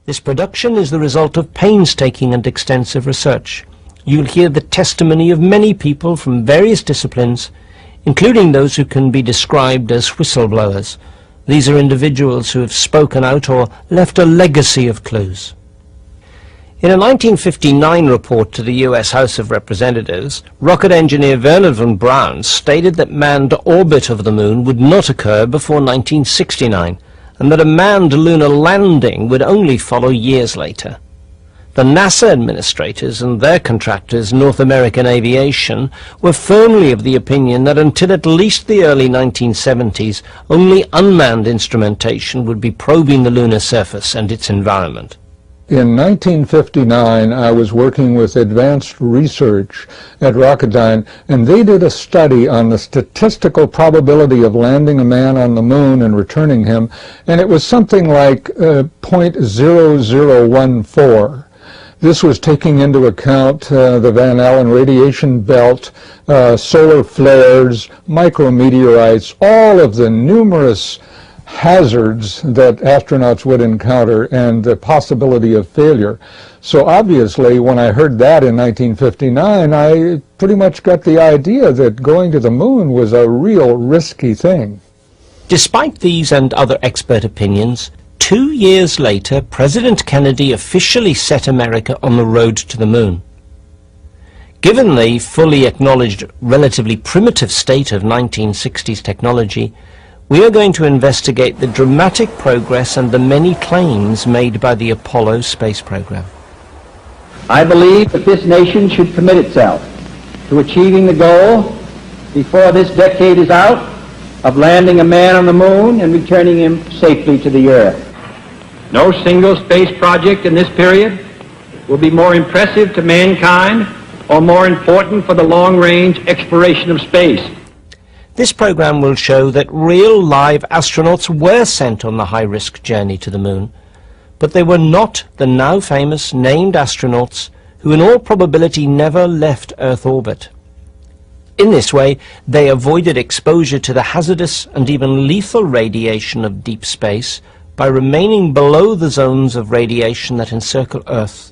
This production is the result of painstaking and extensive research. You'll hear the testimony of many people from various disciplines, including those who can be described as whistleblowers. These are individuals who have spoken out or left a legacy of clues. In a 1959 report to the US House of Representatives, rocket engineer Wernher von Braun stated that manned orbit of the moon would not occur before 1969, and that a manned lunar landing would only follow years later. The NASA administrators and their contractors, North American Aviation, were firmly of the opinion that until at least the early 1970s, only unmanned instrumentation would be probing the lunar surface and its environment. In 1959, I was working with advanced research at Rocketdyne, and they did a study on the statistical probability of landing a man on the moon and returning him, and it was something like 0.0014. This was taking into account the Van Allen radiation belt, solar flares, micrometeorites, all of the numerous hazards that astronauts would encounter and the possibility of failure. So obviously, when I heard that in 1959, I pretty much got the idea that going to the moon was a real risky thing. Despite these and other expert opinions, 2 years later, President Kennedy officially set America on the road to the moon. Given the fully acknowledged relatively primitive state of 1960s technology, we are going to investigate the dramatic progress and the many claims made by the Apollo space program. I believe that this nation should commit itself to achieving the goal, before this decade is out, of landing a man on the moon and returning him safely to the Earth. No single space project in this period will be more impressive to mankind or more important for the long-range exploration of space. This program will show that real live astronauts were sent on the high-risk journey to the moon, but they were not the now famous named astronauts who in all probability never left Earth orbit. In this way, they avoided exposure to the hazardous and even lethal radiation of deep space by remaining below the zones of radiation that encircle Earth,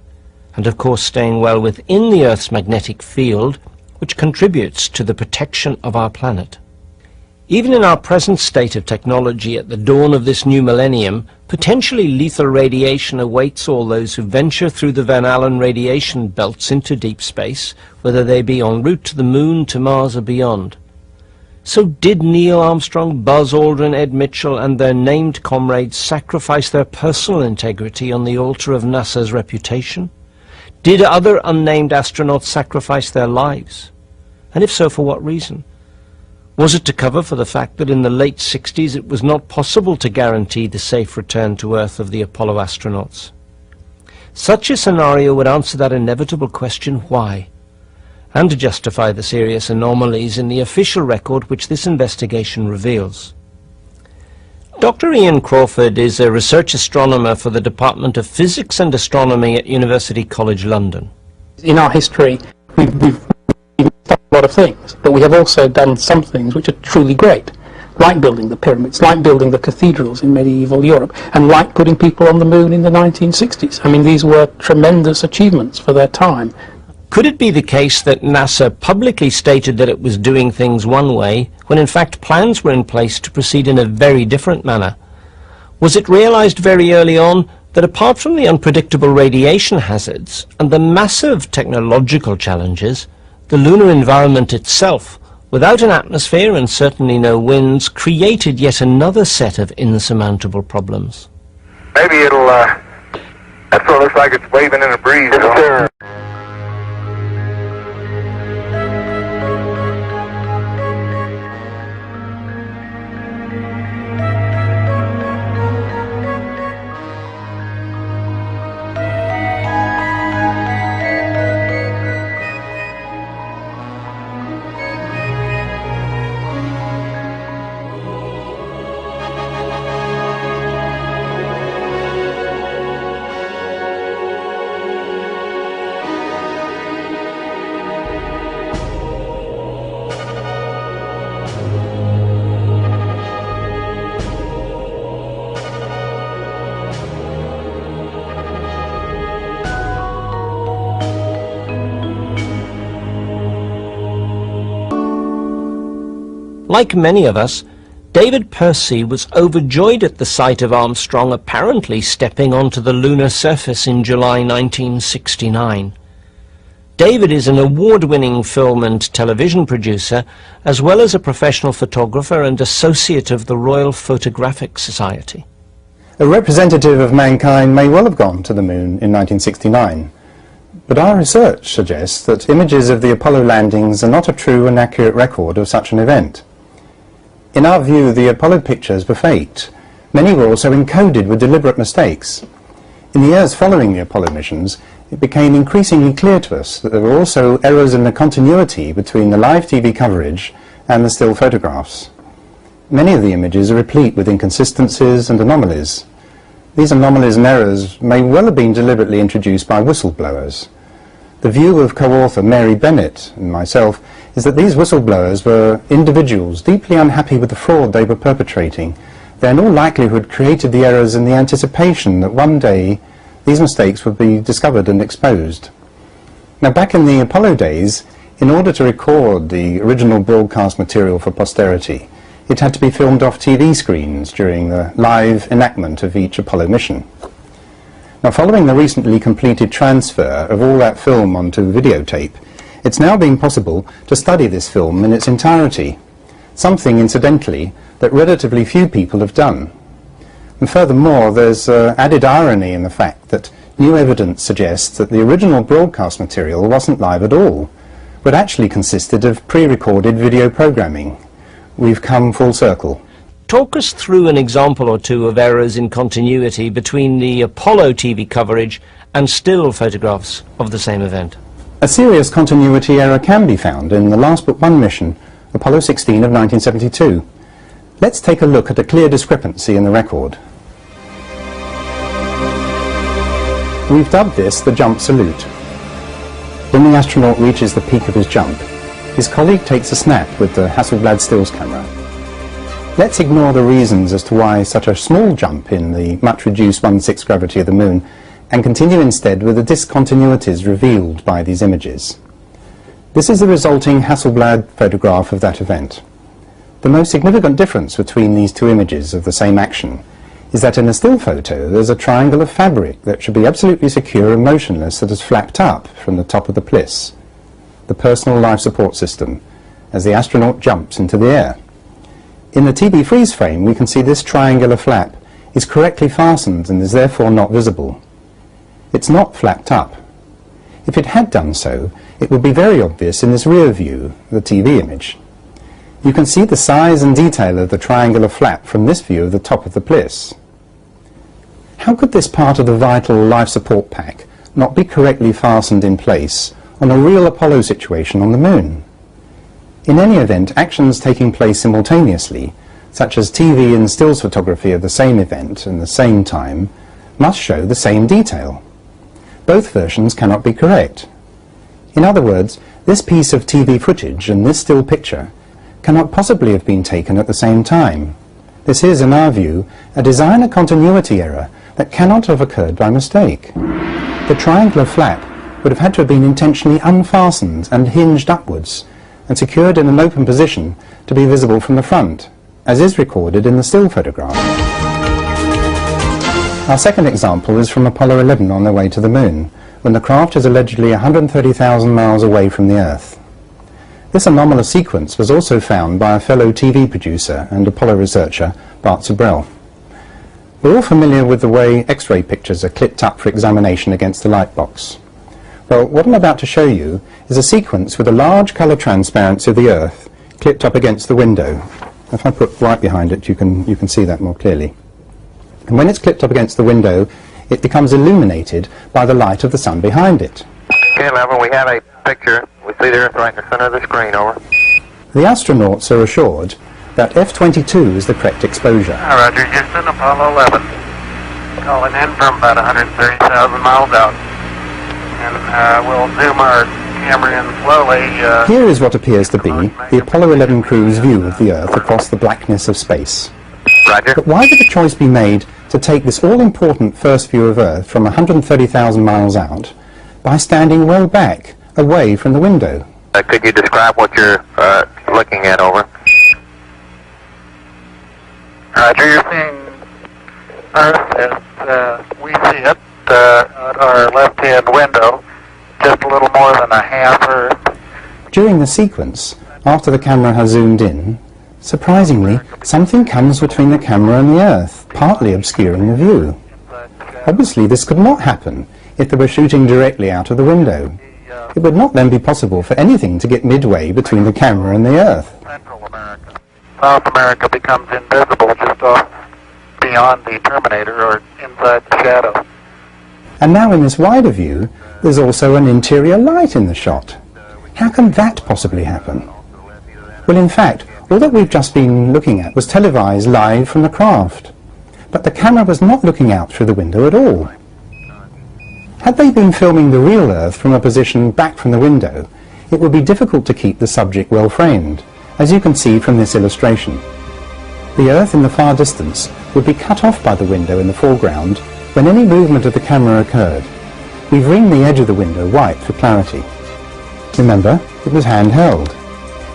and of course staying well within the Earth's magnetic field, which contributes to the protection of our planet. Even in our present state of technology at the dawn of this new millennium, potentially lethal radiation awaits all those who venture through the Van Allen radiation belts into deep space, whether they be en route to the moon, to Mars, or beyond. So did Neil Armstrong, Buzz Aldrin, Ed Mitchell, and their named comrades sacrifice their personal integrity on the altar of NASA's reputation? Did other unnamed astronauts sacrifice their lives? And if so, for what reason? Was it to cover for the fact that in the late 60s it was not possible to guarantee the safe return to Earth of the Apollo astronauts? Such a scenario would answer that inevitable question, why? And to justify the serious anomalies in the official record which this investigation reveals. Dr. Ian Crawford is a research astronomer for the Department of Physics and Astronomy at University College London. In our history, we've done a lot of things, but we have also done some things which are truly great, like building the pyramids, like building the cathedrals in medieval Europe, and like putting people on the moon in the 1960s. I mean, these were tremendous achievements for their time. Could it be the case that NASA publicly stated that it was doing things one way, when in fact plans were in place to proceed in a very different manner? Was it realized very early on that apart from the unpredictable radiation hazards and the massive technological challenges, the lunar environment itself, without an atmosphere and certainly no winds, created yet another set of insurmountable problems? Maybe it'll, that's what it looks like, it's waving in a breeze. Like many of us, David Percy was overjoyed at the sight of Armstrong apparently stepping onto the lunar surface in July 1969. David is an award-winning film and television producer, as well as a professional photographer and associate of the Royal Photographic Society. A representative of mankind may well have gone to the moon in 1969, but our research suggests that images of the Apollo landings are not a true and accurate record of such an event. In our view, the Apollo pictures were faked. Many were also encoded with deliberate mistakes. In the years following the Apollo missions, it became increasingly clear to us that there were also errors in the continuity between the live TV coverage and the still photographs. Many of the images are replete with inconsistencies and anomalies. These anomalies and errors may well have been deliberately introduced by whistleblowers. The view of co-author Mary Bennett and myself is that these whistleblowers were individuals deeply unhappy with the fraud they were perpetrating. They in all likelihood created the errors in the anticipation that one day these mistakes would be discovered and exposed. Now, back in the Apollo days, in order to record the original broadcast material for posterity, it had to be filmed off TV screens during the live enactment of each Apollo mission. Now, following the recently completed transfer of all that film onto videotape, it's now been possible to study this film in its entirety, something, incidentally, that relatively few people have done. And furthermore, there's added irony in the fact that new evidence suggests that the original broadcast material wasn't live at all, but actually consisted of pre-recorded video programming. We've come full circle. Talk us through an example or two of errors in continuity between the Apollo TV coverage and still photographs of the same event. A serious continuity error can be found in the last but one mission, Apollo 16 of 1972. Let's take a look at a clear discrepancy in the record. We've dubbed this the jump salute. When the astronaut reaches the peak of his jump, his colleague takes a snap with the Hasselblad stills camera. Let's ignore the reasons as to why such a small jump in the much reduced 1/6 gravity of the moon and continue instead with the discontinuities revealed by these images. This is the resulting Hasselblad photograph of that event. The most significant difference between these two images of the same action is that in a still photo there's a triangle of fabric that should be absolutely secure and motionless that has flapped up from the top of the plis, the personal life support system, as the astronaut jumps into the air. In the TV freeze frame we can see this triangular flap is correctly fastened and is therefore not visible. It's not flapped up. If it had done so, it would be very obvious in this rear view, the TV image. You can see the size and detail of the triangular flap from this view of the top of the plis. How could this part of the vital life support pack not be correctly fastened in place on a real Apollo situation on the moon? In any event, actions taking place simultaneously, such as TV and stills photography of the same event and the same time, must show the same detail. Both versions cannot be correct. In other words, this piece of TV footage and this still picture cannot possibly have been taken at the same time. This is, in our view, a designer continuity error that cannot have occurred by mistake. The triangular flap would have had to have been intentionally unfastened and hinged upwards and secured in an open position to be visible from the front, as is recorded in the still photograph. Our second example is from Apollo 11 on their way to the moon, when the craft is allegedly 130,000 miles away from the Earth. This anomalous sequence was also found by a fellow TV producer and Apollo researcher, Bart Sibrel. We're all familiar with the way X-ray pictures are clipped up for examination against the light box. Well, what I'm about to show you is a sequence with a large colour transparency of the Earth clipped up against the window. If I put right behind it, you can see that more clearly. And when it's clipped up against the window, it becomes illuminated by the light of the sun behind it. Okay, 11, we have a picture. We see the Earth right in the center of the screen, over. The astronauts are assured that F-22 is the correct exposure. Roger, Houston, Apollo 11. Calling in from about 130,000 miles out. And we'll zoom our camera in slowly. Here is what appears to be the Apollo 11 crew's view of the Earth across the blackness of space. Roger. But why did the choice be made to take this all-important first view of Earth from 130,000 miles out by standing well back, away from the window? Could you describe what you're looking at, over? Roger, you're seeing Earth as we see it at our left-hand window, just a little more than a half Earth. During the sequence, after the camera has zoomed in, surprisingly, something comes between the camera and the Earth, partly obscuring the view. Obviously, this could not happen if they were shooting directly out of the window. It would not then be possible for anything to get midway between the camera and the Earth. Central America. South America becomes invisible just off beyond the terminator or inside the shadow. And now in this wider view, there's also an interior light in the shot. How can that possibly happen? Well, in fact, all that we've just been looking at was televised live from the craft. But the camera was not looking out through the window at all. Had they been filming the real Earth from a position back from the window, it would be difficult to keep the subject well framed, as you can see from this illustration. The Earth in the far distance would be cut off by the window in the foreground when any movement of the camera occurred. We've ringed the edge of the window white for clarity. Remember, it was handheld.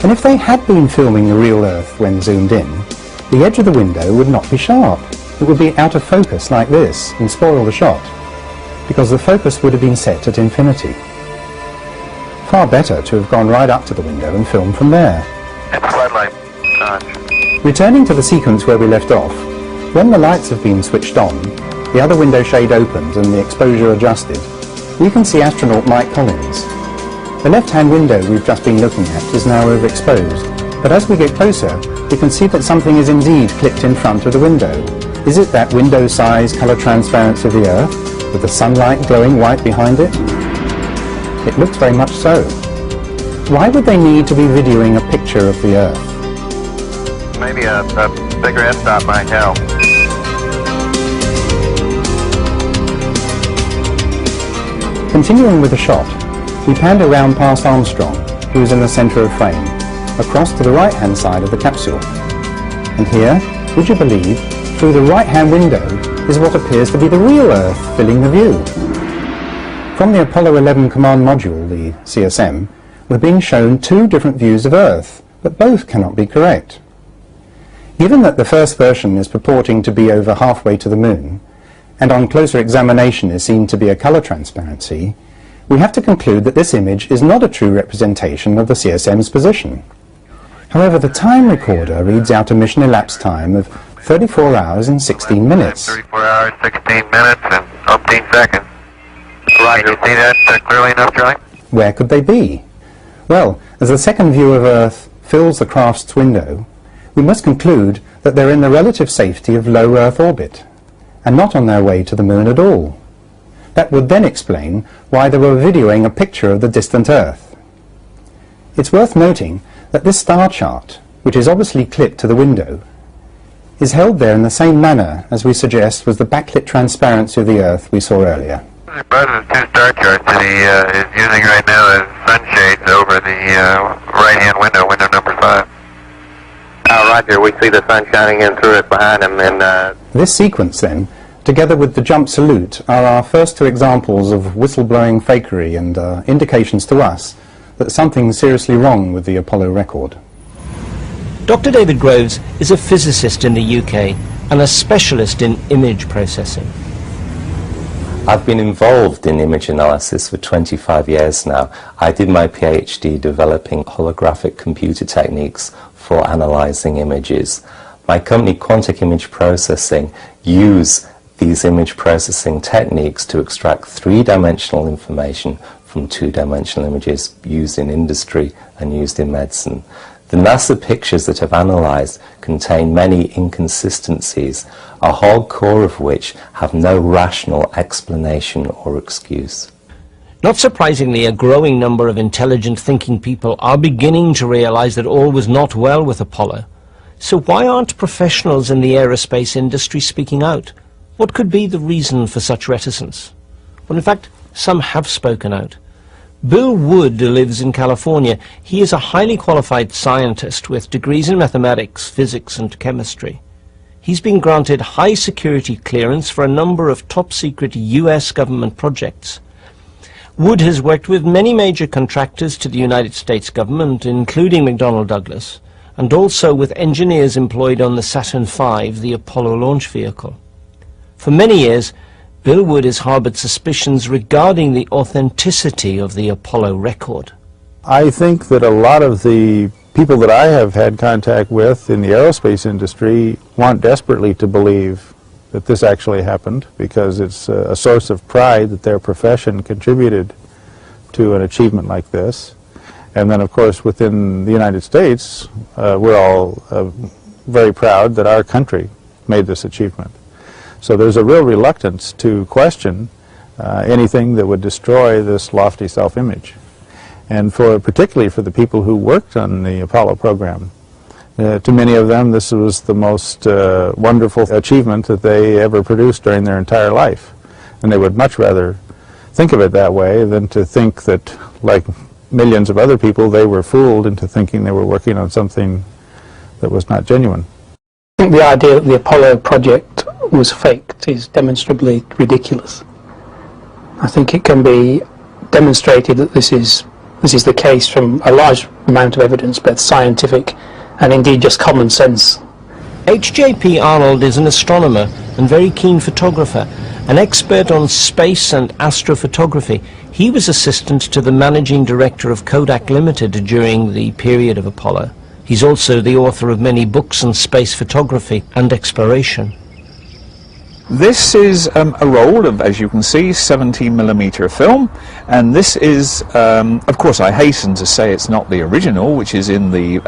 And if they had been filming the real Earth when zoomed in, the edge of the window would not be sharp. It would be out of focus like this and spoil the shot, because the focus would have been set at infinity. Far better to have gone right up to the window and filmed from there. It's floodlight. Returning to the sequence where we left off, when the lights have been switched on, the other window shade opened and the exposure adjusted, we can see astronaut Mike Collins. The left-hand window we've just been looking at is now overexposed, but as we get closer, we can see that something is indeed clipped in front of the window. Is it that window-size colour transparency of the Earth, with the sunlight glowing white behind it? It looks very much so. Why would they need to be videoing a picture of the Earth? Maybe a bigger f-stop might help. Continuing with the shot, we panned around past Armstrong, who is in the centre of frame, across to the right-hand side of the capsule. And here, would you believe, through the right-hand window is what appears to be the real Earth filling the view. From the Apollo 11 command module, the CSM, we're being shown two different views of Earth, but both cannot be correct. Given that the first version is purporting to be over halfway to the Moon, and on closer examination is seen to be a colour transparency, we have to conclude that this image is not a true representation of the CSM's position. However, the time recorder reads out a mission elapsed time of 34 hours and 16 minutes. 34 hours, 16 minutes, and 15 seconds. Roger, can you see that clearly enough, Charlie? Where could they be? Well, as the second view of Earth fills the craft's window, we must conclude that they're in the relative safety of low Earth orbit, and not on their way to the Moon at all. That would then explain why they were videoing a picture of the distant Earth. It's worth noting that this star chart, which is obviously clipped to the window, is held there in the same manner as we suggest was the backlit transparency of the Earth we saw earlier. The President's two star charts that he is using right now as sunshades over the right-hand window, window number 5. Roger, we see the sun shining in through it behind him. And this sequence, then, together with the jump salute, are our first two examples of whistleblowing fakery and indications to us that something's seriously wrong with the Apollo record. Dr. David Groves is a physicist in the UK and a specialist in image processing. I've been involved in image analysis for 25 years now. I did my PhD developing holographic computer techniques for analysing images. My company, Quantic Image Processing, use these image processing techniques to extract three-dimensional information from two-dimensional images used in industry and used in medicine. The NASA pictures that I've analysed contain many inconsistencies, a whole core of which have no rational explanation or excuse. Not surprisingly, a growing number of intelligent thinking people are beginning to realise that all was not well with Apollo. So why aren't professionals in the aerospace industry speaking out? What could be the reason for such reticence? Well, in fact, some have spoken out. Bill Wood lives in California. He is a highly qualified scientist with degrees in mathematics, physics and chemistry. He's been granted high security clearance for a number of top-secret US government projects. Wood has worked with many major contractors to the United States government, including McDonnell Douglas, and also with engineers employed on the Saturn V, the Apollo launch vehicle. For many years, Bill Wood has harboured suspicions regarding the authenticity of the Apollo record. I think that a lot of the people that I have had contact with in the aerospace industry want desperately to believe that this actually happened, because it's a source of pride that their profession contributed to an achievement like this. And then, of course, within the United States, we're all very proud that our country made this achievement. So there's a real reluctance to question anything that would destroy this lofty self-image. And particularly for the people who worked on the Apollo program, to many of them this was the most wonderful achievement that they ever produced during their entire life. And they would much rather think of it that way than to think that, like millions of other people, they were fooled into thinking they were working on something that was not genuine. I think the idea that the Apollo project was faked is demonstrably ridiculous. I think it can be demonstrated that this is the case from a large amount of evidence, both scientific and indeed just common sense. H.J.P. Arnold is an astronomer and very keen photographer, an expert on space and astrophotography. He was assistant to the managing director of Kodak Limited during the period of Apollo. He's also the author of many books on space photography and exploration. This is a roll of, as you can see, 70mm film, and this is, of course I hasten to say it's not the original, which is in the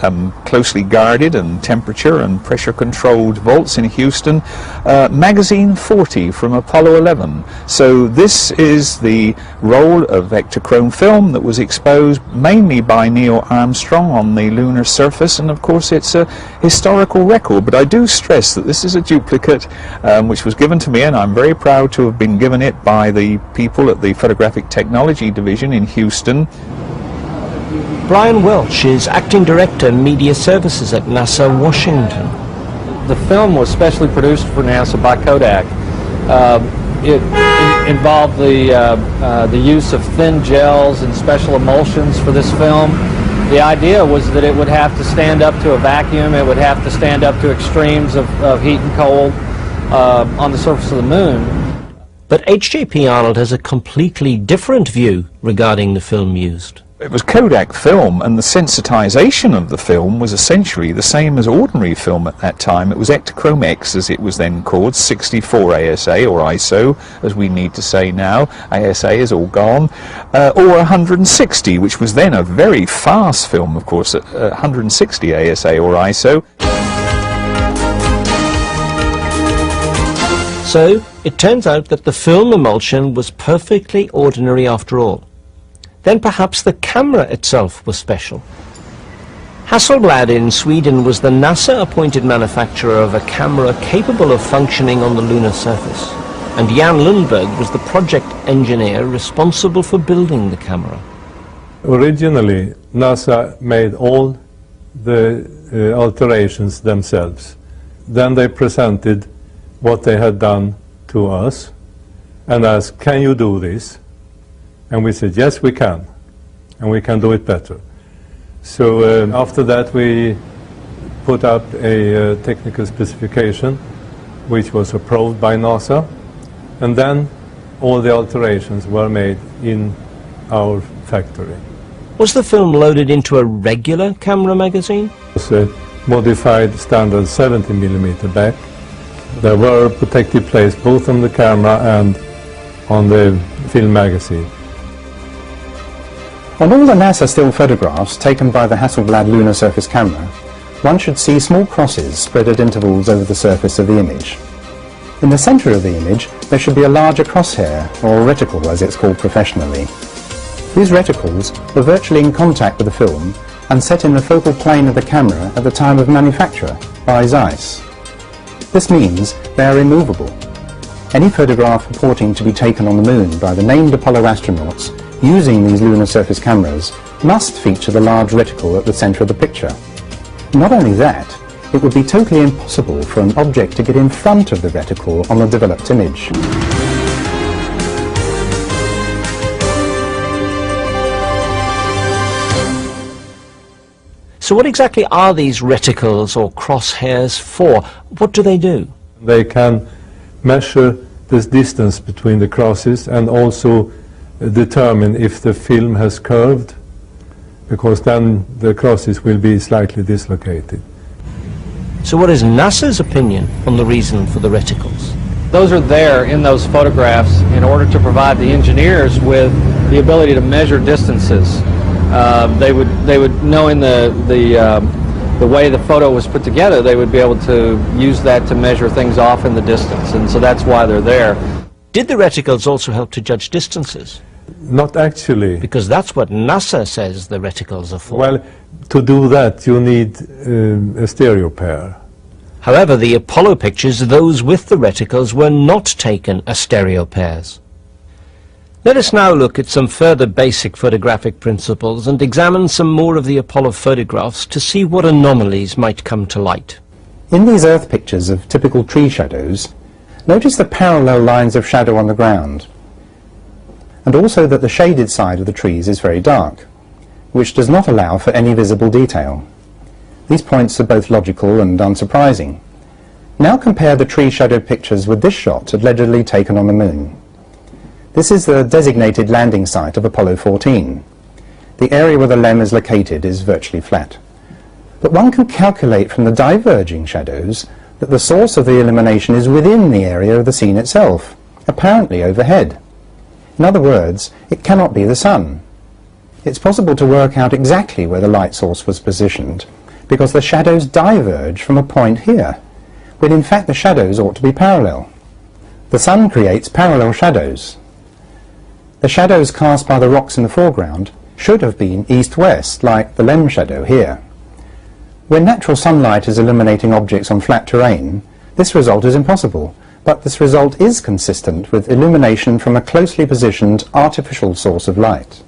closely guarded and temperature and pressure controlled vaults in Houston, magazine 40 from Apollo 11. So this is the roll of Ektachrome film that was exposed mainly by Neil Armstrong on the lunar surface, and of course it's a historical record, but I do stress that this is a duplicate which was given to me, and I'm very proud to have been given it by the people at the Photographic Technology Division in Houston. Brian Welch is Acting Director, Media Services at NASA, Washington. The film was specially produced for NASA by Kodak. It involved the use of thin gels and special emulsions for this film. The idea was that it would have to stand up to a vacuum, it would have to stand up to extremes of heat and cold on the surface of the moon. But H.J.P. Arnold has a completely different view regarding the film used. It was Kodak film, and the sensitization of the film was essentially the same as ordinary film at that time. It was Ektachrome X, as it was then called, 64 ASA, or ISO, as we need to say now. ASA is all gone. Or 160, which was then a very fast film, of course, at 160 ASA or ISO. So, it turns out that the film emulsion was perfectly ordinary after all. Then perhaps the camera itself was special. Hasselblad in Sweden was the NASA-appointed manufacturer of a camera capable of functioning on the lunar surface, and Jan Lundberg was the project engineer responsible for building the camera. Originally, NASA made all the alterations themselves. Then they presented what they had done to us and asked, can you do this? And we said, yes, we can, and we can do it better. So after that we put up a technical specification which was approved by NASA, and then all the alterations were made in our factory. Was the film loaded into a regular camera magazine? It was a modified standard 70mm back. There were protective plates both on the camera and on the film magazine. On all the NASA still photographs taken by the Hasselblad lunar surface camera, one should see small crosses spread at intervals over the surface of the image. In the centre of the image there should be a larger crosshair, or reticle as it's called professionally. These reticles were virtually in contact with the film and set in the focal plane of the camera at the time of manufacture by Zeiss. This means they are immovable. Any photograph purporting to be taken on the moon by the named Apollo astronauts using these lunar surface cameras must feature the large reticle at the centre of the picture. Not only that, it would be totally impossible for an object to get in front of the reticle on the developed image. So what exactly are these reticles or crosshairs for? What do they do? They can measure this distance between the crosses and also determine if the film has curved, because then the crosses will be slightly dislocated. So what is NASA's opinion on the reason for the reticles? Those are there in those photographs in order to provide the engineers with the ability to measure distances. They would know in the way the photo was put together, they would be able to use that to measure things off in the distance, and so that's why they're there. Did the reticles also help to judge distances? Not actually. Because that's what NASA says the reticles are for. Well, to do that you need a stereo pair. However, the Apollo pictures, those with the reticles, were not taken as stereo pairs. Let us now look at some further basic photographic principles and examine some more of the Apollo photographs to see what anomalies might come to light. In these Earth pictures of typical tree shadows, notice the parallel lines of shadow on the ground, and also that the shaded side of the trees is very dark, which does not allow for any visible detail. These points are both logical and unsurprising. Now compare the tree shadow pictures with this shot allegedly taken on the Moon. This is the designated landing site of Apollo 14. The area where the LEM is located is virtually flat. But one can calculate from the diverging shadows that the source of the illumination is within the area of the scene itself, apparently overhead. In other words, it cannot be the Sun. It's possible to work out exactly where the light source was positioned, because the shadows diverge from a point here, when in fact the shadows ought to be parallel. The Sun creates parallel shadows. The shadows cast by the rocks in the foreground should have been east-west, like the LEM shadow here. When natural sunlight is illuminating objects on flat terrain, this result is impossible, but this result is consistent with illumination from a closely positioned artificial source of light.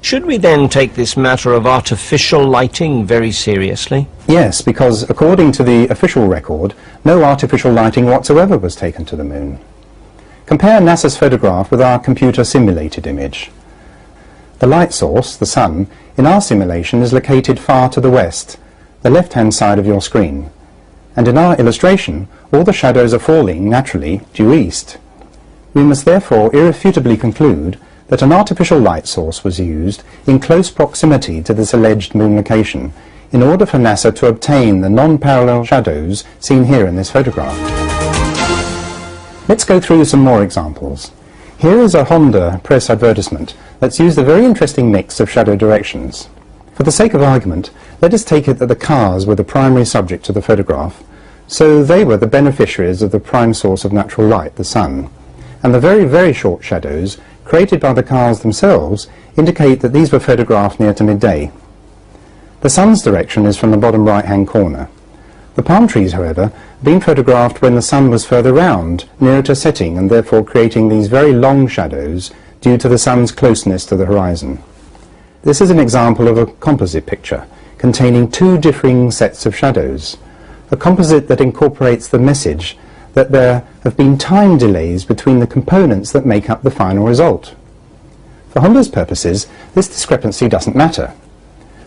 Should we then take this matter of artificial lighting very seriously? Yes, because according to the official record, no artificial lighting whatsoever was taken to the Moon. Compare NASA's photograph with our computer-simulated image. The light source, the Sun, in our simulation is located far to the west, the left-hand side of your screen. And in our illustration, all the shadows are falling, naturally, due east. We must therefore irrefutably conclude that an artificial light source was used in close proximity to this alleged Moon location in order for NASA to obtain the non-parallel shadows seen here in this photograph. Let's go through some more examples. Here is a Honda press advertisement that's used a very interesting mix of shadow directions. For the sake of argument, let us take it that the cars were the primary subject of the photograph, so they were the beneficiaries of the prime source of natural light, the Sun, and the very, very short shadows created by the cars themselves indicate that these were photographed near to midday. The Sun's direction is from the bottom right-hand corner. The palm trees, however, have been photographed when the Sun was further round, nearer to setting, and therefore creating these very long shadows due to the Sun's closeness to the horizon. This is an example of a composite picture containing two differing sets of shadows, a composite that incorporates the message that there have been time delays between the components that make up the final result. For Honda's purposes, this discrepancy doesn't matter.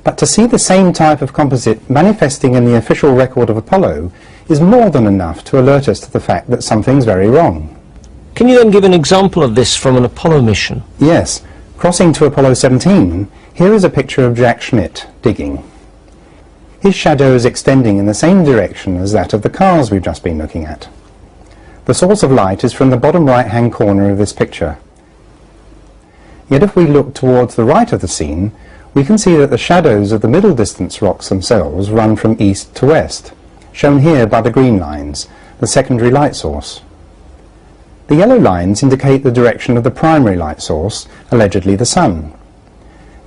But to see the same type of composite manifesting in the official record of Apollo is more than enough to alert us to the fact that something's very wrong. Can you then give an example of this from an Apollo mission? Yes. Crossing to Apollo 17, here is a picture of Jack Schmitt digging. His shadow is extending in the same direction as that of the cars we've just been looking at. The source of light is from the bottom right-hand corner of this picture. Yet if we look towards the right of the scene, we can see that the shadows of the middle distance rocks themselves run from east to west, shown here by the green lines, the secondary light source. The yellow lines indicate the direction of the primary light source, allegedly the Sun.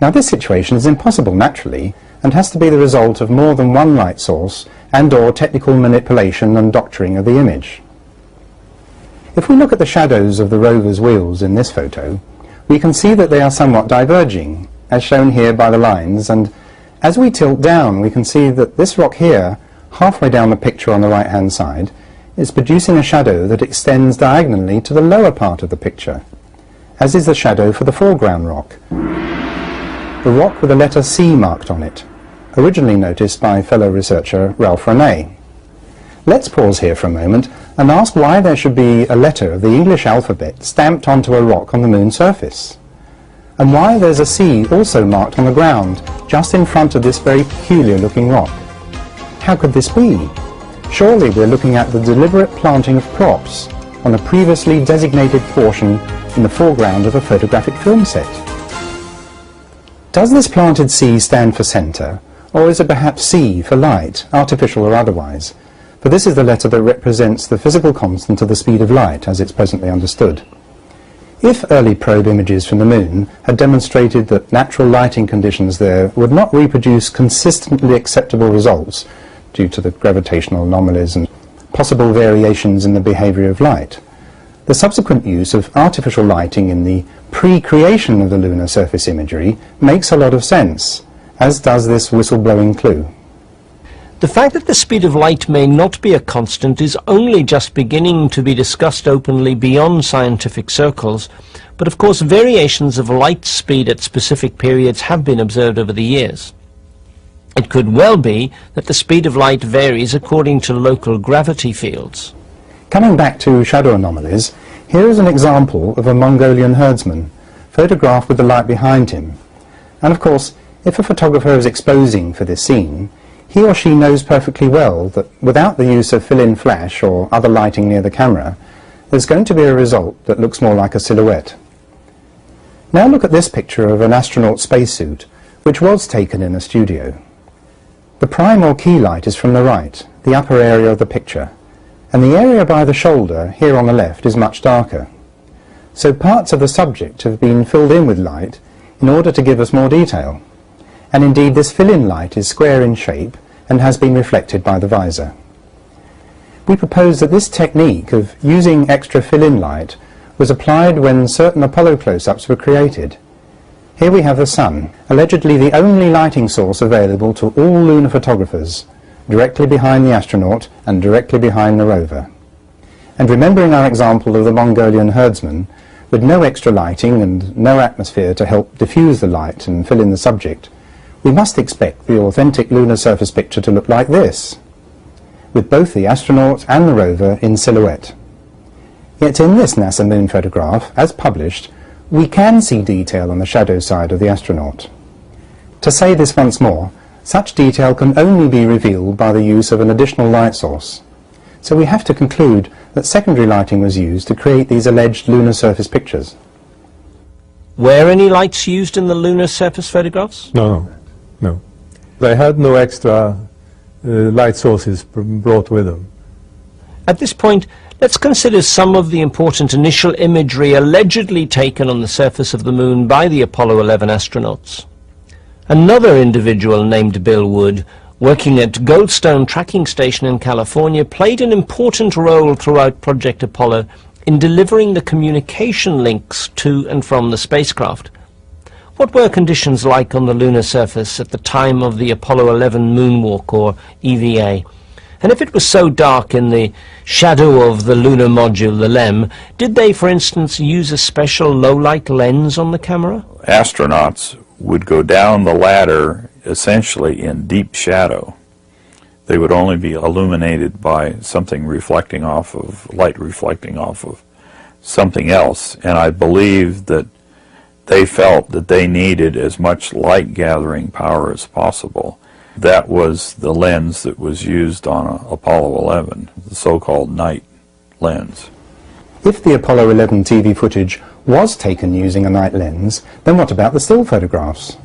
Now this situation is impossible naturally, and has to be the result of more than one light source and/or technical manipulation and doctoring of the image. If we look at the shadows of the rover's wheels in this photo, we can see that they are somewhat diverging, as shown here by the lines, and as we tilt down we can see that this rock here, halfway down the picture on the right hand side, is producing a shadow that extends diagonally to the lower part of the picture, as is the shadow for the foreground rock, the rock with the letter C marked on it. originally noticed by fellow researcher Ralph Rene. Let's pause here for a moment and ask why there should be a letter of the English alphabet stamped onto a rock on the moon's surface, and why there's a C also marked on the ground just in front of this very peculiar looking rock. How could this be? Surely we're looking at the deliberate planting of props on a previously designated portion in the foreground of a photographic film set. Does this planted C stand for centre, or is it perhaps C for light, artificial or otherwise? For this is the letter that represents the physical constant of the speed of light as it's presently understood. If early probe images from the moon had demonstrated that natural lighting conditions there would not reproduce consistently acceptable results due to the gravitational anomalies and possible variations in the behaviour of light, the subsequent use of artificial lighting in the pre-creation of the lunar surface imagery makes a lot of sense, as does this whistleblowing clue. The fact that the speed of light may not be a constant is only just beginning to be discussed openly beyond scientific circles, but of course variations of light speed at specific periods have been observed over the years. It could well be that the speed of light varies according to local gravity fields. Coming back to shadow anomalies, here is an example of a Mongolian herdsman, photographed with the light behind him. And of course, if a photographer is exposing for this scene, he or she knows perfectly well that without the use of fill-in flash or other lighting near the camera, there's going to be a result that looks more like a silhouette. Now look at this picture of an astronaut spacesuit, which was taken in a studio. The prime or key light is from the right, the upper area of the picture, and the area by the shoulder, here on the left, is much darker. So parts of the subject have been filled in with light in order to give us more detail. And indeed this fill-in light is square in shape and has been reflected by the visor. We propose that this technique of using extra fill-in light was applied when certain Apollo close-ups were created. Here we have the Sun, allegedly the only lighting source available to all lunar photographers, directly behind the astronaut and directly behind the rover. And remembering our example of the Mongolian herdsman, with no extra lighting and no atmosphere to help diffuse the light and fill in the subject, we must expect the authentic lunar surface picture to look like this, with both the astronaut and the rover in silhouette. Yet in this NASA moon photograph, as published, we can see detail on the shadow side of the astronaut. To say this once more, such detail can only be revealed by the use of an additional light source. So we have to conclude that secondary lighting was used to create these alleged lunar surface pictures. Were any lights used in the lunar surface photographs? No. They had no extra light sources brought with them. At this point, let's consider some of the important initial imagery allegedly taken on the surface of the moon by the Apollo 11 astronauts. Another individual named Bill Wood, working at Goldstone Tracking Station in California, played an important role throughout Project Apollo in delivering the communication links to and from the spacecraft. What were conditions like on the lunar surface at the time of the Apollo 11 moonwalk, or EVA? And if it was so dark in the shadow of the lunar module, the LEM, did they, for instance, use a special low-light lens on the camera? Astronauts would go down the ladder essentially in deep shadow. They would only be illuminated by something reflecting off of, light reflecting off of something else. And I believe that they felt that they needed as much light gathering power as possible. That was the lens that was used on Apollo 11, the so-called night lens. If the Apollo 11 TV footage was taken using a night lens, then what about the still photographs?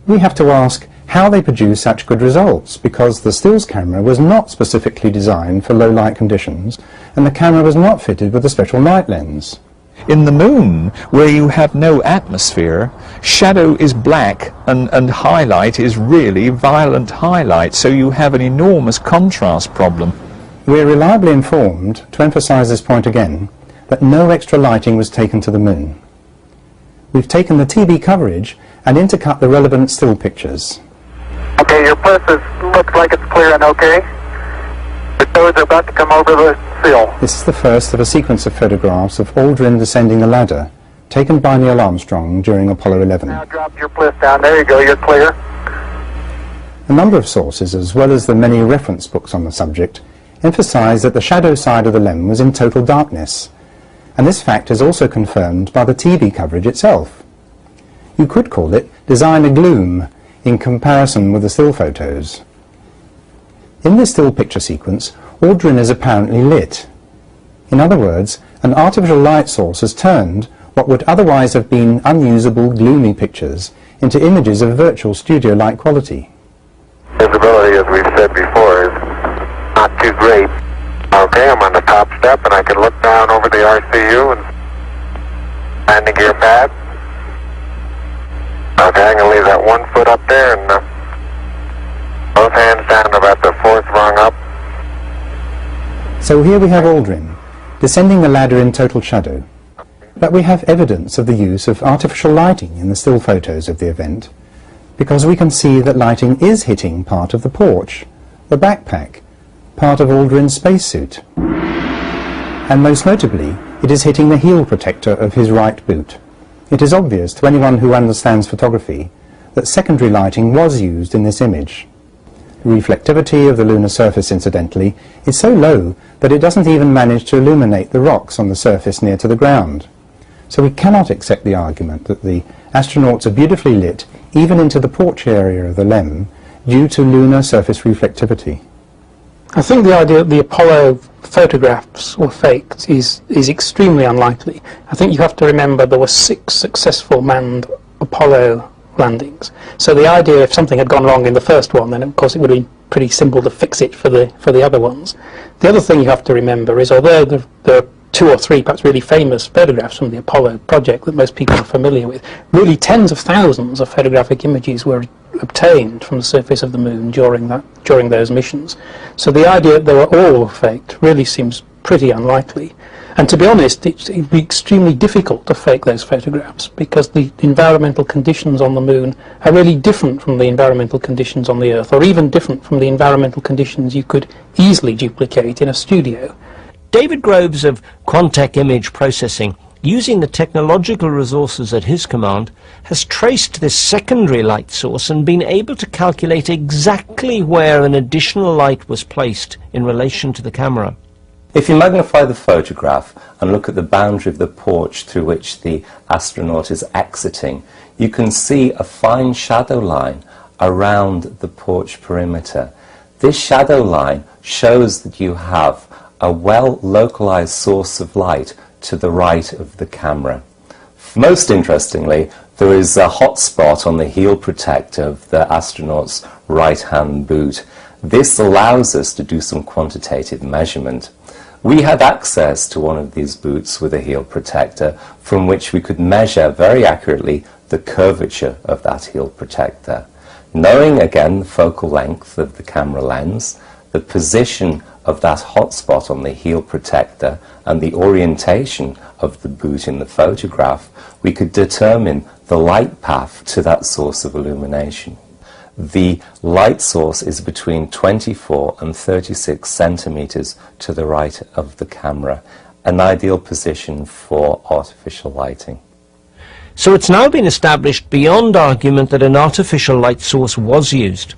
We have to ask how they produce such good results, because the stills camera was not specifically designed for low light conditions, and the camera was not fitted with a special night lens. In the moon, where you have no atmosphere, shadow is black and highlight is really violent highlight, so you have an enormous contrast problem. We're reliably informed, to emphasize this point again, that no extra lighting was taken to the moon. We've taken the TV coverage and intercut the relevant still pictures. Okay, your plus looks like it's clear and okay. The toads are about to come over the sill. This is the first of a sequence of photographs of Aldrin descending the ladder, taken by Neil Armstrong during Apollo 11. Now drop your bliss down. There you go, you're clear. A number of sources, as well as the many reference books on the subject, emphasise that the shadow side of the lens was in total darkness, and this fact is also confirmed by the TV coverage itself. You could call it designer gloom in comparison with the still photos. In this still picture sequence, Aldrin is apparently lit. In other words, an artificial light source has turned what would otherwise have been unusable, gloomy pictures into images of virtual studio-like quality. Visibility, as we've said before, is not too great. Okay, I'm on the top step and I can look down over the RCU and landing gear pad. Okay, I'm going to leave that 1 foot up there and both hands down about the 4th rung up. So here we have Aldrin, descending the ladder in total shadow. But we have evidence of the use of artificial lighting in the still photos of the event, because we can see that lighting is hitting part of the porch, the backpack, part of Aldrin's spacesuit. And most notably, it is hitting the heel protector of his right boot. It is obvious to anyone who understands photography that secondary lighting was used in this image. The reflectivity of the lunar surface, incidentally, is so low that it doesn't even manage to illuminate the rocks on the surface near to the ground. So we cannot accept the argument that the astronauts are beautifully lit even into the porch area of the LEM due to lunar surface reflectivity. I think the idea that the Apollo photographs were faked is extremely unlikely. I think you have to remember there were 6 successful manned Apollo landings. So the idea if something had gone wrong in the first one, then of course it would have been pretty simple to fix it for the other ones. The other thing you have to remember is although there are 2 or 3 perhaps really famous photographs from the Apollo project that most people are familiar with, really tens of thousands of photographic images were obtained from the surface of the moon during those missions. So the idea that they were all faked really seems pretty unlikely. And to be honest, it would be extremely difficult to fake those photographs because the environmental conditions on the moon are really different from the environmental conditions on the Earth, or even different from the environmental conditions you could easily duplicate in a studio. David Groves of Quantec Image Processing, using the technological resources at his command, has traced this secondary light source and been able to calculate exactly where an additional light was placed in relation to the camera. If you magnify the photograph and look at the boundary of the porch through which the astronaut is exiting, you can see a fine shadow line around the porch perimeter. This shadow line shows that you have a well-localized source of light to the right of the camera. Most interestingly, there is a hot spot on the heel protector of the astronaut's right-hand boot. This allows us to do some quantitative measurement. We had access to one of these boots with a heel protector from which we could measure very accurately the curvature of that heel protector. Knowing again the focal length of the camera lens, the position of that hotspot on the heel protector and the orientation of the boot in the photograph, we could determine the light path to that source of illumination. The light source is between 24 and 36 centimeters to the right of the camera, an ideal position for artificial lighting. So it's now been established beyond argument that an artificial light source was used.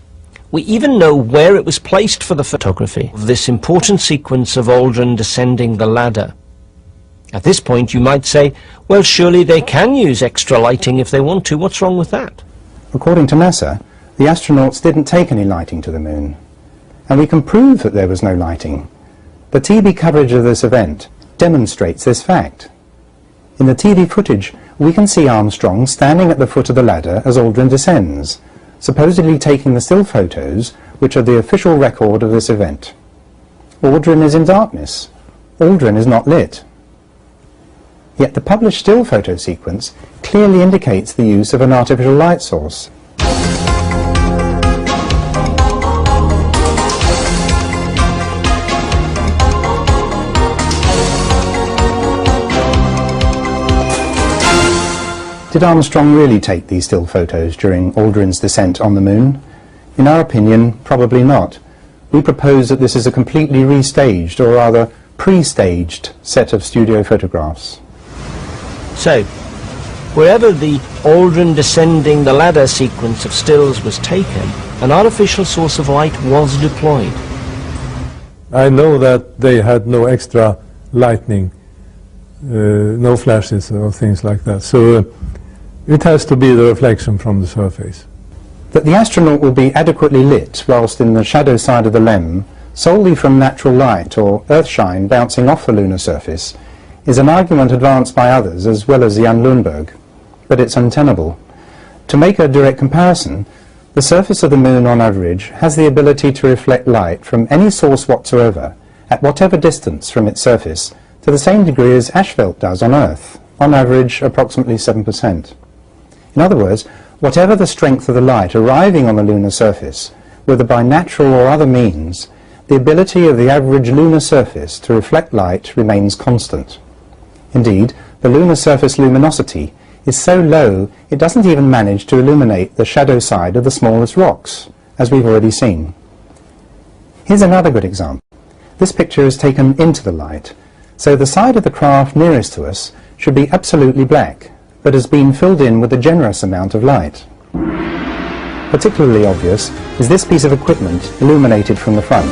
We even know where it was placed for the photography of this important sequence of Aldrin descending the ladder. At this point you might say, well, surely they can use extra lighting if they want to. What's wrong with that? According to NASA, the astronauts didn't take any lighting to the moon, and we can prove that there was no lighting. The TV coverage of this event demonstrates this fact. In the TV footage, we can see Armstrong standing at the foot of the ladder as Aldrin descends, supposedly taking the still photos, which are the official record of this event. Aldrin is in darkness. Aldrin is not lit. Yet the published still photo sequence clearly indicates the use of an artificial light source. Did Armstrong really take these still photos during Aldrin's descent on the moon? In our opinion, probably not. We propose that this is a completely restaged, or rather pre-staged, set of studio photographs. So, wherever the Aldrin descending the ladder sequence of stills was taken, an artificial source of light was deployed. I know that they had no extra lightning, no flashes or things like that. So it has to be the reflection from the surface. That the astronaut will be adequately lit whilst in the shadow side of the LEM solely from natural light or earthshine bouncing off the lunar surface is an argument advanced by others as well as Jan Lundberg, but it's untenable. To make a direct comparison, the surface of the Moon on average has the ability to reflect light from any source whatsoever at whatever distance from its surface to the same degree as asphalt does on Earth, on average approximately 7%. In other words, whatever the strength of the light arriving on the lunar surface, whether by natural or other means, the ability of the average lunar surface to reflect light remains constant. Indeed, the lunar surface luminosity is so low it doesn't even manage to illuminate the shadow side of the smallest rocks, as we've already seen. Here's another good example. This picture is taken into the light, so the side of the craft nearest to us should be absolutely black, but has been filled in with a generous amount of light. Particularly obvious is this piece of equipment illuminated from the front.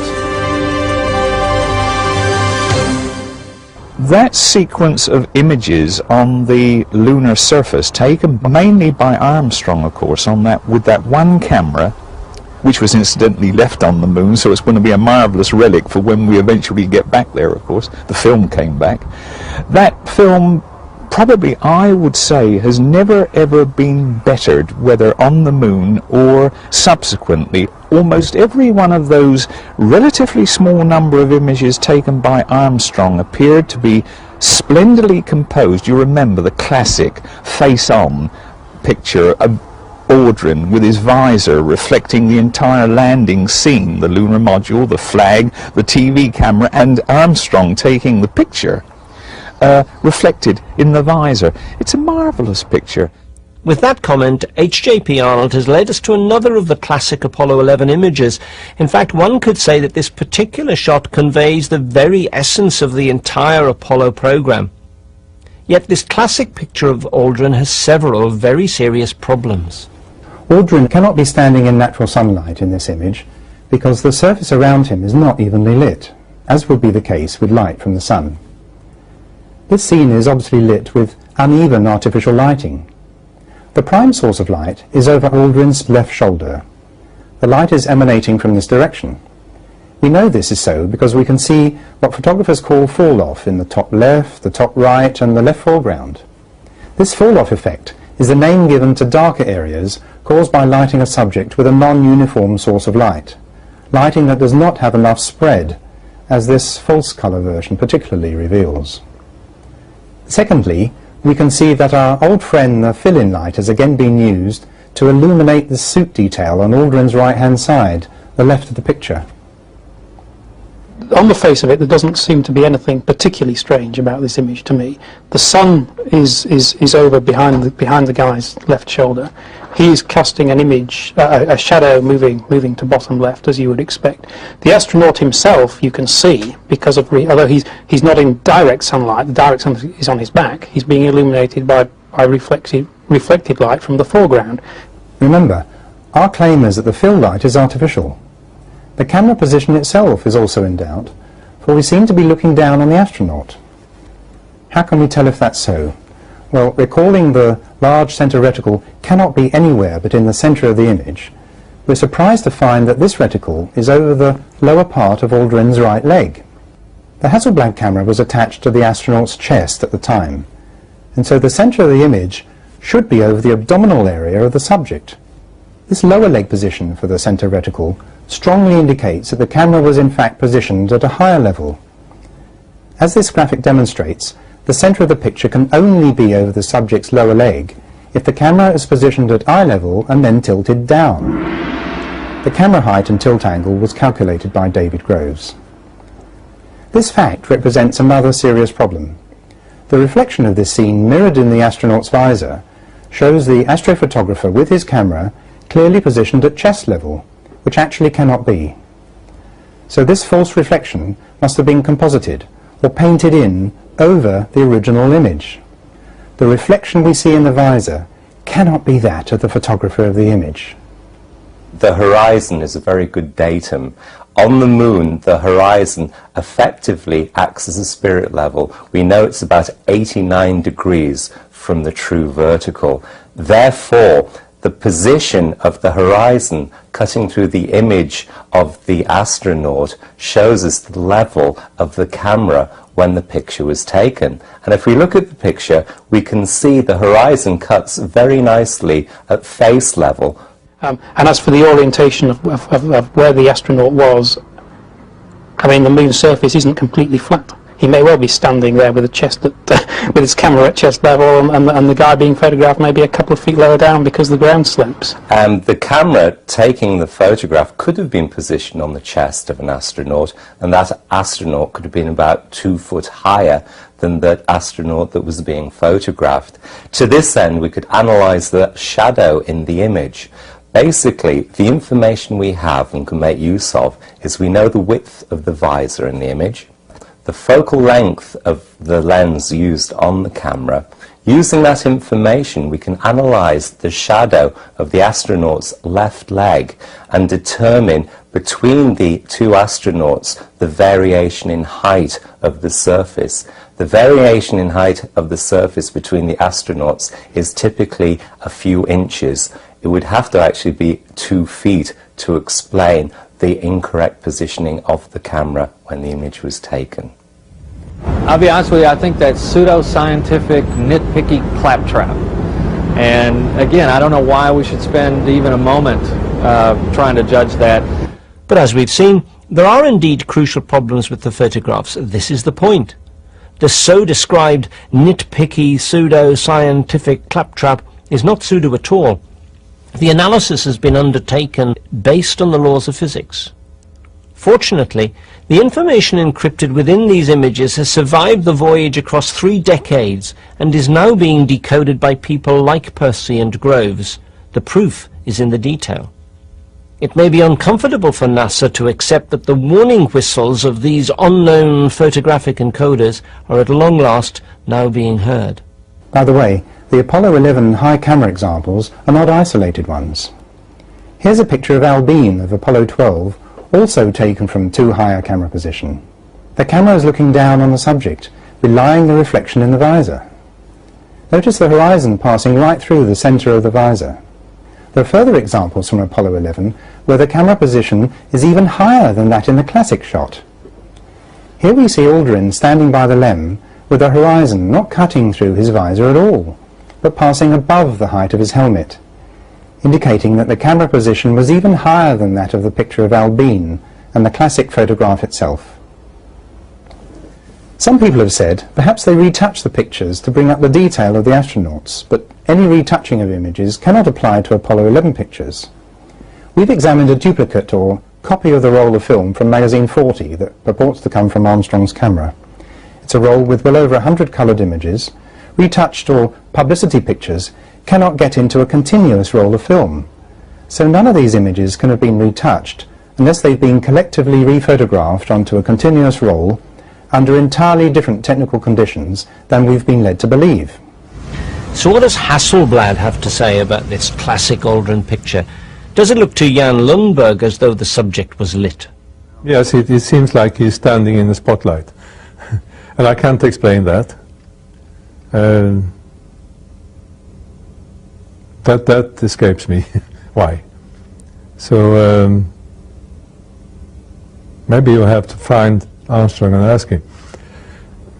That sequence of images on the lunar surface, taken mainly by Armstrong, of course, with that one camera, which was incidentally left on the Moon, so it's going to be a marvellous relic for when we eventually get back there, of course. The film came back. That film, probably, I would say, has never ever been bettered, whether on the Moon or subsequently. Almost every one of those relatively small number of images taken by Armstrong appeared to be splendidly composed. You remember the classic face-on picture of Aldrin with his visor reflecting the entire landing scene, the lunar module, the flag, the TV camera, and Armstrong taking the picture reflected in the visor. It's a marvellous picture. With that comment, H.J.P. Arnold has led us to another of the classic Apollo 11 images. In fact, one could say that this particular shot conveys the very essence of the entire Apollo program. Yet this classic picture of Aldrin has several very serious problems. Aldrin cannot be standing in natural sunlight in this image because the surface around him is not evenly lit, as would be the case with light from the sun. This scene is obviously lit with uneven artificial lighting. The prime source of light is over Aldrin's left shoulder. The light is emanating from this direction. We know this is so because we can see what photographers call fall-off in the top left, the top right, and the left foreground. This fall-off effect is the name given to darker areas caused by lighting a subject with a non-uniform source of light, lighting that does not have enough spread, as this false colour version particularly reveals. Secondly, we can see that our old friend the fill-in light has again been used to illuminate the suit detail on Aldrin's right-hand side, the left of the picture. On the face of it, there doesn't seem to be anything particularly strange about this image to me. The sun is over behind the guy's left shoulder. He's casting an image, a shadow moving to bottom left, as you would expect. The astronaut himself, you can see, because of although he's not in direct sunlight, the direct sunlight is on his back. He's being illuminated by reflected light from the foreground. Remember, our claim is that the fill light is artificial. The camera position itself is also in doubt, for we seem to be looking down on the astronaut. How can we tell if that's so? Well, recalling the large centre reticle cannot be anywhere but in the centre of the image, we're surprised to find that this reticle is over the lower part of Aldrin's right leg. The Hasselblad camera was attached to the astronaut's chest at the time, and so the centre of the image should be over the abdominal area of the subject. This lower leg position for the centre reticle strongly indicates that the camera was in fact positioned at a higher level. As this graphic demonstrates, the centre of the picture can only be over the subject's lower leg if the camera is positioned at eye level and then tilted down. The camera height and tilt angle was calculated by David Groves. This fact represents another serious problem. The reflection of this scene mirrored in the astronaut's visor shows the astrophotographer with his camera clearly positioned at chest level, which actually cannot be. So this false reflection must have been composited or painted in over the original image. the reflection we see in the visor cannot be that of the photographer of the image. The horizon is a very good datum. On the moon, the horizon effectively acts as a spirit level. We know it's about 89 degrees from the true vertical. Therefore, the position of the horizon cutting through the image of the astronaut shows us the level of the camera when the picture was taken. And if we look at the picture, we can see the horizon cuts very nicely at face level. And as for the orientation of where the astronaut was, I mean, the moon's surface isn't completely flat. He may well be standing there with a chest with his camera at chest level, and the guy being photographed may be a couple of feet lower down because the ground slopes. The camera taking the photograph could have been positioned on the chest of an astronaut, and that astronaut could have been about 2 foot higher than the astronaut that was being photographed. To this end, we could analyze the shadow in the image. Basically, the information we have and can make use of is we know the width of the visor in the image, the focal length of the lens used on the camera. Using that information, we can analyze the shadow of the astronaut's left leg and determine between the two astronauts the variation in height of the surface. The variation in height of the surface between the astronauts is typically a few inches. It would have to actually be 2 feet to explain the incorrect positioning of the camera when the image was taken. I'll be honest with you, I think that's pseudo-scientific, nitpicky claptrap. And again, I don't know why we should spend even a moment trying to judge that. But as we've seen, there are indeed crucial problems with the photographs. This is the point. The so-described nitpicky, pseudo-scientific claptrap is not pseudo at all. The analysis has been undertaken based on the laws of physics. Fortunately, the information encrypted within these images has survived the voyage across 3 decades and is now being decoded by people like Percy and Groves. The proof is in the detail. It may be uncomfortable for NASA to accept that the warning whistles of these unknown photographic encoders are at long last now being heard. By the way, the Apollo 11 high camera examples are not isolated ones. Here's a picture of Al Bean of Apollo 12, also taken from too high a camera position. The camera is looking down on the subject, belying the reflection in the visor. Notice the horizon passing right through the center of the visor. There are further examples from Apollo 11 where the camera position is even higher than that in the classic shot. Here we see Aldrin standing by the LEM with the horizon not cutting through his visor at all, but passing above the height of his helmet, indicating that the camera position was even higher than that of the picture of Al Bean and the classic photograph itself. Some people have said perhaps they retouched the pictures to bring up the detail of the astronauts, but any retouching of images cannot apply to Apollo 11 pictures. We've examined a duplicate or copy of the roll of film from magazine 40 that purports to come from Armstrong's camera. It's a roll with well over 100 coloured images. Retouched or publicity pictures cannot get into a continuous roll of film. So none of these images can have been retouched unless they've been collectively rephotographed onto a continuous roll under entirely different technical conditions than we've been led to believe. So what does Hasselblad have to say about this classic Aldrin picture? Does it look to Jan Lundberg as though the subject was lit? Yes, it seems like he's standing in the spotlight. And I can't explain that. That escapes me. Why? So maybe you have to find Armstrong and ask him.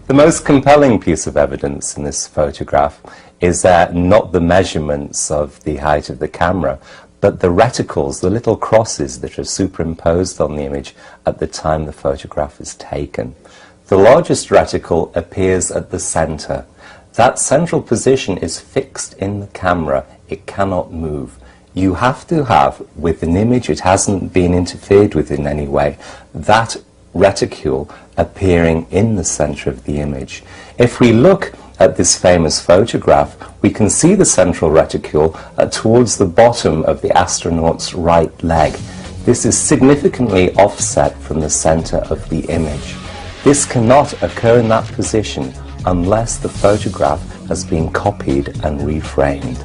The most compelling piece of evidence in this photograph is not the measurements of the height of the camera, but the reticles, the little crosses that are superimposed on the image at the time the photograph is taken. The largest reticle appears at the center. That central position is fixed in the camera. It cannot move. You have to have, with an image it hasn't been interfered with in any way, that reticule appearing in the center of the image. If we look at this famous photograph, we can see the central reticule towards the bottom of the astronaut's right leg. This is significantly offset from the center of the image. This cannot occur in that position unless the photograph has been copied and reframed.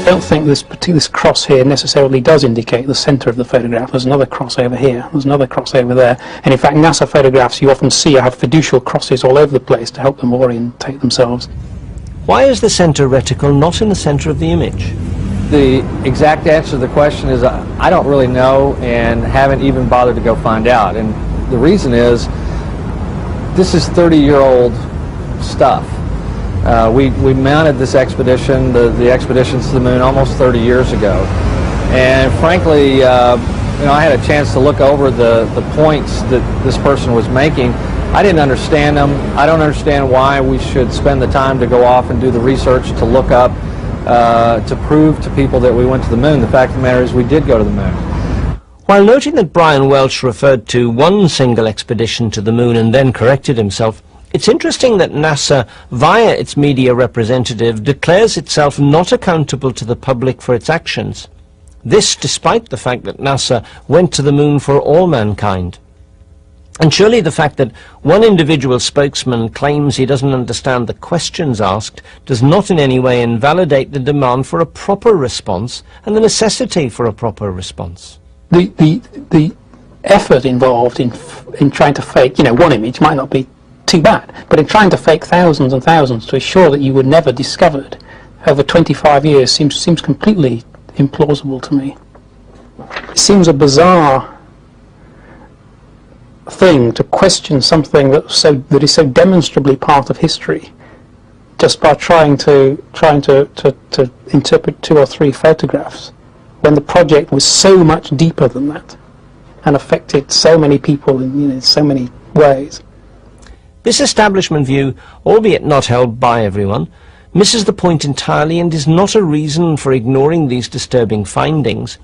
I don't think this cross here necessarily does indicate the centre of the photograph. There's another cross over here, there's another cross over there, and in fact NASA photographs you often see have fiducial crosses all over the place to help them orientate themselves. Why is the centre reticle not in the centre of the image? The exact answer to the question is I don't really know and haven't even bothered to go find out. And the reason is this is 30-year-old stuff. We mounted this expedition, the expeditions to the moon, almost 30 years ago. And frankly, you know, I had a chance to look over the points that this person was making. I didn't understand them. I don't understand why we should spend the time to go off and do the research to look up, to prove to people that we went to the moon. The fact of the matter is we did go to the moon. While noting that Brian Welch referred to one single expedition to the moon and then corrected himself, it's interesting that NASA, via its media representative, declares itself not accountable to the public for its actions. This despite the fact that NASA went to the moon for all mankind. And surely the fact that one individual spokesman claims he doesn't understand the questions asked does not in any way invalidate the demand for a proper response and the necessity for a proper response. The effort involved in trying to fake, you know, one image might not be too bad, but in trying to fake thousands and thousands to assure that you were never discovered over 25 years seems completely implausible to me. It seems a bizarre thing to question something that is so demonstrably part of history just by trying to interpret 2 or 3 photographs when the project was so much deeper than that and affected so many people in, you know, so many ways. This establishment view, albeit not held by everyone, misses the point entirely and is not a reason for ignoring these disturbing findings.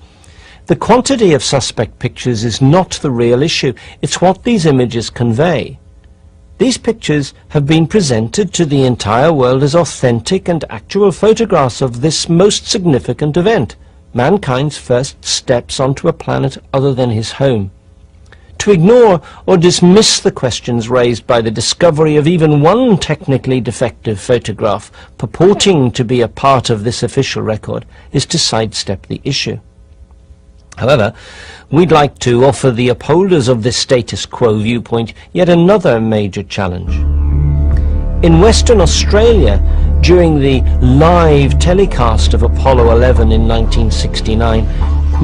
The quantity of suspect pictures is not the real issue, it's what these images convey. These pictures have been presented to the entire world as authentic and actual photographs of this most significant event, mankind's first steps onto a planet other than his home. To ignore or dismiss the questions raised by the discovery of even one technically defective photograph purporting to be a part of this official record is to sidestep the issue. However, we'd like to offer the upholders of this status quo viewpoint yet another major challenge. In Western Australia, during the live telecast of Apollo 11 in 1969,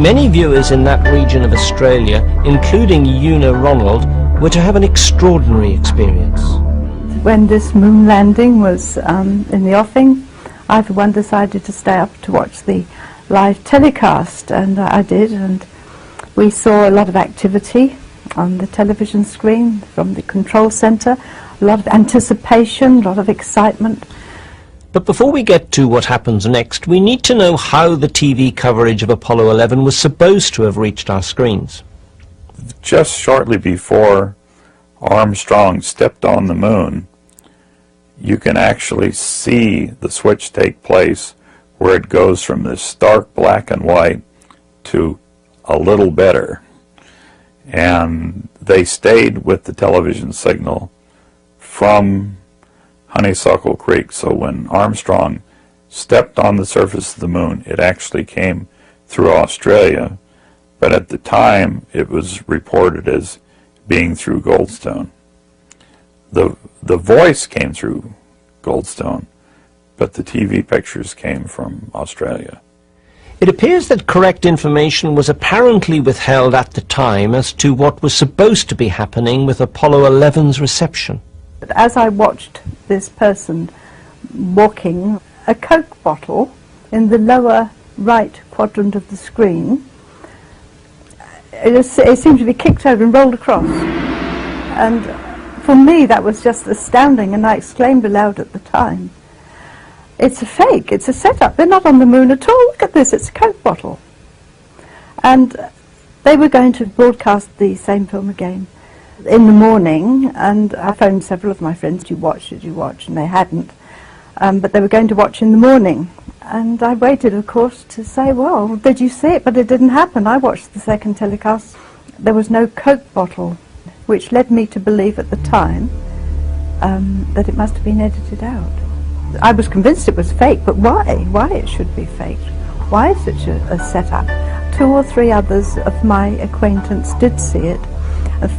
many viewers in that region of Australia, including Una Ronald, were to have an extraordinary experience. When this moon landing was in the offing, I for one decided to stay up to watch the live telecast, and I did, and we saw a lot of activity on the television screen from the control center, a lot of anticipation, a lot of excitement. But before we get to what happens next, we need to know how the TV coverage of Apollo 11 was supposed to have reached our screens. Just shortly before Armstrong stepped on the moon, you can actually see the switch take place where it goes from this stark black and white to a little better. And they stayed with the television signal from Honeysuckle Creek. So when Armstrong stepped on the surface of the moon, it actually came through Australia, but at the time it was reported as being through Goldstone. The voice came through Goldstone, but the TV pictures came from Australia. It appears that correct information was apparently withheld at the time as to what was supposed to be happening with Apollo 11's reception. But as I watched this person walking, a Coke bottle in the lower right quadrant of the screen, it seemed to be kicked over and rolled across. And for me that was just astounding, and I exclaimed aloud at the time, "It's a fake, it's a setup, they're not on the moon at all, look at this, it's a Coke bottle." And they were going to broadcast the same film again in the morning, and I phoned several of my friends, "Did you watch?" And they hadn't, but they were going to watch in the morning. And I waited, of course, to say, "Well, did you see it?" But it didn't happen. I watched the second telecast there was no Coke bottle, which led me to believe at the time that it must have been edited out. I was convinced it was fake, but why? Why it should be faked? Why such a setup? 2 or 3 others of my acquaintance did see it.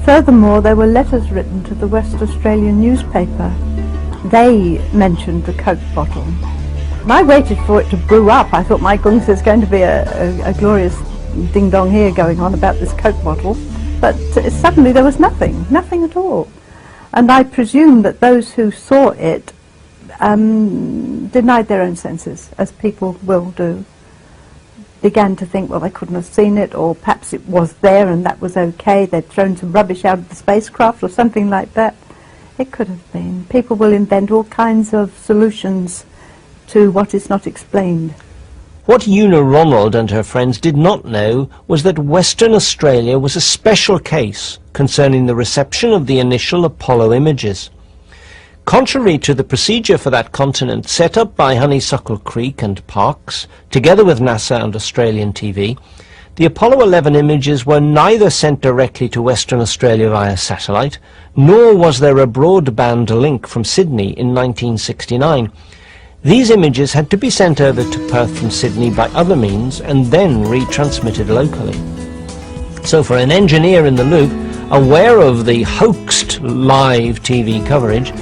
Furthermore, there were letters written to the West Australian newspaper. They mentioned the Coke bottle. I waited for it to brew up. I thought, my goodness, there's going to be a glorious ding-dong here going on about this Coke bottle. But suddenly there was nothing at all. And I presume that those who saw it denied their own senses, as people will do. Began to think, well, they couldn't have seen it, or perhaps it was there and that was okay. They'd thrown some rubbish out of the spacecraft or something like that. It could have been. People will invent all kinds of solutions to what is not explained. What Una Ronald and her friends did not know was that Western Australia was a special case concerning the reception of the initial Apollo images. Contrary to the procedure for that continent set up by Honeysuckle Creek and Parkes, together with NASA and Australian TV, the Apollo 11 images were neither sent directly to Western Australia via satellite, nor was there a broadband link from Sydney in 1969. These images had to be sent over to Perth from Sydney by other means and then retransmitted locally. So for an engineer in the loop, aware of the hoaxed live TV coverage,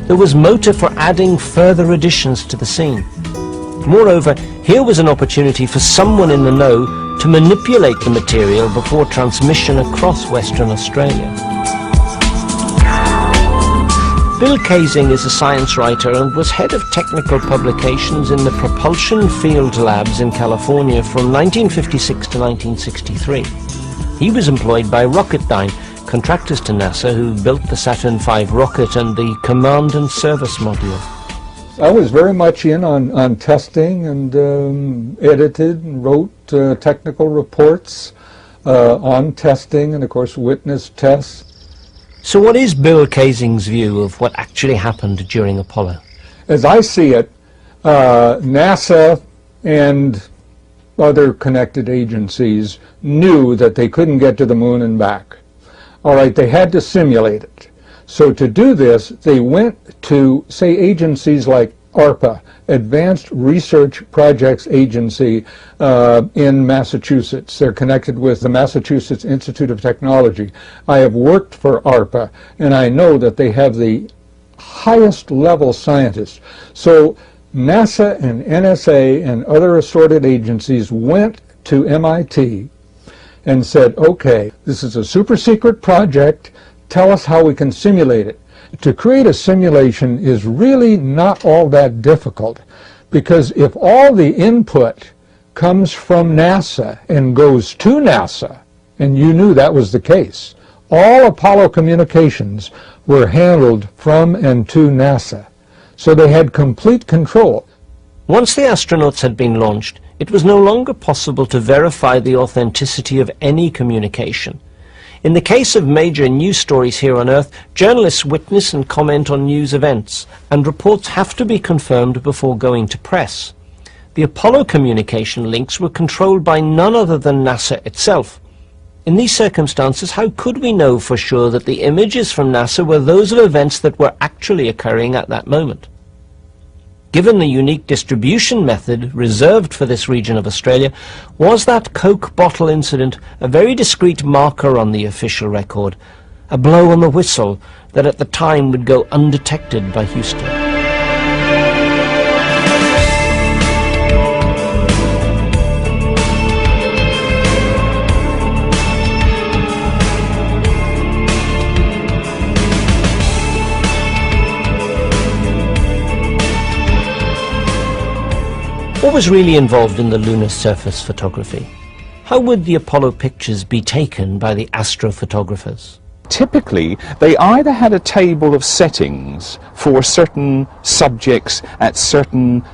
there was motive for adding further additions to the scene. Moreover, here was an opportunity for someone in the know to manipulate the material before transmission across Western Australia. Bill Kaysing is a science writer and was head of technical publications in the Propulsion Field Labs in California from 1956 to 1963. He was employed by Rocketdyne, contractors to NASA, who built the Saturn V rocket and the command and service module. I was very much in on testing and edited and wrote technical reports on testing and, of course, witness tests. So what is Bill Kaysing's view of what actually happened during Apollo? As I see it, NASA and other connected agencies knew that they couldn't get to the moon and back. All right, they had to simulate it. So to do this, they went to, say, agencies like ARPA, Advanced Research Projects Agency in Massachusetts. They're connected with the Massachusetts Institute of Technology. I have worked for ARPA, and I know that they have the highest level scientists. So NASA and NSA and other assorted agencies went to MIT and said, okay, this is a super secret project, tell us how we can simulate it. To create a simulation is really not all that difficult, because if all the input comes from NASA and goes to NASA, and you knew that was the case, all Apollo communications were handled from and to NASA, so they had complete control. Once the astronauts had been launched, it was no longer possible to verify the authenticity of any communication. In the case of major news stories here on Earth, journalists witness and comment on news events, and reports have to be confirmed before going to press. The Apollo communication links were controlled by none other than NASA itself. In these circumstances, how could we know for sure that the images from NASA were those of events that were actually occurring at that moment? Given the unique distribution method reserved for this region of Australia, was that Coke bottle incident a very discreet marker on the official record, a blow on the whistle that at the time would go undetected by Houston? What was really involved in the lunar surface photography? How would the Apollo pictures be taken by the astrophotographers? Typically, they either had a table of settings for certain subjects at certain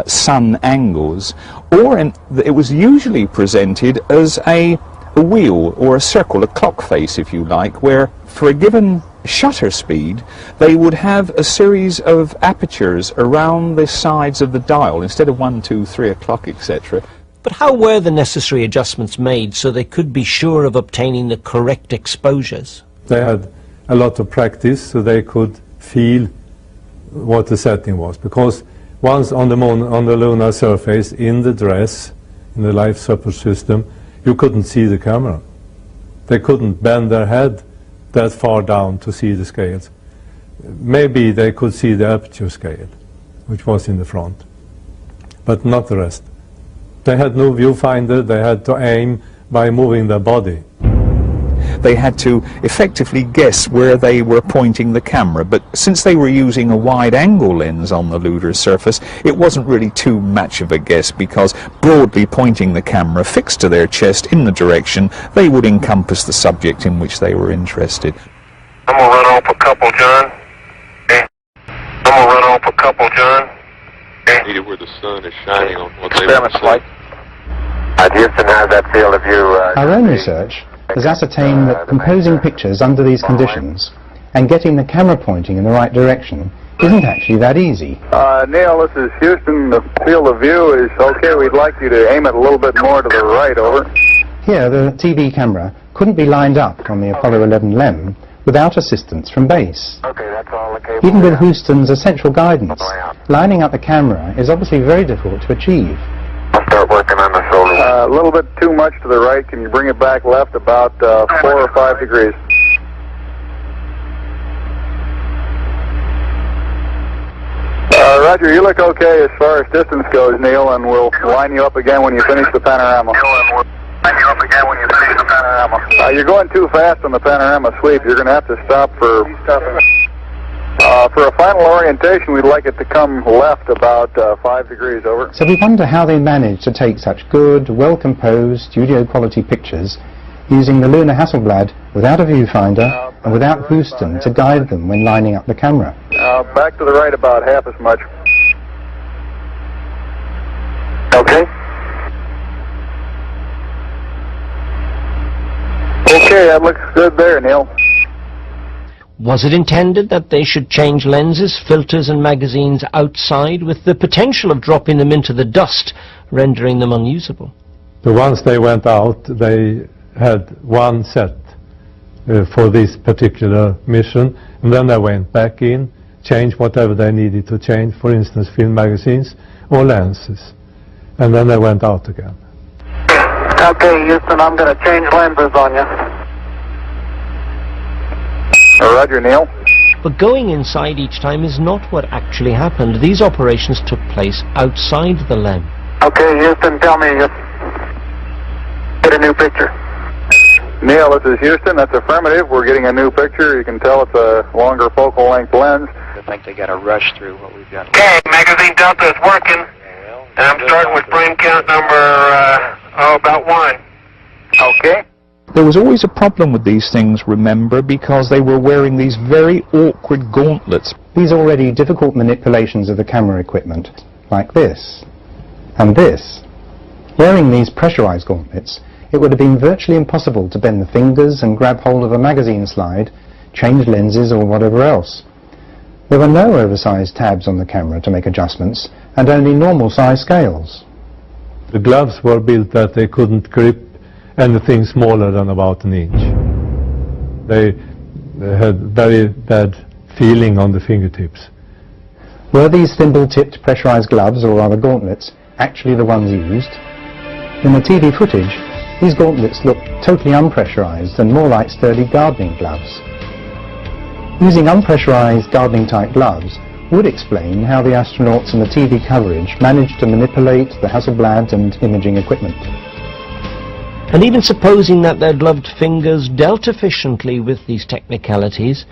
sun angles, or it was usually presented as a wheel or a circle, a clock face if you like, where for a given shutter speed they would have a series of apertures around the sides of the dial instead of 1, 2, 3 o'clock, etc. But how were the necessary adjustments made so they could be sure of obtaining the correct exposures? They had a lot of practice so they could feel what the setting was. Because once on the moon, on the lunar surface, in the dress, in the life support system, you couldn't see the camera. They couldn't bend their head that far down to see the scales. Maybe they could see the aperture scale, which was in the front, but not the rest. They had no viewfinder, they had to aim by moving their body. They had to effectively guess where they were pointing the camera, but since they were using a wide-angle lens on the lunar surface, it wasn't really too much of a guess, because broadly pointing the camera fixed to their chest in the direction they would encompass the subject in which they were interested. I'm going to run off a couple, John. Okay. I'm going to run off a couple, John. Okay. Where the sun is shining on what they want to see. Houston has that field of view. Our own research has ascertained that composing pictures under these conditions and getting the camera pointing in the right direction isn't actually that easy. Neil, this is Houston. The field of view is okay. We'd like you to aim it a little bit more to the right, over. Here, the TV camera couldn't be lined up on the Apollo 11 LEM without assistance from base. Okay, that's all the cable. Even with Houston's essential guidance, lining up the camera is obviously very difficult to achieve. I'll start working on the shoulder. A little bit too much to the right. Can you bring it back left about 4 or 5 degrees? Roger, you look okay as far as distance goes, Neil, and we'll line you up again when you finish the panorama. You're going too fast on the panorama sweep. You're going to have to stop for a final orientation. We'd like it to come left about 5 degrees, over. So we wonder how they managed to take such good, well-composed, studio-quality pictures using the Lunar Hasselblad without a viewfinder and without Houston to guide them when lining up the camera. Back to the right about half as much. Okay. Okay, that looks good there, Neil. Was it intended that they should change lenses, filters and magazines outside, with the potential of dropping them into the dust, rendering them unusable? So once they went out, they had one set for this particular mission, and then they went back in, changed whatever they needed to change, for instance film magazines or lenses, and then they went out again. Okay, Houston, I'm going to change lenses on you. Roger, Neil. But going inside each time is not what actually happened. These operations took place outside the LEM. Okay, Houston, tell me, get a new picture. Neil, this is Houston. That's affirmative. We're getting a new picture. You can tell it's a longer focal length lens. I think they got to rush through what we've got. Okay, magazine delta is working. And I'm starting with frame count number, about 1. Okay. There was always a problem with these things, remember, because they were wearing these very awkward gauntlets. These already difficult manipulations of the camera equipment, like this and this. Wearing these pressurized gauntlets, it would have been virtually impossible to bend the fingers and grab hold of a magazine slide, change lenses or whatever else. There were no oversized tabs on the camera to make adjustments, and only normal size scales. The gloves were built that they couldn't grip anything smaller than about an inch. They had very bad feeling on the fingertips. Were these thimble-tipped pressurized gloves or other gauntlets actually the ones used? In the TV footage, these gauntlets looked totally unpressurized and more like sturdy gardening gloves. Using unpressurized gardening-type gloves would explain how the astronauts in the TV coverage managed to manipulate the Hasselblad and imaging equipment. And even supposing that their gloved fingers dealt efficiently with these technicalities,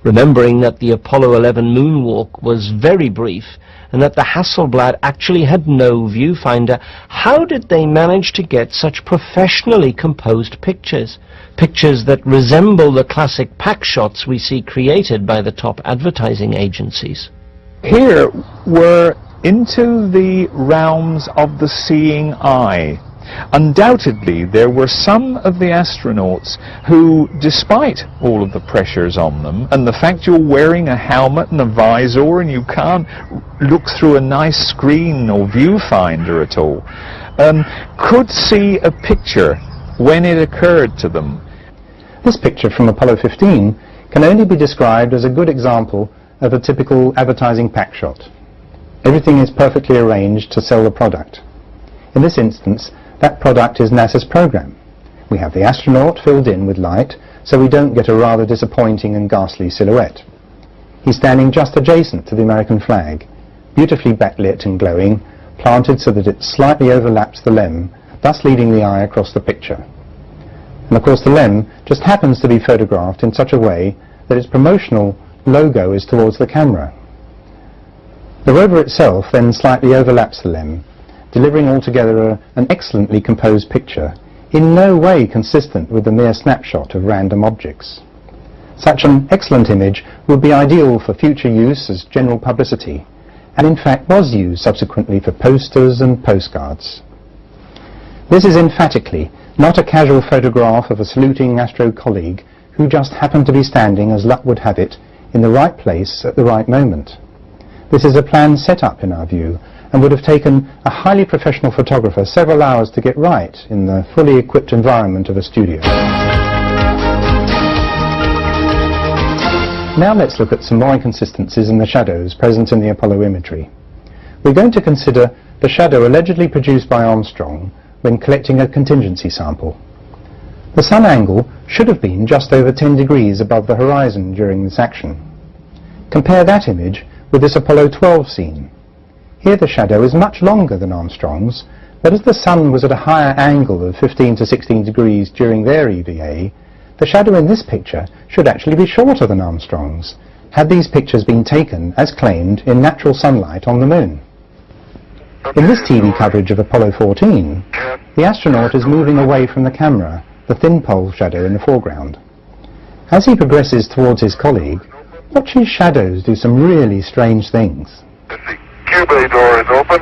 remembering that the Apollo 11 moonwalk was very brief and that the Hasselblad actually had no viewfinder, how did they manage to get such professionally composed pictures? Pictures that resemble the classic pack shots we see created by the top advertising agencies. Here we're into the realms of the seeing eye. Undoubtedly, there were some of the astronauts who, despite all of the pressures on them, and the fact you're wearing a helmet and a visor and you can't look through a nice screen or viewfinder at all, could see a picture when it occurred to them. This picture from Apollo 15 can only be described as a good example of a typical advertising pack shot. Everything is perfectly arranged to sell the product. In this instance, that product is NASA's program. We have the astronaut filled in with light, so we don't get a rather disappointing and ghastly silhouette. He's standing just adjacent to the American flag, beautifully backlit and glowing, planted so that it slightly overlaps the LEM, thus leading the eye across the picture. And of course the LEM just happens to be photographed in such a way that its promotional logo is towards the camera. The rover itself then slightly overlaps the LEM, delivering altogether an excellently composed picture, in no way consistent with the mere snapshot of random objects. Such an excellent image would be ideal for future use as general publicity, and in fact was used subsequently for posters and postcards. This is emphatically not a casual photograph of a saluting astro colleague who just happened to be standing, as luck would have it, in the right place at the right moment. This is a planned setup in our view, and would have taken a highly professional photographer several hours to get right in the fully equipped environment of a studio. Now let's look at some more inconsistencies in the shadows present in the Apollo imagery. We're going to consider the shadow allegedly produced by Armstrong when collecting a contingency sample. The sun angle should have been just over 10 degrees above the horizon during this action. Compare that image with this Apollo 12 scene. Here the shadow is much longer than Armstrong's, but as the sun was at a higher angle of 15 to 16 degrees during their EVA, the shadow in this picture should actually be shorter than Armstrong's, had these pictures been taken, as claimed, in natural sunlight on the moon. In this TV coverage of Apollo 14, the astronaut is moving away from the camera, the thin pole shadow in the foreground. As he progresses towards his colleague, watch his shadows do some really strange things. The Q bay door is open.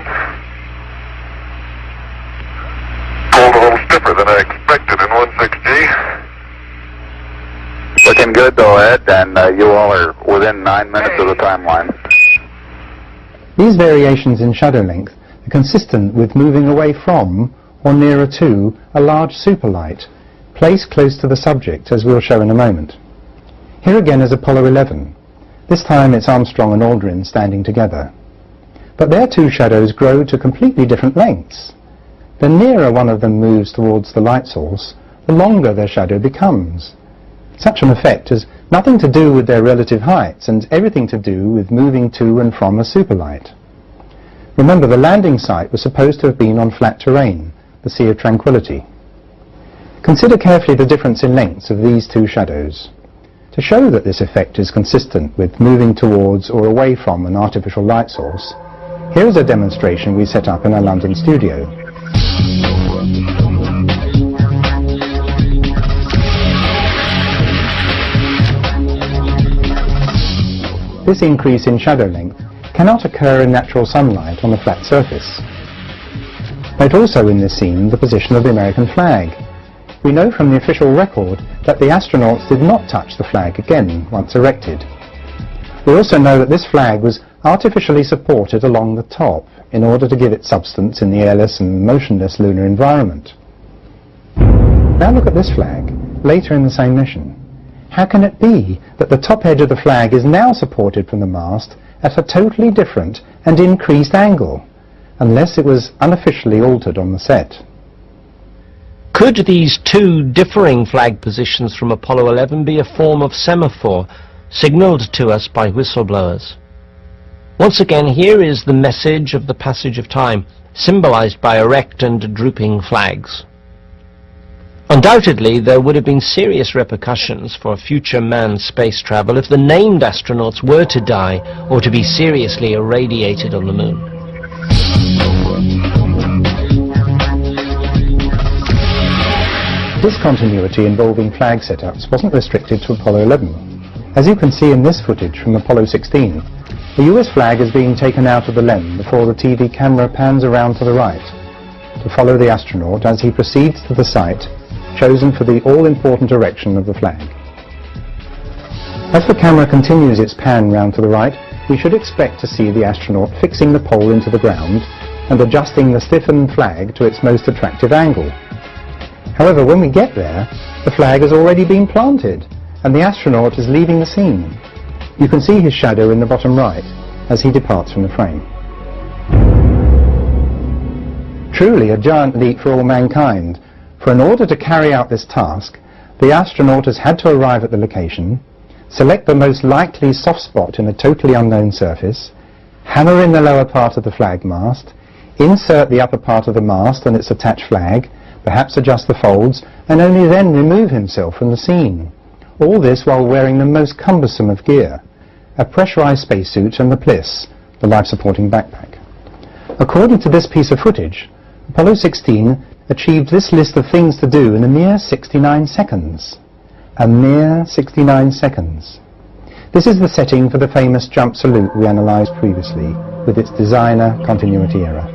Pulled a little stiffer than I expected in 16G. Looking good though, Ed, and you all are within 9 minutes of the timeline. These variations in shadow length are consistent with moving away from, or nearer to, a large superlight, placed close to the subject, as we'll show in a moment. Here again is Apollo 11. This time it's Armstrong and Aldrin standing together. But their two shadows grow to completely different lengths. The nearer one of them moves towards the light source, the longer their shadow becomes. Such an effect has nothing to do with their relative heights and everything to do with moving to and from a superlight. Remember, the landing site was supposed to have been on flat terrain, the Sea of Tranquility. Consider carefully the difference in lengths of these two shadows. To show that this effect is consistent with moving towards or away from an artificial light source, here is a demonstration we set up in our London studio. This increase in shadow length cannot occur in natural sunlight on a flat surface. Note also in this scene the position of the American flag. We know from the official record that the astronauts did not touch the flag again once erected. We also know that this flag was artificially supported along the top in order to give it substance in the airless and motionless lunar environment. Now look at this flag, later in the same mission. How can it be that the top edge of the flag is now supported from the mast at a totally different and increased angle, unless it was unofficially altered on the set? Could these two differing flag positions from Apollo 11 be a form of semaphore, signalled to us by whistleblowers? Once again, here is the message of the passage of time, symbolized by erect and drooping flags. Undoubtedly, there would have been serious repercussions for future manned space travel if the named astronauts were to die or to be seriously irradiated on the moon. Discontinuity involving flag setups wasn't restricted to Apollo 11. As you can see in this footage from Apollo 16, the US flag is being taken out of the LEM before the TV camera pans around to the right to follow the astronaut as he proceeds to the site chosen for the all-important erection of the flag. As the camera continues its pan round to the right, we should expect to see the astronaut fixing the pole into the ground, and adjusting the stiffened flag to its most attractive angle. However, when we get there, the flag has already been planted, and the astronaut is leaving the scene. You can see his shadow in the bottom right as he departs from the frame. Truly a giant leap for all mankind, for in order to carry out this task, the astronaut has had to arrive at the location, select the most likely soft spot in a totally unknown surface, hammer in the lower part of the flag mast, insert the upper part of the mast and its attached flag, perhaps adjust the folds, and only then remove himself from the scene. All this while wearing the most cumbersome of gear, a pressurized spacesuit and the PLIS, the life-supporting backpack. According to this piece of footage, Apollo 16 achieved this list of things to do in a mere 69 seconds. A mere 69 seconds. This is the setting for the famous jump salute we analysed previously, with its designer continuity error.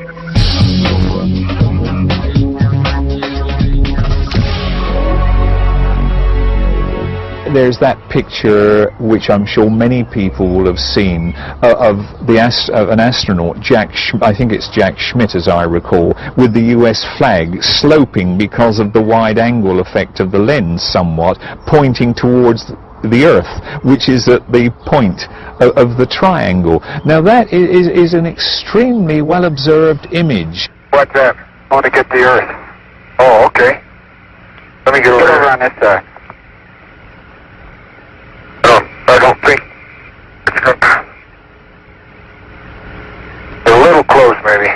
There's that picture, which I'm sure many people will have seen, of an astronaut, I think it's Jack Schmitt as I recall, with the US flag sloping because of the wide angle effect of the lens somewhat, pointing towards the Earth, which is at the point of the triangle. Now that is an extremely well observed image. What's that? I want to get the Earth. Oh, okay. Let me get over on this side. I don't think it's going a little close, maybe.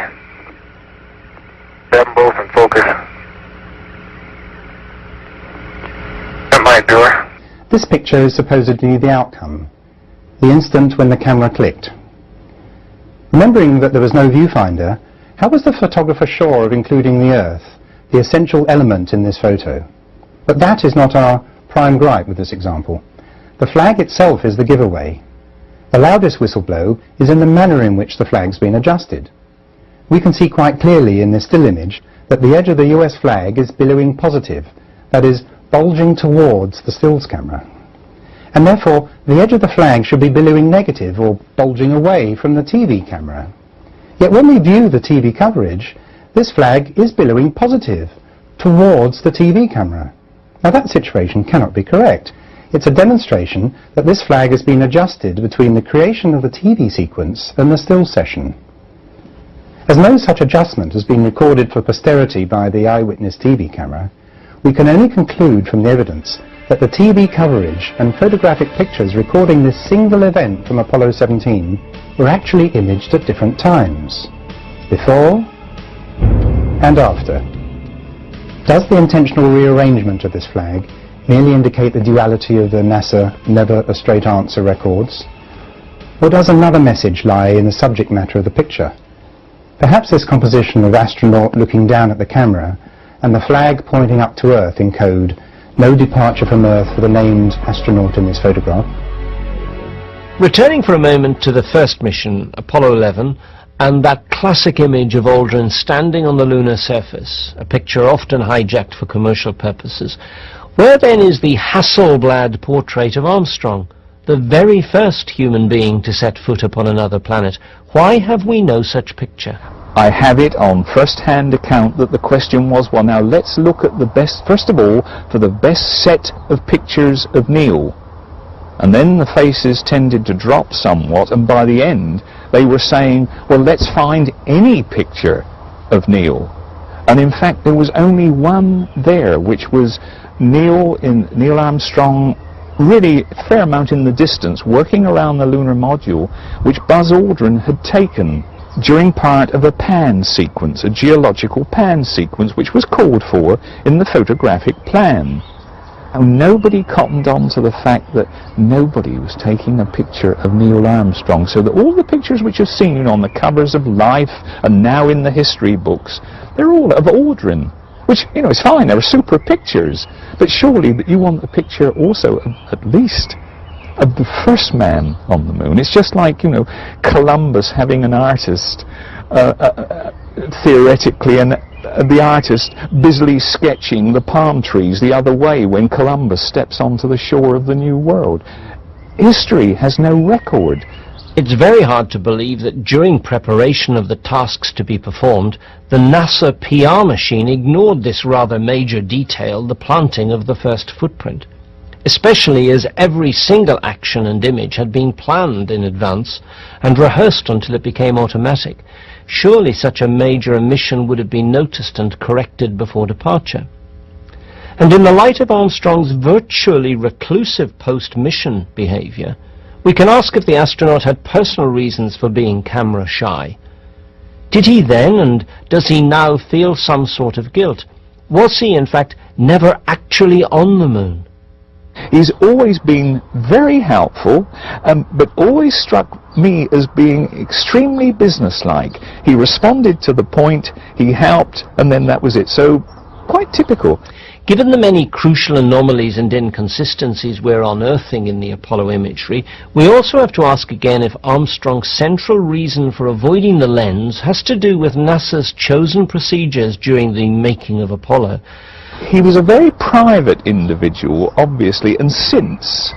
Have them both in focus. That might do it. This picture is supposedly the outcome, the instant when the camera clicked. Remembering that there was no viewfinder, how was the photographer sure of including the Earth, the essential element in this photo? But that is not our prime gripe with this example. The flag itself is the giveaway. The loudest whistleblow is in the manner in which the flag's been adjusted. We can see quite clearly in this still image that the edge of the US flag is billowing positive, that is, bulging towards the stills camera. And therefore, the edge of the flag should be billowing negative or bulging away from the TV camera. Yet when we view the TV coverage, this flag is billowing positive, towards the TV camera. Now that situation cannot be correct. It's a demonstration that this flag has been adjusted between the creation of the TV sequence and the still session. As no such adjustment has been recorded for posterity by the eyewitness TV camera, we can only conclude from the evidence that the TV coverage and photographic pictures recording this single event from Apollo 17 were actually imaged at different times, before and after. Does the intentional rearrangement of this flag merely indicate the duality of the NASA never a straight answer records? Or does another message lie in the subject matter of the picture? Perhaps this composition of astronaut looking down at the camera and the flag pointing up to Earth in code, no departure from Earth for the named astronaut in this photograph. Returning for a moment to the first mission, Apollo 11, and that classic image of Aldrin standing on the lunar surface, a picture often hijacked for commercial purposes, where then is the Hasselblad portrait of Armstrong, the very first human being to set foot upon another planet? Why have we no such picture? I have it on first-hand account that the question was, well, now let's look at the best, first of all, for the best set of pictures of Neil. And then the faces tended to drop somewhat, and by the end they were saying, well, let's find any picture of Neil. And in fact there was only one there, which was Neil Armstrong, really a fair amount in the distance, working around the lunar module, which Buzz Aldrin had taken during part of a pan sequence, a geological pan sequence, which was called for in the photographic plan. And nobody cottoned on to the fact that nobody was taking a picture of Neil Armstrong, so that all the pictures which are seen on the covers of Life and now in the history books, they're all of Aldrin. Which, you know, is fine, they're super pictures, but surely that you want a picture also of, at least, of the first man on the moon. It's just like, you know, Columbus having an artist, theoretically, and the artist busily sketching the palm trees the other way when Columbus steps onto the shore of the New World. History has no record It's very hard to believe that during preparation of the tasks to be performed, the NASA PR machine ignored this rather major detail, the planting of the first footprint, especially as every single action and image had been planned in advance and rehearsed until it became automatic. Surely such a major omission would have been noticed and corrected before departure. And in the light of Armstrong's virtually reclusive post-mission behavior, we can ask if the astronaut had personal reasons for being camera shy. Did he then, and does he now, feel some sort of guilt? Was he, in fact, never actually on the moon? He's always been very helpful, but always struck me as being extremely businesslike. He responded to the point, he helped, and then that was it. So, quite typical. Given the many crucial anomalies and inconsistencies we're unearthing in the Apollo imagery, we also have to ask again if Armstrong's central reason for avoiding the lens has to do with NASA's chosen procedures during the making of Apollo. He was a very private individual, obviously, and since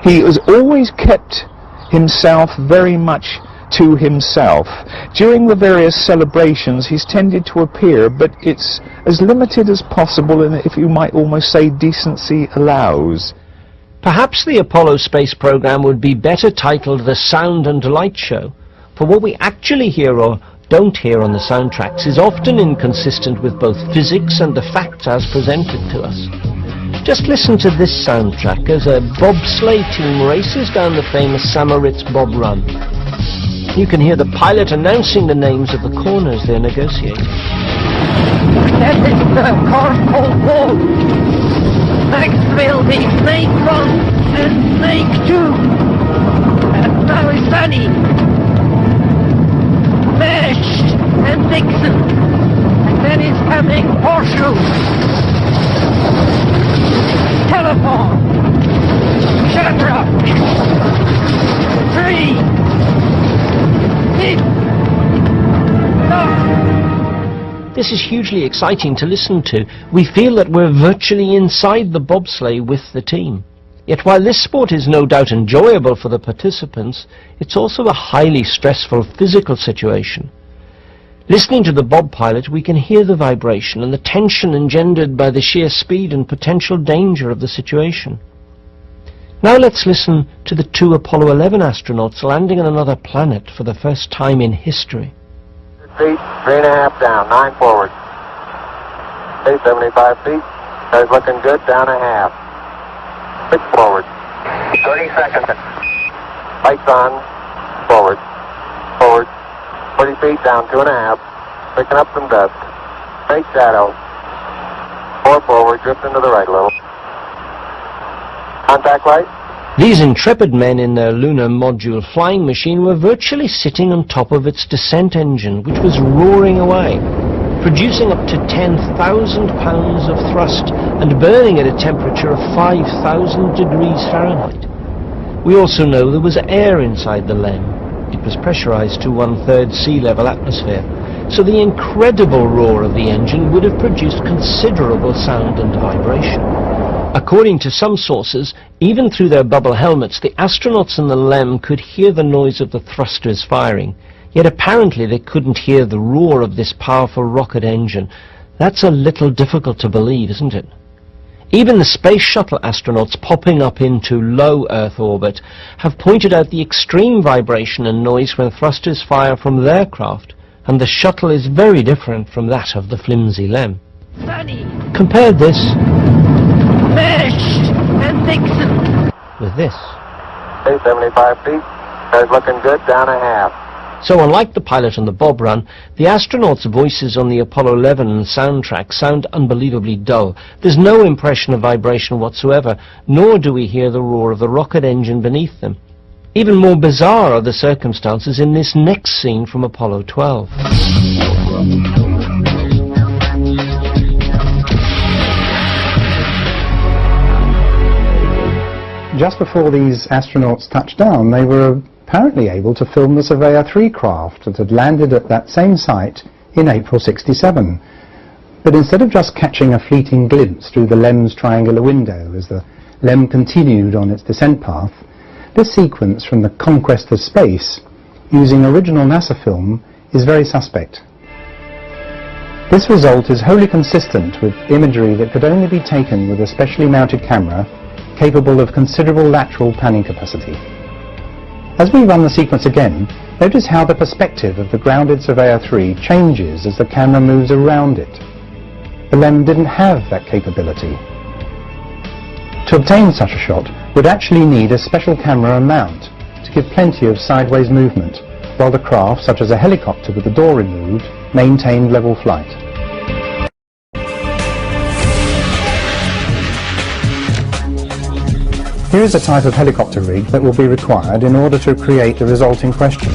he has always kept himself very much to himself. During the various celebrations he's tended to appear, but it's as limited as possible, and if you might almost say decency allows. Perhaps the Apollo space program would be better titled The Sound and Light Show, for what we actually hear or don't hear on the soundtracks is often inconsistent with both physics and the facts as presented to us. Just listen to this soundtrack as a bobsleigh team races down the famous Samaritz Bob Run. You can hear the pilot announcing the names of the corners they're negotiating. That is the Coral Wall. Maxwell, the Snake 1 and Snake 2. And now is Sunny. Mesh and Dixon. And then is coming Horseshoe. Telephone. Shamrock. 3. This is hugely exciting to listen to. We feel that we're virtually inside the bobsleigh with the team. Yet while this sport is no doubt enjoyable for the participants, it's also a highly stressful physical situation. Listening to the bob pilot, we can hear the vibration and the tension engendered by the sheer speed and potential danger of the situation. Now let's listen to the two Apollo 11 astronauts landing on another planet for the first time in history. Feet, 3.5 down, 9 forward. Okay, 75 feet. Car's looking good, down a half. 6 forward. 30 seconds. Lights on, forward. Forward. 40 feet, down 2.5. Picking up some dust. Straight shadow. 4 forward, drifting to the right a little. Contact light. These intrepid men in their lunar module flying machine were virtually sitting on top of its descent engine, which was roaring away, producing up to 10,000 pounds of thrust and burning at a temperature of 5,000 degrees Fahrenheit. We also know there was air inside the LEM. It was pressurized to 1/3 sea level atmosphere, so the incredible roar of the engine would have produced considerable sound and vibration. According to some sources, even through their bubble helmets, the astronauts in the LEM could hear the noise of the thrusters firing, yet apparently they couldn't hear the roar of this powerful rocket engine. That's a little difficult to believe, isn't it? Even the Space Shuttle astronauts popping up into low Earth orbit have pointed out the extreme vibration and noise when thrusters fire from their craft, and the shuttle is very different from that of the flimsy LEM. Sunny. Compare this Mesh and Dixon. with this. Okay, 75 feet. Car's looking good, down a half. So unlike the pilot on the Bob Run, the astronauts' voices on the Apollo 11 soundtrack sound unbelievably dull. There's no impression of vibration whatsoever, nor do we hear the roar of the rocket engine beneath them. Even more bizarre are the circumstances in this next scene from Apollo 12. Just before these astronauts touched down, they were apparently able to film the Surveyor 3 craft that had landed at that same site in April '67. But instead of just catching a fleeting glimpse through the LEM's triangular window as the LEM continued on its descent path, This sequence from the conquest of space, using original NASA film, is very suspect. This result is wholly consistent with imagery that could only be taken with a specially mounted camera capable of considerable lateral panning capacity. As we run the sequence again, notice how the perspective of the grounded Surveyor 3 changes as the camera moves around it. The LEM didn't have that capability. To obtain such a shot would actually need a special camera mount to give plenty of sideways movement, while the craft, such as a helicopter with the door removed, maintained level flight. Here is a type of helicopter rig that will be required in order to create the result in question.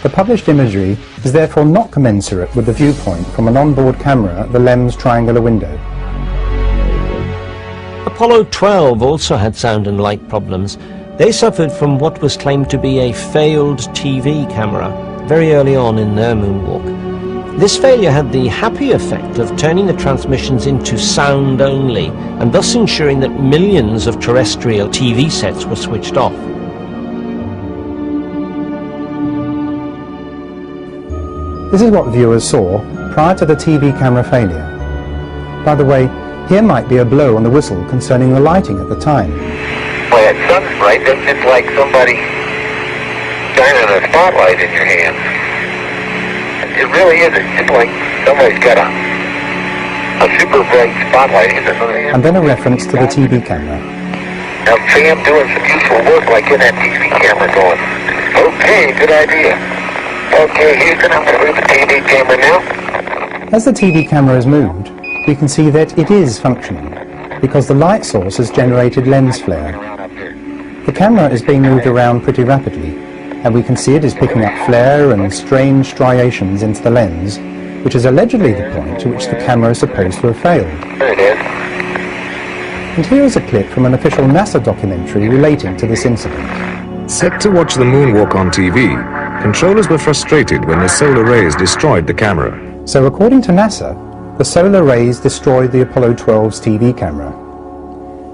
The published imagery is therefore not commensurate with the viewpoint from an onboard camera at the LEM's triangular window. Apollo 12 also had sound and light problems. They suffered from what was claimed to be a failed TV camera very early on in their moonwalk. This failure had the happy effect of turning the transmissions into sound only, and thus ensuring that millions of terrestrial TV sets were switched off. This is what viewers saw prior to the TV camera failure. By the way, here might be a blow on the whistle concerning the lighting at the time. Well, that sun's bright, that's just like somebody shining a spotlight in your hand. It really is. It's just like somebody's got a super bright spotlight in it. And then a reference to the TV camera. Now, see, I'm doing some useful work like getting that TV camera going. Okay, good idea. Okay, Houston, I'm going to move the TV camera now. As the TV camera is moved, we can see that it is functioning, because the light source has generated lens flare. The camera is being moved around pretty rapidly, and we can see it is picking up flare and strange striations into the lens, which is allegedly the point to which the camera is supposed to have failed. There it is. And here is a clip from an official NASA documentary relating to this incident. Set to watch the moonwalk on TV, controllers were frustrated when the solar rays destroyed the camera. So according to NASA, the solar rays destroyed the Apollo 12's TV camera.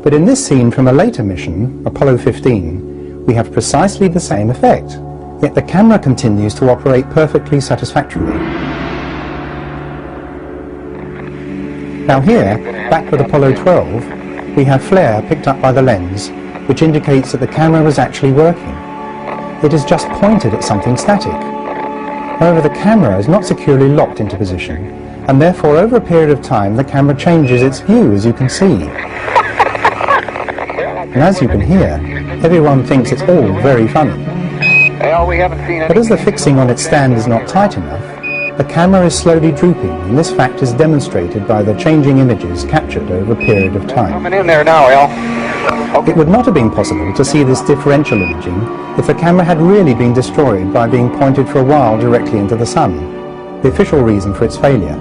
But in this scene from a later mission, Apollo 15, we have precisely the same effect, yet the camera continues to operate perfectly satisfactorily. Now here, back with Apollo 12, we have flare picked up by the lens, which indicates that the camera was actually working. It is just pointed at something static. However, the camera is not securely locked into position, and therefore over a period of time the camera changes its view, as you can see. And as you can hear, everyone thinks it's all very funny. Well, we haven't seen But as the fixing on its stand is not tight enough, the camera is slowly drooping, and this fact is demonstrated by the changing images captured over a period of time. Coming in there now, Al. It would not have been possible to see this differential imaging if the camera had really been destroyed by being pointed for a while directly into the sun, the official reason for its failure.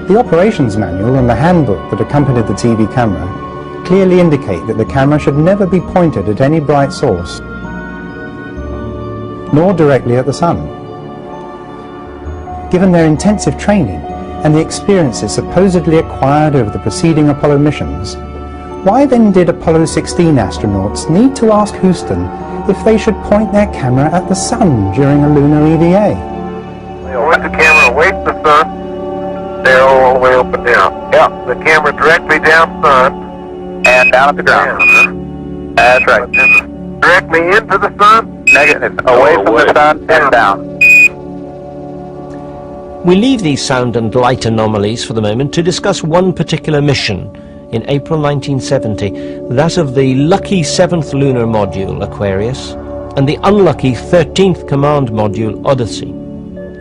The operations manual and the handbook that accompanied the TV camera clearly indicate that the camera should never be pointed at any bright source, nor directly at the sun. Given their intensive training and the experiences supposedly acquired over the preceding Apollo missions, why then did Apollo 16 astronauts need to ask Houston if they should point their camera at the sun during a lunar EVA? Point the camera away from the sun, stay all the way up and down. Yep, the camera directly down sun, and down at the ground. That's right. Directly into the sun? Negative. Away from the sun and down. We leave these sound and light anomalies for the moment to discuss one particular mission in April 1970, that of the lucky 7th lunar module, Aquarius, and the unlucky 13th command module, Odyssey.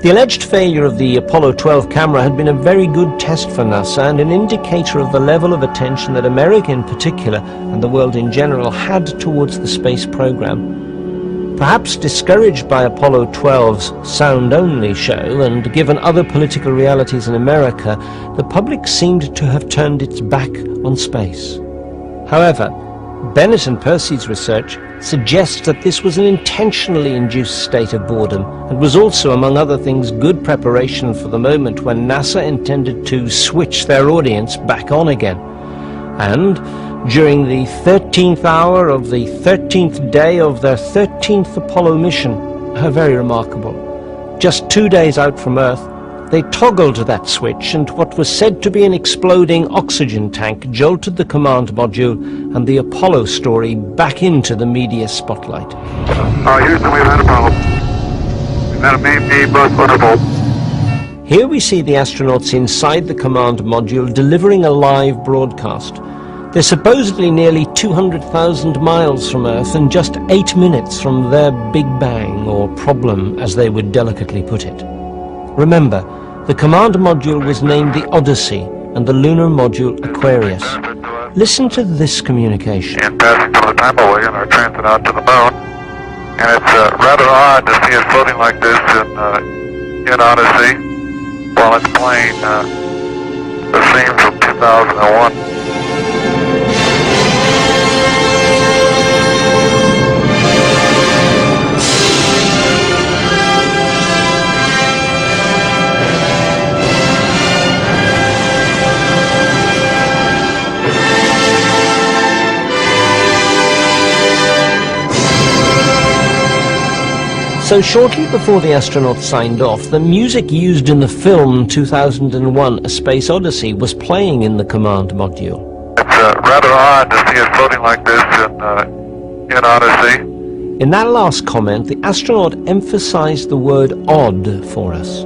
The alleged failure of the Apollo 12 camera had been a very good test for NASA and an indicator of the level of attention that America in particular and the world in general had towards the space program. Perhaps discouraged by Apollo 12's sound-only show and given other political realities in America, the public seemed to have turned its back on space. However, Bennett and Percy's research suggests that this was an intentionally induced state of boredom and was also, among other things, good preparation for the moment when NASA intended to switch their audience back on again. And during the 13th hour of the 13th day of their 13th Apollo mission are very remarkable. Just 2 days out from Earth, they toggled that switch, and what was said to be an exploding oxygen tank jolted the command module and the Apollo story back into the media spotlight. Houston, we've had a problem. We've had a main bus thunderbolt. Here we see the astronauts inside the command module delivering a live broadcast. They're supposedly nearly 200,000 miles from Earth and just 8 minutes from their Big Bang, or problem, as they would delicately put it. Remember, the command module was named the Odyssey and the lunar module Aquarius. Listen to this communication. And passing from the time away in our transit out to the moon. And it's rather odd to see it floating like this in Odyssey while it's playing the theme from 2001. So shortly before the astronauts signed off, the music used in the film 2001: A Space Odyssey was playing in the command module. It's rather odd to see it floating like this in Odyssey. In that last comment, the astronaut emphasized the word odd for us.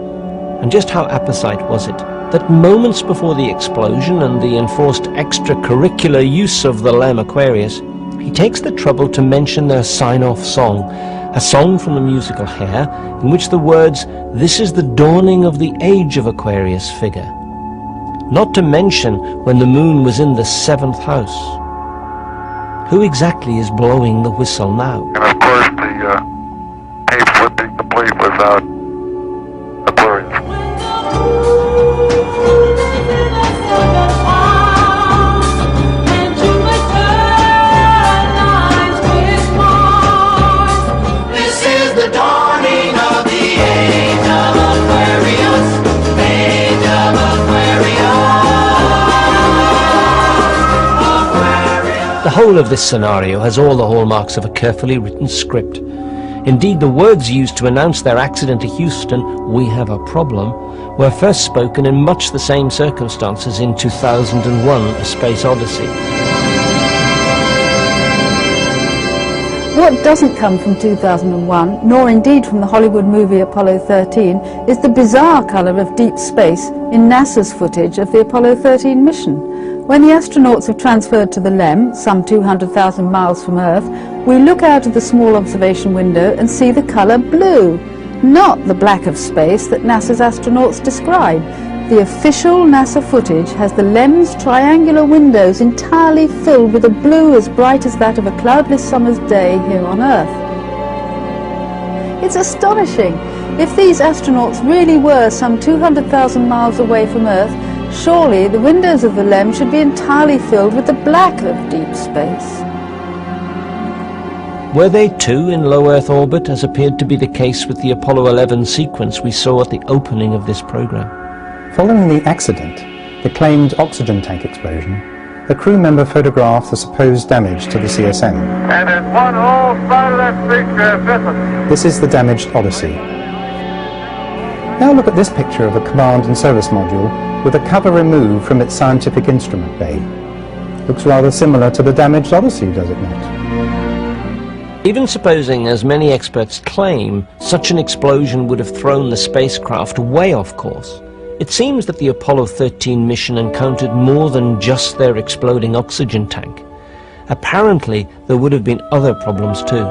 And just how apposite was it that moments before the explosion and the enforced extracurricular use of the LEM Aquarius, he takes the trouble to mention their sign-off song, a song from the musical Hair, in which the words, "This is the dawning of the age of Aquarius" figure. Not to mention when the moon was in the 7th house. Who exactly is blowing the whistle now? And of course the tapes would be complete without Aquarius. The whole of this scenario has all the hallmarks of a carefully written script. Indeed, the words used to announce their accident to Houston, "We have a problem," were first spoken in much the same circumstances in 2001: A Space Odyssey. What doesn't come from 2001, nor indeed from the Hollywood movie Apollo 13, is the bizarre colour of deep space in NASA's footage of the Apollo 13 mission. When the astronauts have transferred to the LEM, some 200,000 miles from Earth, we look out of the small observation window and see the colour blue, not the black of space that NASA's astronauts describe. The official NASA footage has the LEM's triangular windows entirely filled with a blue as bright as that of a cloudless summer's day here on Earth. It's astonishing. If these astronauts really were some 200,000 miles away from Earth, surely the windows of the LEM should be entirely filled with the black of deep space. Were they too in low Earth orbit, as appeared to be the case with the Apollo 11 sequence we saw at the opening of this program? Following the accident, the claimed oxygen tank explosion, a crew member photographed the supposed damage to the CSM. And there's one whole side of that spacecraft missing. This is the damaged Odyssey. Now look at this picture of a command and service module with a cover removed from its scientific instrument bay. Looks rather similar to the damaged Odyssey, does it not? Even supposing, as many experts claim, such an explosion would have thrown the spacecraft way off course, it seems that the Apollo 13 mission encountered more than just their exploding oxygen tank. Apparently, there would have been other problems too.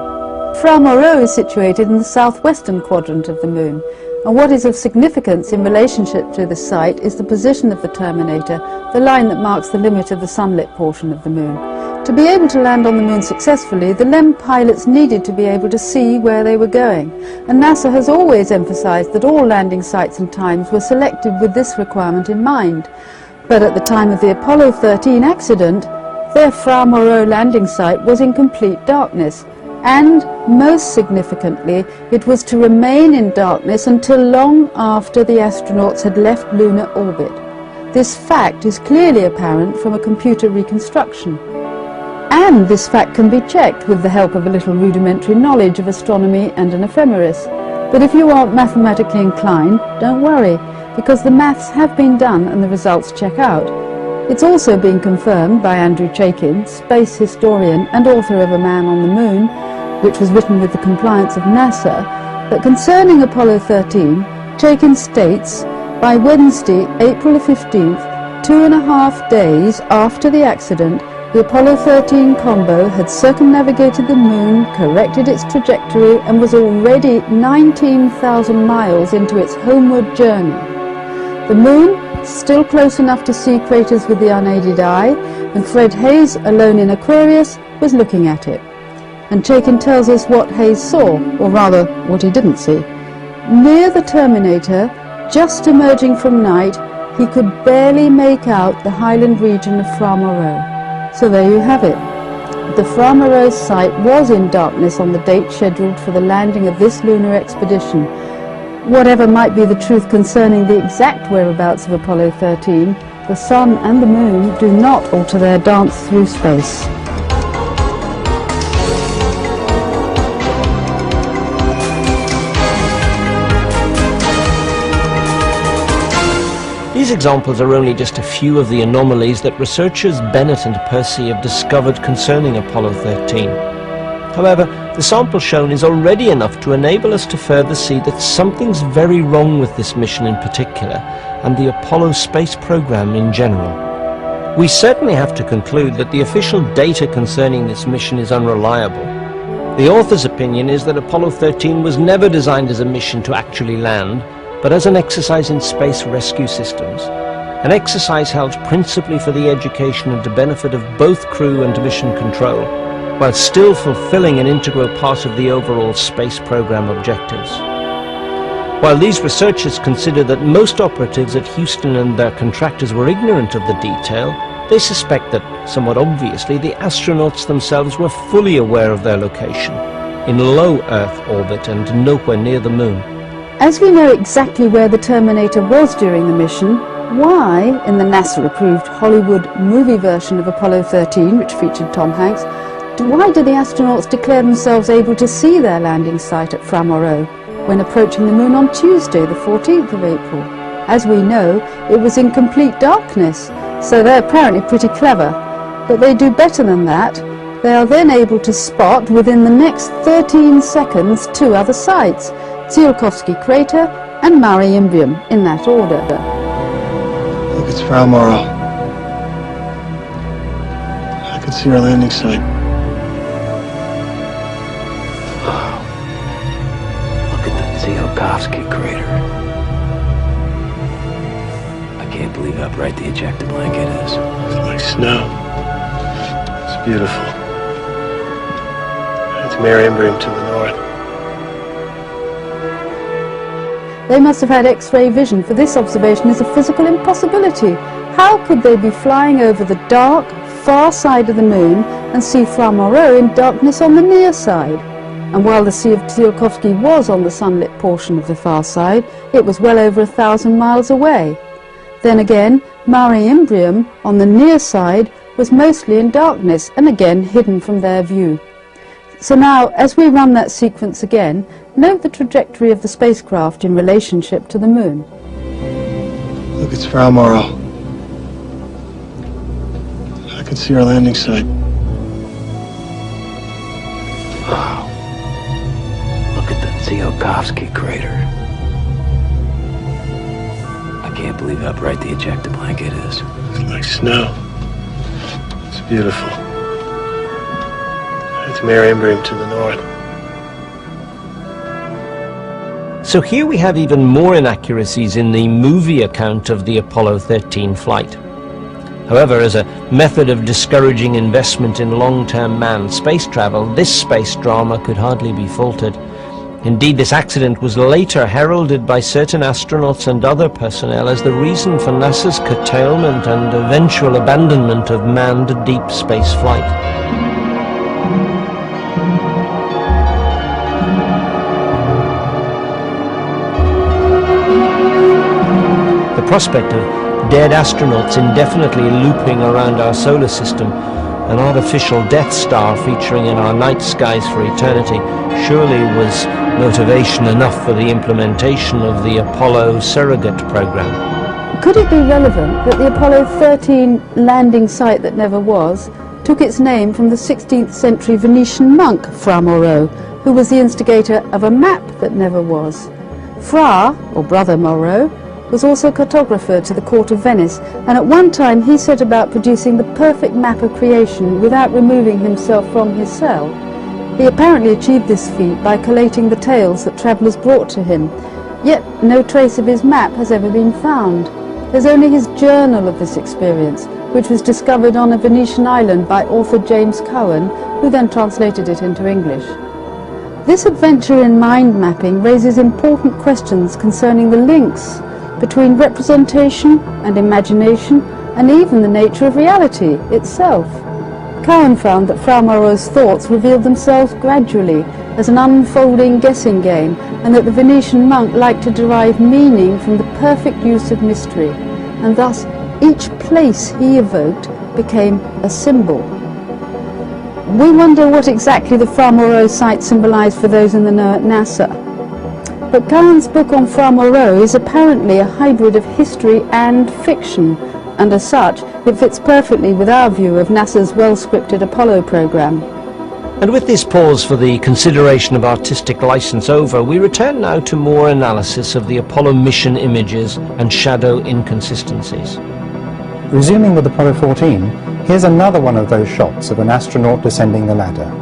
Fra Mauro is situated in the southwestern quadrant of the Moon, and what is of significance in relationship to this site is the position of the terminator, the line that marks the limit of the sunlit portion of the Moon. To be able to land on the Moon successfully, the LEM pilots needed to be able to see where they were going, and NASA has always emphasized that all landing sites and times were selected with this requirement in mind. But at the time of the Apollo 13 accident, their Fra Mauro landing site was in complete darkness, and, most significantly, it was to remain in darkness until long after the astronauts had left lunar orbit. This fact is clearly apparent from a computer reconstruction. Again, this fact can be checked with the help of a little rudimentary knowledge of astronomy and an ephemeris. But if you aren't mathematically inclined, don't worry, because the maths have been done and the results check out. It's also been confirmed by Andrew Chaikin, space historian and author of A Man on the Moon, which was written with the compliance of NASA, that concerning Apollo 13, Chaikin states, by Wednesday, April the 15th, 2.5 days after the accident, the Apollo 13 combo had circumnavigated the moon, corrected its trajectory, and was already 19,000 miles into its homeward journey. The moon, still close enough to see craters with the unaided eye, and Fred Hayes, alone in Aquarius, was looking at it. And Chaikin tells us what Hayes saw, or rather, what he didn't see. Near the Terminator, just emerging from night, he could barely make out the highland region of Fra Mauro. So there you have it. The Fra Mauro site was in darkness on the date scheduled for the landing of this lunar expedition. Whatever might be the truth concerning the exact whereabouts of Apollo 13, the Sun and the Moon do not alter their dance through space. These examples are only just a few of the anomalies that researchers Bennett and Percy have discovered concerning Apollo 13. However, the sample shown is already enough to enable us to further see that something's very wrong with this mission in particular, and the Apollo space program in general. We certainly have to conclude that the official data concerning this mission is unreliable. The author's opinion is that Apollo 13 was never designed as a mission to actually land, but as an exercise in space rescue systems, an exercise held principally for the education and the benefit of both crew and mission control, while still fulfilling an integral part of the overall space program objectives. While these researchers consider that most operatives at Houston and their contractors were ignorant of the detail, they suspect that, somewhat obviously, the astronauts themselves were fully aware of their location, in low Earth orbit and nowhere near the Moon. As we know exactly where the Terminator was during the mission, why, in the NASA-approved Hollywood movie version of Apollo 13, which featured Tom Hanks, why do the astronauts declare themselves able to see their landing site at Fra Mauro when approaching the Moon on Tuesday, the 14th of April? As we know, it was in complete darkness, so they're apparently pretty clever. But they do better than that. They are then able to spot, within the next 13 seconds, two other sites, Tsiolkovsky Crater and Mare Imbrium, in that order. Look, it's Fra Mauro. I can see our landing site. Wow. Look at the Tsiolkovsky Crater. I can't believe how bright the ejecta blanket is. It's like snow. It's beautiful. It's Mare Imbrium to the north. They must have had X-ray vision, for this observation is a physical impossibility. How could they be flying over the dark, far side of the Moon and see Fra Mauro in darkness on the near side? And while the Sea of Tsiolkovsky was on the sunlit portion of the far side, it was well over 1,000 miles away. Then again, Mare Imbrium, on the near side, was mostly in darkness and again hidden from their view. So now, as we run that sequence again, note the trajectory of the spacecraft in relationship to the Moon. Look, it's Fra Mauro. I can see our landing site. Wow. Look at the Tsiolkovsky Crater. I can't believe how bright the ejecta blanket is. It's like snow. It's beautiful. It's Mare Imbrium to the north. So here we have even more inaccuracies in the movie account of the Apollo 13 flight. However, as a method of discouraging investment in long-term manned space travel, this space drama could hardly be faulted. Indeed, this accident was later heralded by certain astronauts and other personnel as the reason for NASA's curtailment and eventual abandonment of manned deep space flight. The prospect of dead astronauts indefinitely looping around our solar system an artificial Death Star featuring in our night skies for eternity surely was motivation enough for the implementation of the Apollo surrogate program. Could it be relevant that the Apollo 13 landing site that never was took its name from the 16th century Venetian monk Fra Mauro, who was the instigator of a map that never was? Fra, or Brother Mauro, was also cartographer to the court of Venice, and at one time he set about producing the perfect map of creation without removing himself from his cell. He apparently achieved this feat by collating the tales that travellers brought to him, yet no trace of his map has ever been found. There's only his journal of this experience, which was discovered on a Venetian island by author James Cohen, who then translated it into English. This adventure in mind mapping raises important questions concerning the links between representation and imagination, and even the nature of reality itself. Cohen found that Fra Mauro's thoughts revealed themselves gradually as an unfolding guessing game, and that the Venetian monk liked to derive meaning from the perfect use of mystery, and thus each place he evoked became a symbol. We wonder what exactly the Fra Mauro site symbolized for those in the know at NASA. But Cohen's book on Fra Mauro is apparently a hybrid of history and fiction, and as such, it fits perfectly with our view of NASA's well-scripted Apollo program. And with this pause for the consideration of artistic license over, we return now to more analysis of the Apollo mission images and shadow inconsistencies. Resuming with Apollo 14, here's another one of those shots of an astronaut descending the ladder.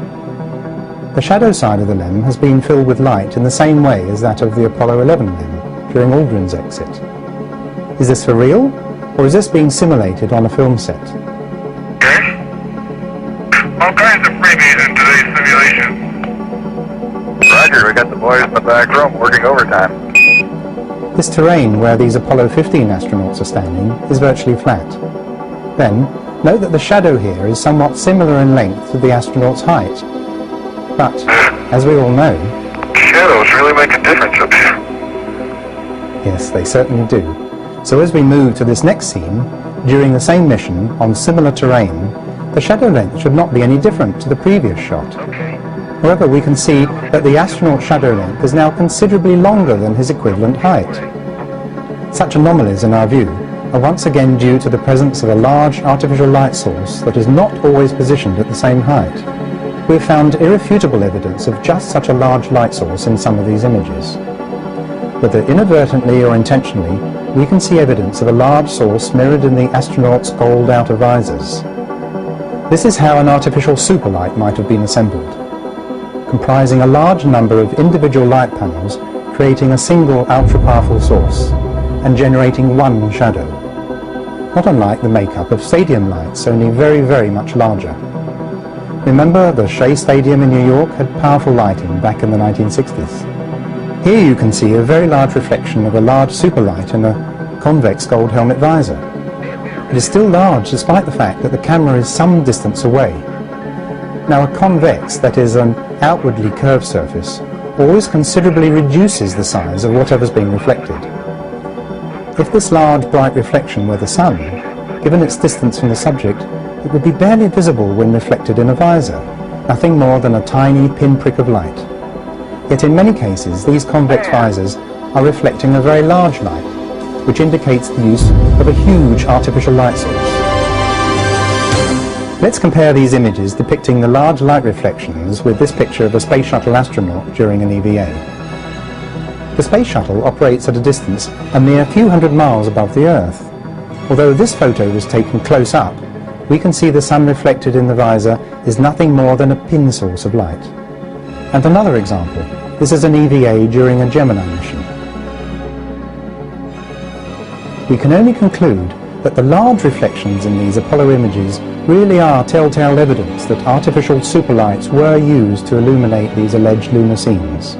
The shadow side of the limb has been filled with light in the same way as that of the Apollo 11 limb during Aldrin's exit. Is this for real, or is this being simulated on a film set? All kinds of freebies in today's simulation. Roger, we got the boys in the back room working overtime. This terrain where these Apollo 15 astronauts are standing is virtually flat. Then, note that the shadow here is somewhat similar in length to the astronaut's height. But, as we all know, shadows really make a difference up here. Yes, they certainly do. So as we move to this next scene, during the same mission on similar terrain, the shadow length should not be any different to the previous shot. However, we can see that the astronaut's shadow length is now considerably longer than his equivalent height. Such anomalies, in our view, are once again due to the presence of a large artificial light source that is not always positioned at the same height. We have found irrefutable evidence of just such a large light source in some of these images. Whether inadvertently or intentionally, we can see evidence of a large source mirrored in the astronauts' gold outer visors. This is how an artificial superlight might have been assembled, comprising a large number of individual light panels creating a single ultra-powerful source and generating one shadow. Not unlike the makeup of stadium lights, only very, very much larger. Remember, the Shea Stadium in New York had powerful lighting back in the 1960s. Here you can see a very large reflection of a large superlight in a convex gold helmet visor. It is still large despite the fact that the camera is some distance away. Now, a convex, that is an outwardly curved surface, always considerably reduces the size of whatever's being reflected. If this large bright reflection were the sun, given its distance from the subject, it would be barely visible when reflected in a visor, nothing more than a tiny pinprick of light. Yet in many cases, these convex visors are reflecting a very large light, which indicates the use of a huge artificial light source. Let's compare these images depicting the large light reflections with this picture of a space shuttle astronaut during an EVA. The space shuttle operates at a distance a mere few hundred miles above the Earth. Although this photo was taken close up, we can see the sun reflected in the visor is nothing more than a pin source of light. And another example, this is an EVA during a Gemini mission. We can only conclude that the large reflections in these Apollo images really are telltale evidence that artificial superlights were used to illuminate these alleged lunar scenes.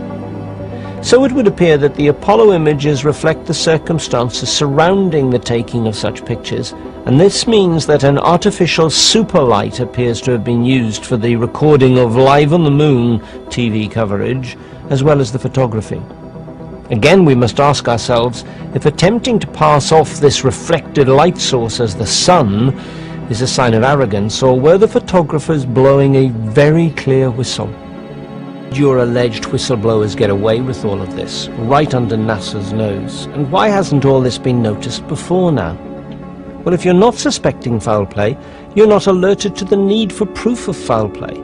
So it would appear that the Apollo images reflect the circumstances surrounding the taking of such pictures, and this means that an artificial superlight appears to have been used for the recording of Live on the Moon TV coverage, as well as the photography. Again, we must ask ourselves if attempting to pass off this reflected light source as the sun is a sign of arrogance, or were the photographers blowing a very clear whistle? Did your alleged whistleblowers get away with all of this, right under NASA's nose? And why hasn't all this been noticed before now? Well, if you're not suspecting foul play, you're not alerted to the need for proof of foul play.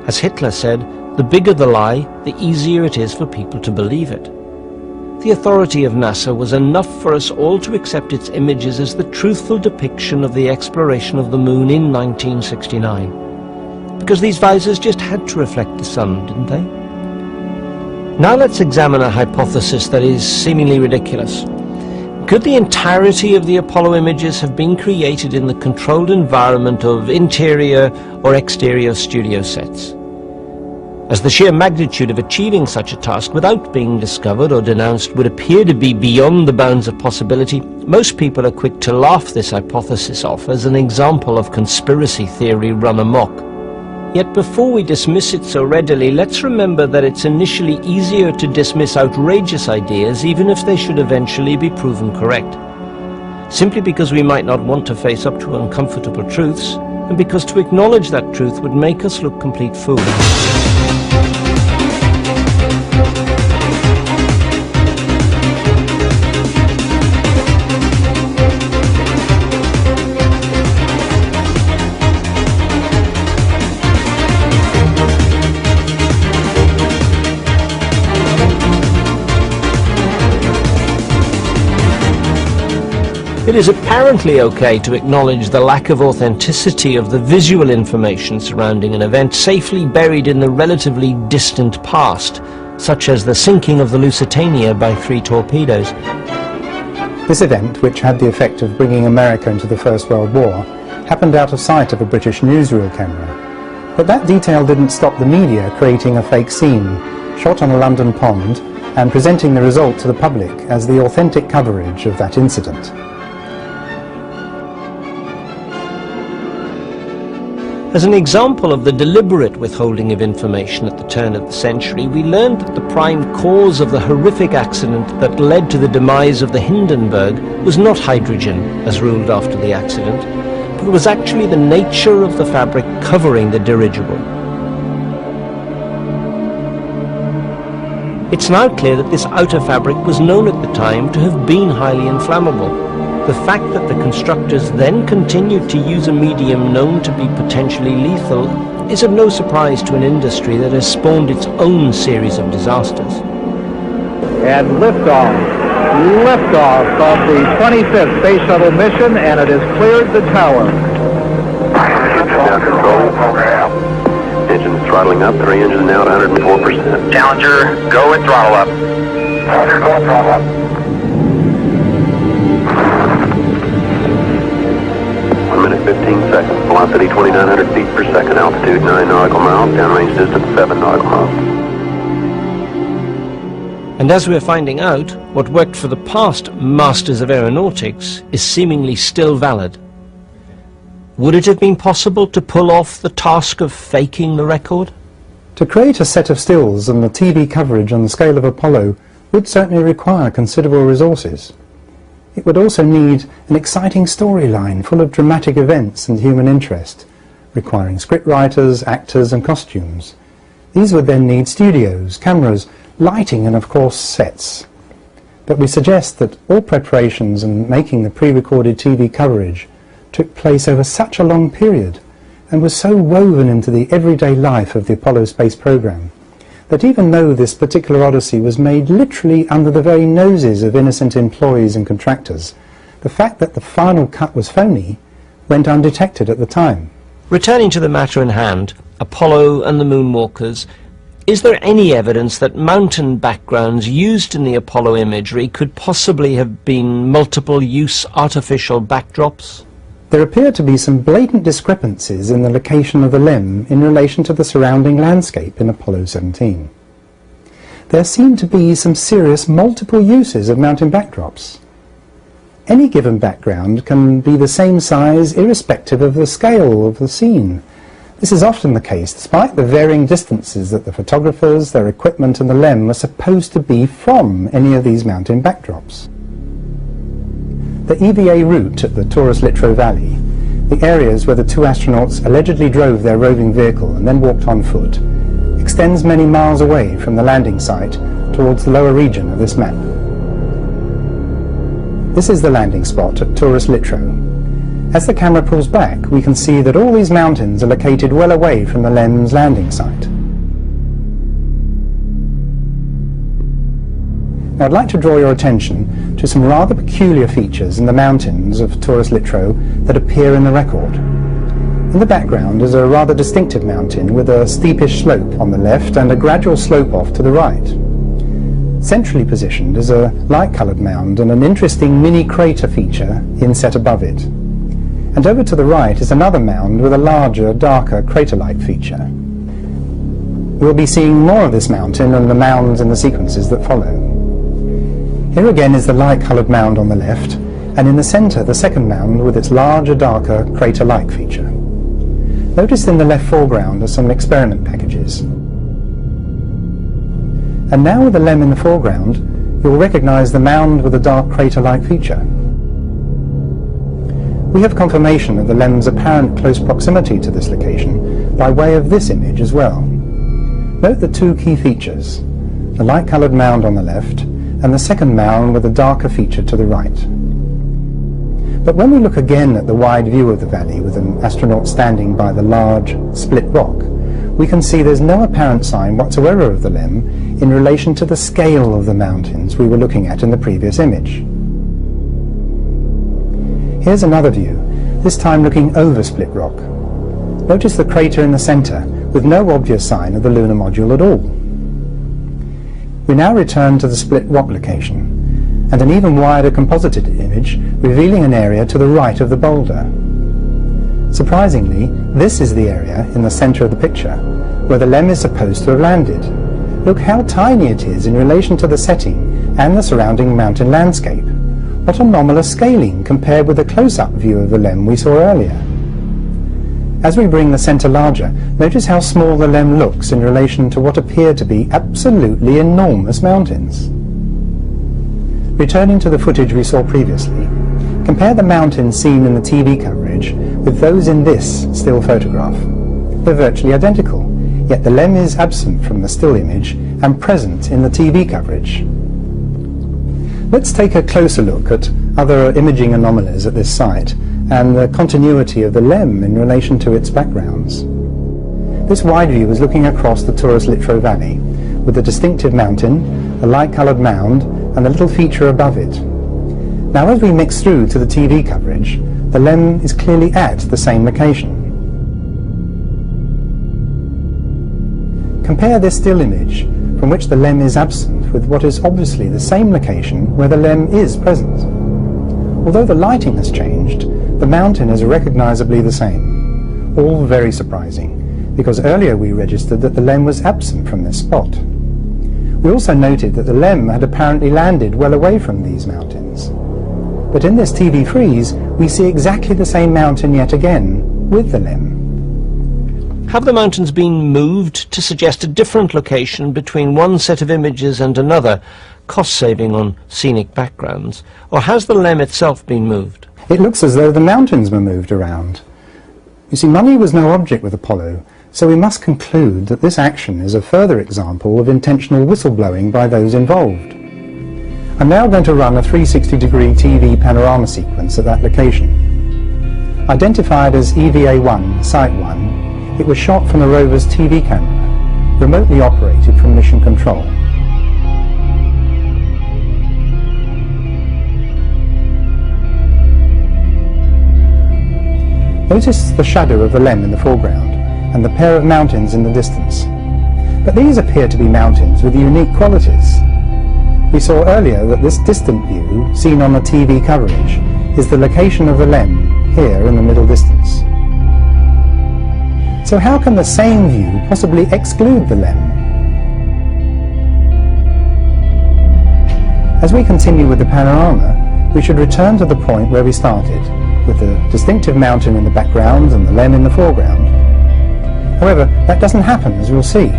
As Hitler said, the bigger the lie, the easier it is for people to believe it. The authority of NASA was enough for us all to accept its images as the truthful depiction of the exploration of the moon in 1969. Because these visors just had to reflect the sun, didn't they? Now let's examine a hypothesis that is seemingly ridiculous. Could the entirety of the Apollo images have been created in the controlled environment of interior or exterior studio sets? As the sheer magnitude of achieving such a task without being discovered or denounced would appear to be beyond the bounds of possibility, most people are quick to laugh this hypothesis off as an example of conspiracy theory run amok. Yet before we dismiss it so readily, let's remember that it's initially easier to dismiss outrageous ideas even if they should eventually be proven correct. Simply because we might not want to face up to uncomfortable truths, and because to acknowledge that truth would make us look complete fools. It is apparently okay to acknowledge the lack of authenticity of the visual information surrounding an event safely buried in the relatively distant past, such as the sinking of the Lusitania by 3 torpedoes. This event, which had the effect of bringing America into the First World War, happened out of sight of a British newsreel camera. But that detail didn't stop the media creating a fake scene, shot on a London pond, and presenting the result to the public as the authentic coverage of that incident. As an example of the deliberate withholding of information at the turn of the century, we learned that the prime cause of the horrific accident that led to the demise of the Hindenburg was not hydrogen, as ruled after the accident, but it was actually the nature of the fabric covering the dirigible. It's now clear that this outer fabric was known at the time to have been highly inflammable. The fact that the constructors then continued to use a medium known to be potentially lethal is of no surprise to an industry that has spawned its own series of disasters. And liftoff of the 25th Space Shuttle mission, and it has cleared the tower. Engine throttling up, 3 engines now at 104%. Challenger, go and throttle up. Challenger, go and throttle up. 1 minute 15 seconds. Velocity 2,900 feet per second. Altitude 9 nautical miles. Downrange distance 7 nautical miles. And as we're finding out, what worked for the past masters of aeronautics is seemingly still valid. Would it have been possible to pull off the task of faking the record? To create a set of stills and the TV coverage on the scale of Apollo would certainly require considerable resources. It would also need an exciting storyline full of dramatic events and human interest, requiring scriptwriters, actors and costumes. These would then need studios, cameras, lighting and of course sets. But we suggest that all preparations and making the pre-recorded TV coverage took place over such a long period and was so woven into the everyday life of the Apollo space program that even though this particular odyssey was made literally under the very noses of innocent employees and contractors, the fact that the final cut was phony went undetected at the time. Returning to the matter in hand, Apollo and the moonwalkers, is there any evidence that mountain backgrounds used in the Apollo imagery could possibly have been multiple-use artificial backdrops? There appear to be some blatant discrepancies in the location of the limb in relation to the surrounding landscape in Apollo 17. There seem to be some serious multiple uses of mountain backdrops. Any given background can be the same size irrespective of the scale of the scene. This is often the case despite the varying distances that the photographers, their equipment and the lem are supposed to be from any of these mountain backdrops. The EVA route at the Taurus Littrow Valley the areas where the two astronauts allegedly drove their roving vehicle and then walked on foot, extends many miles away from the landing site towards the lower region of this map. This is the landing spot at Taurus Littrow. As the camera pulls back, we can see that all these mountains are located well away from the LEM's landing site. Now, I'd like to draw your attention to some rather peculiar features in the mountains of Taurus Littrow that appear in the record. In the background is a rather distinctive mountain with a steepish slope on the left and a gradual slope off to the right. Centrally positioned is a light-coloured mound and an interesting mini crater feature inset above it. And over to the right is another mound with a larger, darker crater-like feature. We'll be seeing more of this mountain and the mounds in the sequences that follow. Here again is the light-coloured mound on the left, and in the centre the second mound with its larger, darker, crater-like feature. Notice in the left foreground are some experiment packages. And now with the LEM in the foreground, you'll recognise the mound with a dark crater-like feature. We have confirmation of the LEM's apparent close proximity to this location by way of this image as well. Note the two key features, the light-coloured mound on the left and the second mound with a darker feature to the right. But when we look again at the wide view of the valley with an astronaut standing by the large split rock, we can see there's no apparent sign whatsoever of the LEM in relation to the scale of the mountains we were looking at in the previous image. Here's another view, this time looking over split rock. Notice the crater in the centre with no obvious sign of the lunar module at all. We now return to the split rock location, and an even wider composited image revealing an area to the right of the boulder. Surprisingly, this is the area in the centre of the picture where the LEM is supposed to have landed. Look how tiny it is in relation to the setting and the surrounding mountain landscape. What anomalous scaling compared with the close-up view of the LEM we saw earlier. As we bring the centre larger, notice how small the LEM looks in relation to what appear to be absolutely enormous mountains. Returning to the footage we saw previously, compare the mountains seen in the TV coverage with those in this still photograph. They're virtually identical, yet the LEM is absent from the still image and present in the TV coverage. Let's take a closer look at other imaging anomalies at this site and the continuity of the LEM in relation to its backgrounds. This wide view is looking across the Taurus Littrow Valley with a distinctive mountain, a light-coloured mound and a little feature above it. Now as we mix through to the TV coverage, the LEM is clearly at the same location. Compare this still image from which the LEM is absent with what is obviously the same location where the LEM is present. Although the lighting has changed, the mountain is recognisably the same. All very surprising, because earlier we registered that the LEM was absent from this spot. We also noted that the LEM had apparently landed well away from these mountains. But in this TV freeze, we see exactly the same mountain yet again, with the LEM. Have the mountains been moved to suggest a different location between one set of images and another, cost-saving on scenic backgrounds, or has the LEM itself been moved? It looks as though the mountains were moved around. You see, money was no object with Apollo, so we must conclude that this action is a further example of intentional whistleblowing by those involved. I'm now going to run a 360-degree TV panorama sequence at that location. Identified as EVA-1, Site 1, it was shot from the rover's TV camera, remotely operated from Mission Control. Notice the shadow of the LEM in the foreground and the pair of mountains in the distance. But these appear to be mountains with unique qualities. We saw earlier that this distant view, seen on the TV coverage, is the location of the LEM, here in the middle distance. So how can the same view possibly exclude the LEM? As we continue with the panorama, we should return to the point where we started, with the distinctive mountain in the background and the LEM in the foreground. However, that doesn't happen, as we'll see.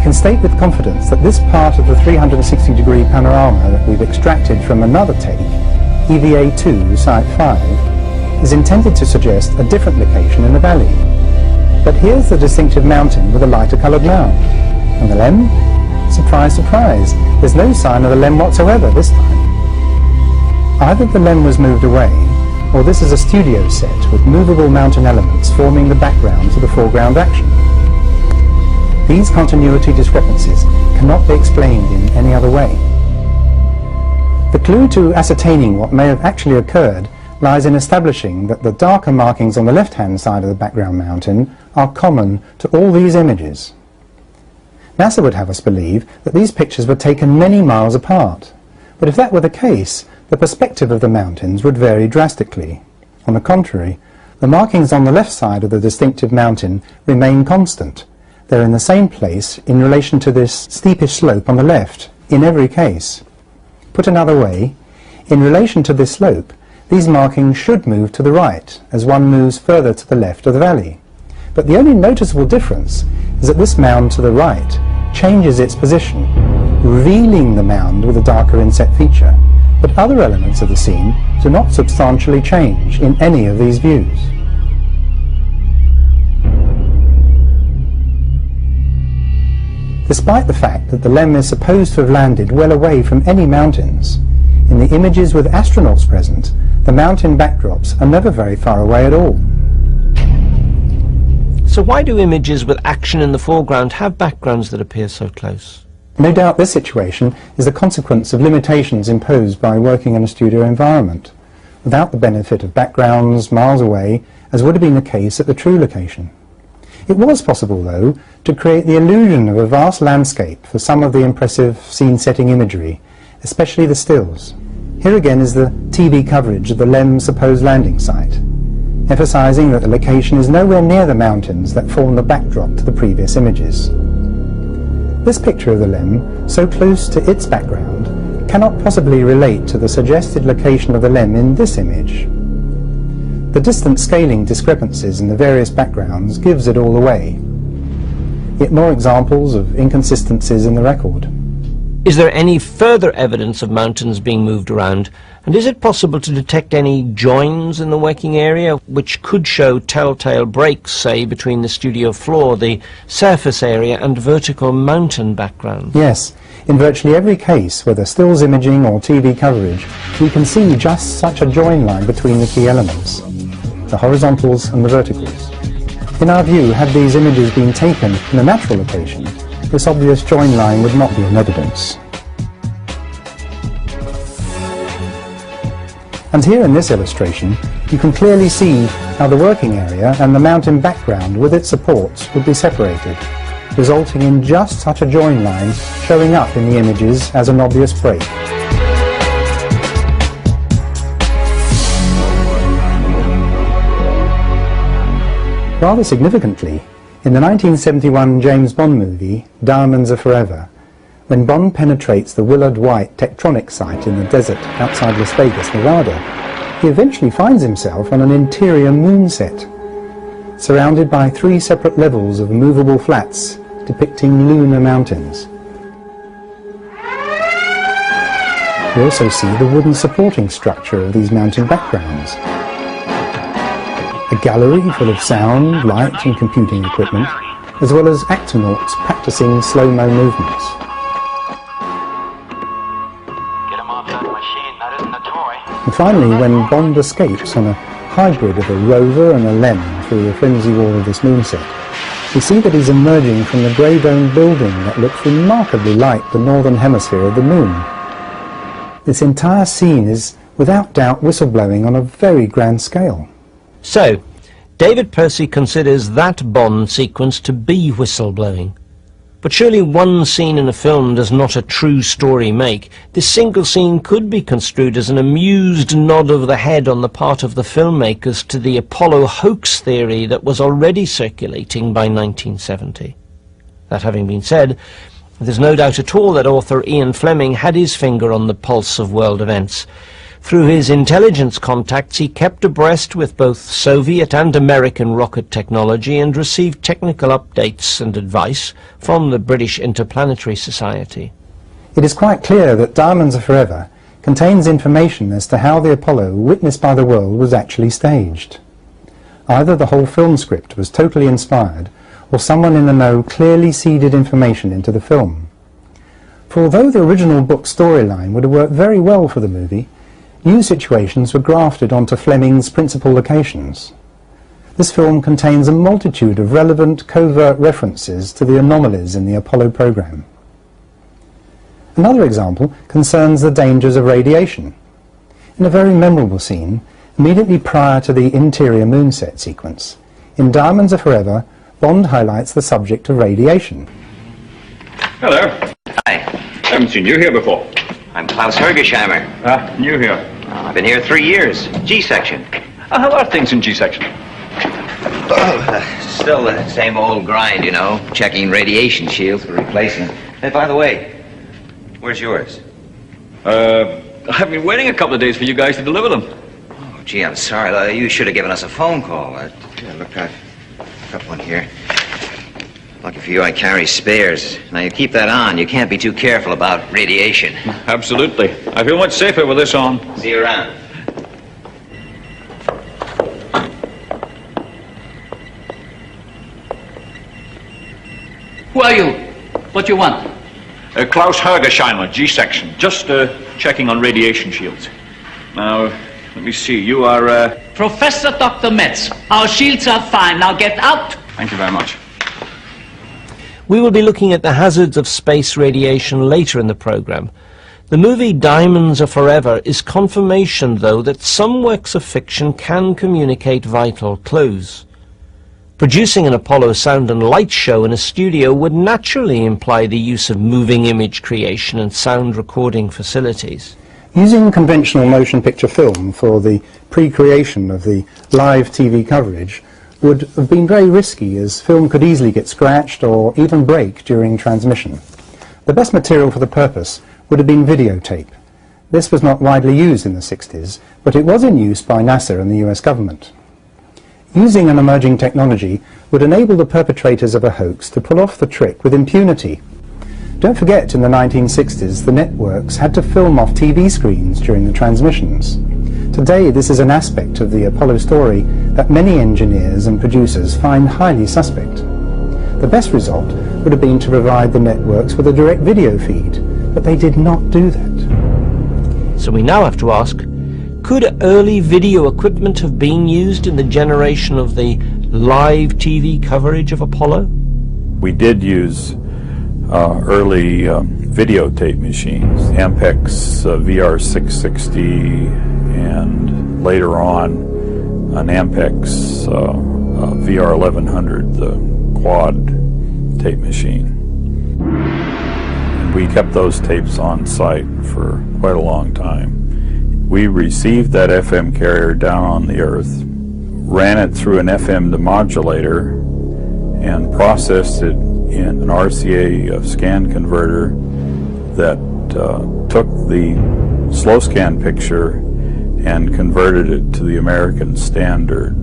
can state with confidence that this part of the 360-degree panorama that we've extracted from another take, EVA2, Site 5, is intended to suggest a different location in the valley. But here's the distinctive mountain with a lighter coloured mound. And the lem? Surprise, surprise, there's no sign of the lem whatsoever this time. Either the lem was moved away, or this is a studio set with movable mountain elements forming the background to the foreground action. These continuity discrepancies cannot be explained in any other way. The clue to ascertaining what may have actually occurred lies in establishing that the darker markings on the left-hand side of the background mountain are common to all these images. NASA would have us believe that these pictures were taken many miles apart, but if that were the case, the perspective of the mountains would vary drastically. On the contrary, the markings on the left side of the distinctive mountain remain constant. They're in the same place in relation to this steepish slope on the left, in every case. Put another way, in relation to this slope, these markings should move to the right as one moves further to the left of the valley. But the only noticeable difference is that this mound to the right changes its position, revealing the mound with a darker inset feature, but other elements of the scene do not substantially change in any of these views. Despite the fact that the LEM is supposed to have landed well away from any mountains, in the images with astronauts present, the mountain backdrops are never very far away at all. So why do images with action in the foreground have backgrounds that appear so close? No doubt this situation is the consequence of limitations imposed by working in a studio environment, without the benefit of backgrounds miles away, as would have been the case at the true location. It was possible, though, to create the illusion of a vast landscape for some of the impressive scene-setting imagery, especially the stills. Here again is the TV coverage of the LEM's supposed landing site, emphasizing that the location is nowhere near the mountains that form the backdrop to the previous images. This picture of the LEM, so close to its background, cannot possibly relate to the suggested location of the LEM in this image. The distant scaling discrepancies in the various backgrounds gives it all away. Yet more examples of inconsistencies in the record. Is there any further evidence of mountains being moved around, and is it possible to detect any joins in the working area which could show telltale breaks, say, between the studio floor, the surface area and vertical mountain background? Yes, in virtually every case, whether stills imaging or TV coverage, we can see just such a join line between the key elements, the horizontals and the verticals. In our view, had these images been taken in a natural location, this obvious join line would not be in evidence. And here in this illustration, you can clearly see how the working area and the mountain background with its supports would be separated, resulting in just such a join line showing up in the images as an obvious break. Rather significantly, in the 1971 James Bond movie, Diamonds Are Forever, when Bond penetrates the Willard White tectonic site in the desert outside Las Vegas, Nevada, he eventually finds himself on an interior moon set, surrounded by 3 separate levels of movable flats depicting lunar mountains. We also see the wooden supporting structure of these mountain backgrounds. A gallery full of sound, light and computing equipment, as well as actonauts practicing slow-mo movements. And finally, when Bond escapes on a hybrid of a rover and a LEM through the flimsy wall of this moonset, we see that he's emerging from the grey-domed building that looks remarkably like the northern hemisphere of the moon. This entire scene is, without doubt, whistleblowing on a very grand scale. So, David Percy considers that Bond sequence to be whistleblowing. But surely one scene in a film does not a true story make. This single scene could be construed as an amused nod of the head on the part of the filmmakers to the Apollo hoax theory that was already circulating by 1970. That having been said, there's no doubt at all that author Ian Fleming had his finger on the pulse of world events. Through his intelligence contacts, he kept abreast with both Soviet and American rocket technology and received technical updates and advice from the British Interplanetary Society. It is quite clear that Diamonds Are Forever contains information as to how the Apollo, witnessed by the world, was actually staged. Either the whole film script was totally inspired, or someone in the know clearly seeded information into the film. For although the original book storyline would have worked very well for the movie, new situations were grafted onto Fleming's principal locations. This film contains a multitude of relevant covert references to the anomalies in the Apollo program. Another example concerns the dangers of radiation. In a very memorable scene, immediately prior to the interior moon set sequence, in Diamonds Are Forever, Bond highlights the subject of radiation. Hello. Hi. Haven't seen you here before. I'm Klaus Hergesheimer. New here. I've been here 3 years. G-section. How are things in G-section? Still the same old grind, you know. Checking radiation shields for replacing. Hey, by the way, where's yours? I've been waiting a couple of days for you guys to deliver them. Oh, gee, I'm sorry. You should have given us a phone call. Yeah, look, I've got one here. Lucky for you, I carry spares. Now, you keep that on. You can't be too careful about radiation. Absolutely. I feel much safer with this on. See you around. Who are you? What do you want? Klaus Hergesheimer, G-section. Just checking on radiation shields. Now, let me see. You are... Professor Dr. Metz. Our shields are fine. Now get out. Thank you very much. We will be looking at the hazards of space radiation later in the program. The movie Diamonds Are Forever is confirmation, though, that some works of fiction can communicate vital clues. Producing an Apollo sound and light show in a studio would naturally imply the use of moving image creation and sound recording facilities. Using conventional motion picture film for the pre-creation of the live TV coverage would have been very risky, as film could easily get scratched or even break during transmission. The best material for the purpose would have been videotape. This was not widely used in the 60s, but it was in use by NASA and the US government. Using an emerging technology would enable the perpetrators of a hoax to pull off the trick with impunity. Don't forget, in the 1960s, the networks had to film off TV screens during the transmissions. Today, this is an aspect of the Apollo story that many engineers and producers find highly suspect. The best result would have been to provide the networks with a direct video feed, but they did not do that. So we now have to ask, could early video equipment have been used in the generation of the live TV coverage of Apollo? We did use early videotape machines, Ampex VR660, and later on an Ampex VR1100, the quad tape machine. And we kept those tapes on site for quite a long time. We received that FM carrier down on the Earth, ran it through an FM demodulator, and processed it in an RCA scan converter that took the slow scan picture and converted it to the American standard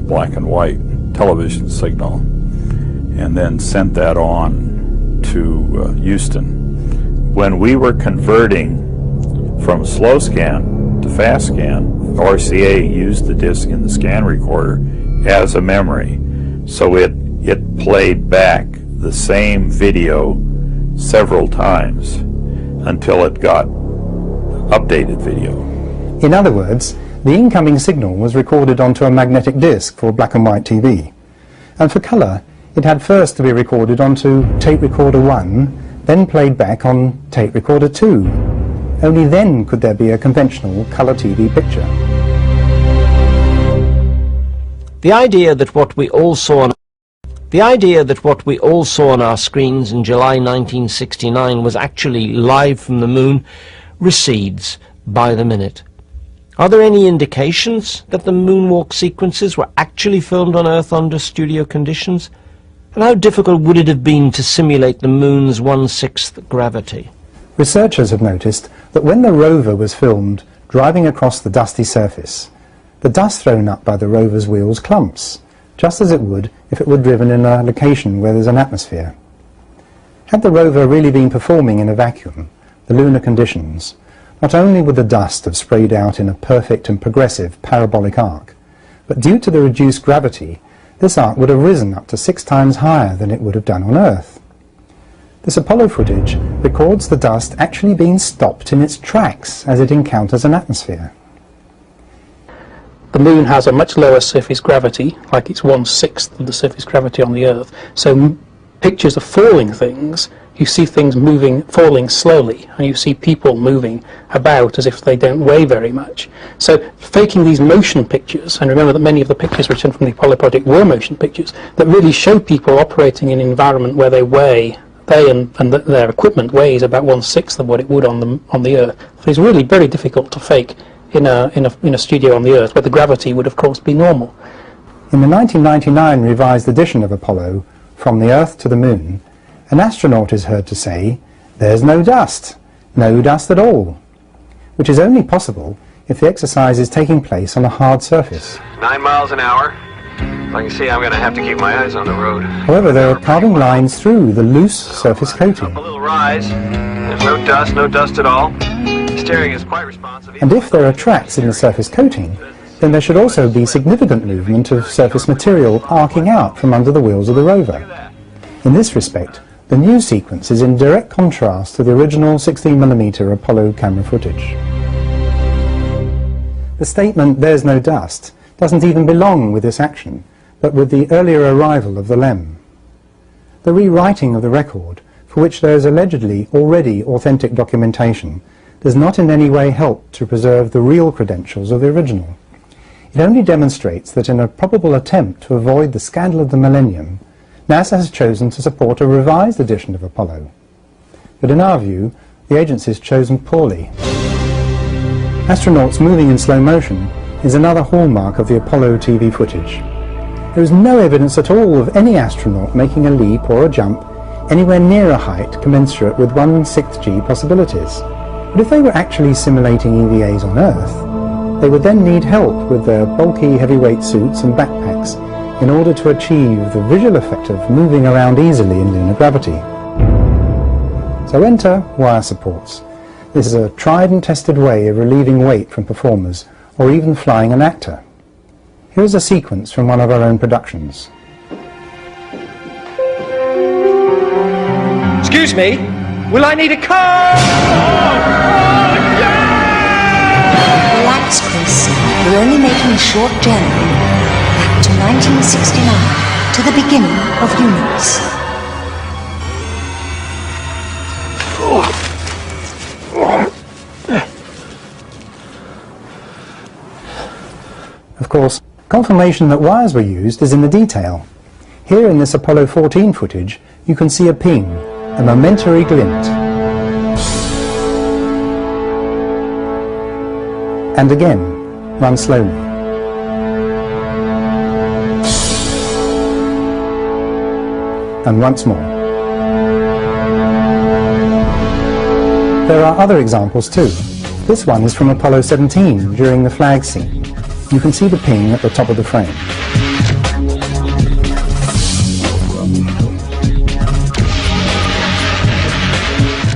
black and white television signal, and then sent that on to Houston. When we were converting from slow scan to fast scan, RCA used the disc in the scan recorder as a memory, so it played back the same video several times until it got updated video. In other words, the incoming signal was recorded onto a magnetic disc for black and white TV. And for colour, it had first to be recorded onto tape recorder 1, then played back on tape recorder 2. Only then could there be a conventional colour TV picture. The idea that what we all saw on our screens in July 1969 was actually live from the moon recedes by the minute. Are there any indications that the moonwalk sequences were actually filmed on Earth under studio conditions? And how difficult would it have been to simulate the moon's 1/6 gravity? Researchers have noticed that when the rover was filmed driving across the dusty surface. The dust thrown up by the rover's wheels clumps, just as it would if it were driven in a location where there's an atmosphere. Had the rover really been performing in a vacuum, the lunar conditions, not only would the dust have sprayed out in a perfect and progressive parabolic arc, but due to the reduced gravity, this arc would have risen up to 6 times higher than it would have done on Earth. This Apollo footage records the dust actually being stopped in its tracks as it encounters an atmosphere. The moon has a much lower surface gravity, like it's 1/6 of the surface gravity on the Earth, so pictures of falling things, you see things moving, falling slowly, and you see people moving about as if they don't weigh very much. So faking these motion pictures, and remember that many of the pictures written from the Apollo project were motion pictures, that really show people operating in an environment where they and their equipment weighs about 1/6 of what it would on the Earth. So it's really very difficult to fake in a studio on the Earth, where the gravity would of course be normal. In the 1999 revised edition of Apollo, From the Earth to the Moon, an astronaut is heard to say, "There's no dust at all," which is only possible if the exercise is taking place on a hard surface. 9 miles an hour. As I can see, I'm going to have to keep my eyes on the road. However, there are carving lines through the loose surface coating. A little rise. There's no dust at all. Steering is quite responsive. And if there are tracks in the surface coating, then there should also be significant movement of surface material arcing out from under the wheels of the rover. In this respect, the new sequence is in direct contrast to the original 16mm Apollo camera footage. The statement, "there's no dust," doesn't even belong with this action, but with the earlier arrival of the LEM. The rewriting of the record, for which there is allegedly already authentic documentation, does not in any way help to preserve the real credentials of the original. It only demonstrates that in a probable attempt to avoid the scandal of the millennium, NASA has chosen to support a revised edition of Apollo. But in our view, the agency has chosen poorly. Astronauts moving in slow motion is another hallmark of the Apollo TV footage. There is no evidence at all of any astronaut making a leap or a jump anywhere near a height commensurate with 1/6G possibilities. But if they were actually simulating EVAs on Earth, they would then need help with their bulky heavyweight suits and backpacks in order to achieve the visual effect of moving around easily in lunar gravity. So enter wire supports. This is a tried and tested way of relieving weight from performers or even flying an actor. Here is a sequence from one of our own productions. Excuse me, will I need a car? Relax, Chris. We're only making a short journey back to 1969, to the beginning of humans. Of course, confirmation that wires were used is in the detail. Here in this Apollo 14 footage, you can see a ping, a momentary glint. And again, run slowly. And once more. There are other examples too. This one is from Apollo 17 during the flag scene. You can see the ping at the top of the frame.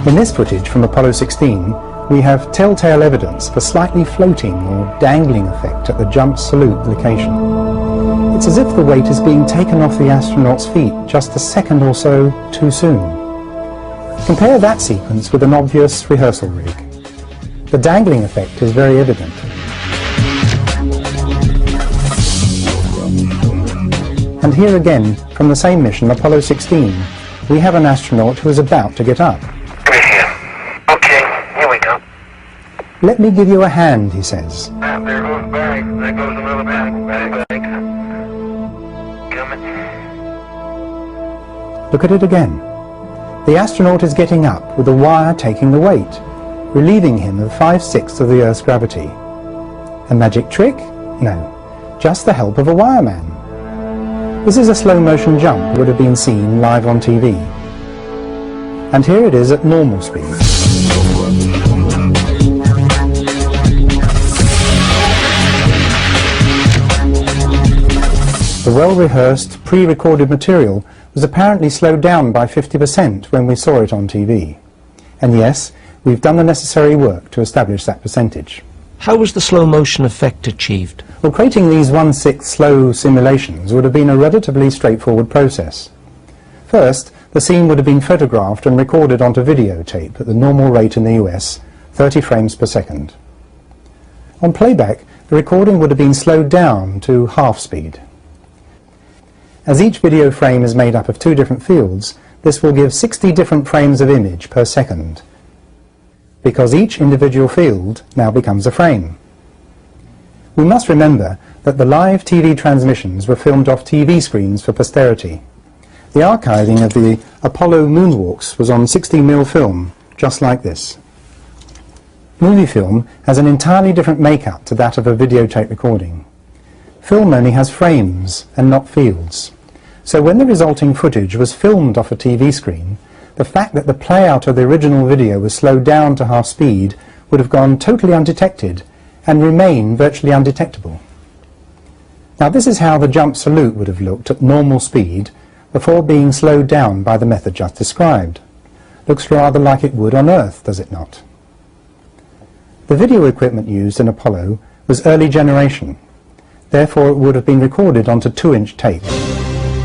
In this footage from Apollo 16, we have telltale evidence of a slightly floating or dangling effect at the jump salute location. It's as if the weight is being taken off the astronaut's feet just a second or so too soon. Compare that sequence with an obvious rehearsal rig. The dangling effect is very evident. And here again, from the same mission, Apollo 16, we have an astronaut who is about to get up. Okay, here we go. "Let me give you a hand," he says. There goes the bag. There goes another bag. Bag. Coming. Look at it again. The astronaut is getting up with the wire taking the weight, relieving him of 5/6 of the Earth's gravity. A magic trick? No, just the help of a wireman. This is a slow motion jump that would have been seen live on TV. And here it is at normal speed. The well-rehearsed, pre-recorded material was apparently slowed down by 50% when we saw it on TV. And yes, we've done the necessary work to establish that percentage. How was the slow motion effect achieved? Well, creating these 1/6 slow simulations would have been a relatively straightforward process. First, the scene would have been photographed and recorded onto videotape at the normal rate in the US, 30 frames per second. On playback, the recording would have been slowed down to half speed. As each video frame is made up of 2 different fields, this will give 60 different frames of image per second, because each individual field now becomes a frame. We must remember that the live TV transmissions were filmed off TV screens for posterity. The archiving of the Apollo moonwalks was on 60mm film, just like this. Movie film has an entirely different makeup to that of a videotape recording. Film only has frames and not fields. So when the resulting footage was filmed off a TV screen, the fact that the playout of the original video was slowed down to half speed would have gone totally undetected and remain virtually undetectable. Now this is how the jump salute would have looked at normal speed before being slowed down by the method just described. Looks rather like it would on Earth, does it not? The video equipment used in Apollo was early generation. Therefore it would have been recorded onto 2-inch tape,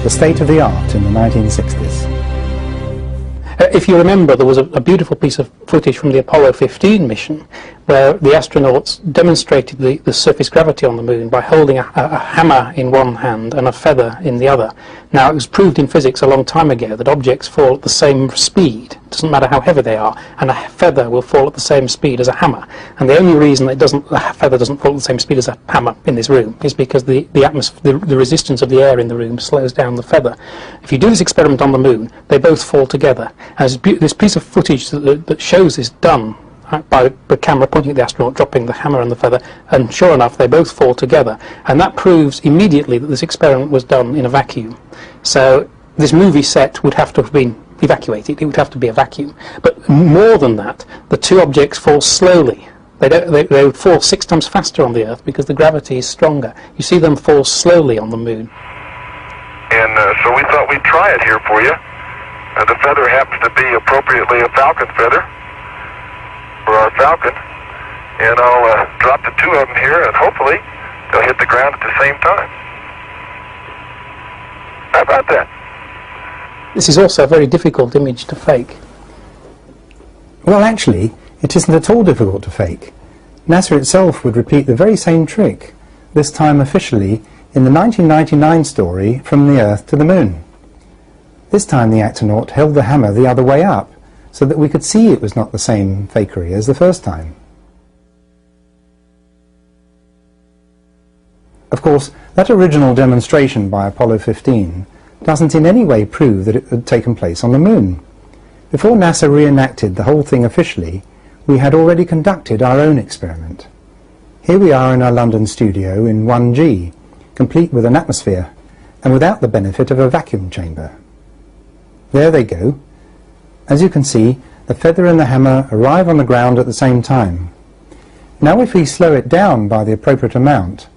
the state of the art in the 1960s. If you remember, there was a beautiful piece of footage from the Apollo 15 mission where the astronauts demonstrated the surface gravity on the moon by holding a hammer in one hand and a feather in the other. Now, it was proved in physics a long time ago that objects fall at the same speed, doesn't matter how heavy they are, and a feather will fall at the same speed as a hammer. And the only reason that the feather doesn't fall at the same speed as a hammer in this room is because the resistance of the air in the room slows down the feather. If you do this experiment on the moon, they both fall together. And this piece of footage that shows this done by the camera pointing at the astronaut, dropping the hammer and the feather, and sure enough they both fall together, and that proves immediately that this experiment was done in a vacuum. So this movie set would have to have been evacuated, it would have to be a vacuum. But more than that, the 2 objects fall slowly. They would fall 6 times faster on the Earth because the gravity is stronger. You see them fall slowly on the moon. And so we thought we'd try it here for you. The feather happens to be appropriately a falcon feather for our falcon, and I'll drop the 2 of them here, and hopefully they'll hit the ground at the same time. How about that? This is also a very difficult image to fake. Well, actually, it isn't at all difficult to fake. NASA itself would repeat the very same trick, this time officially in the 1999 story From the Earth to the Moon. This time the astronaut held the hammer the other way up, so that we could see it was not the same fakery as the first time. Of course, that original demonstration by Apollo 15 doesn't in any way prove that it had taken place on the moon. Before NASA reenacted the whole thing officially, we had already conducted our own experiment. Here we are in our London studio in 1G, complete with an atmosphere, and without the benefit of a vacuum chamber. There they go. As you can see, the feather and the hammer arrive on the ground at the same time. Now if we slow it down by the appropriate amount,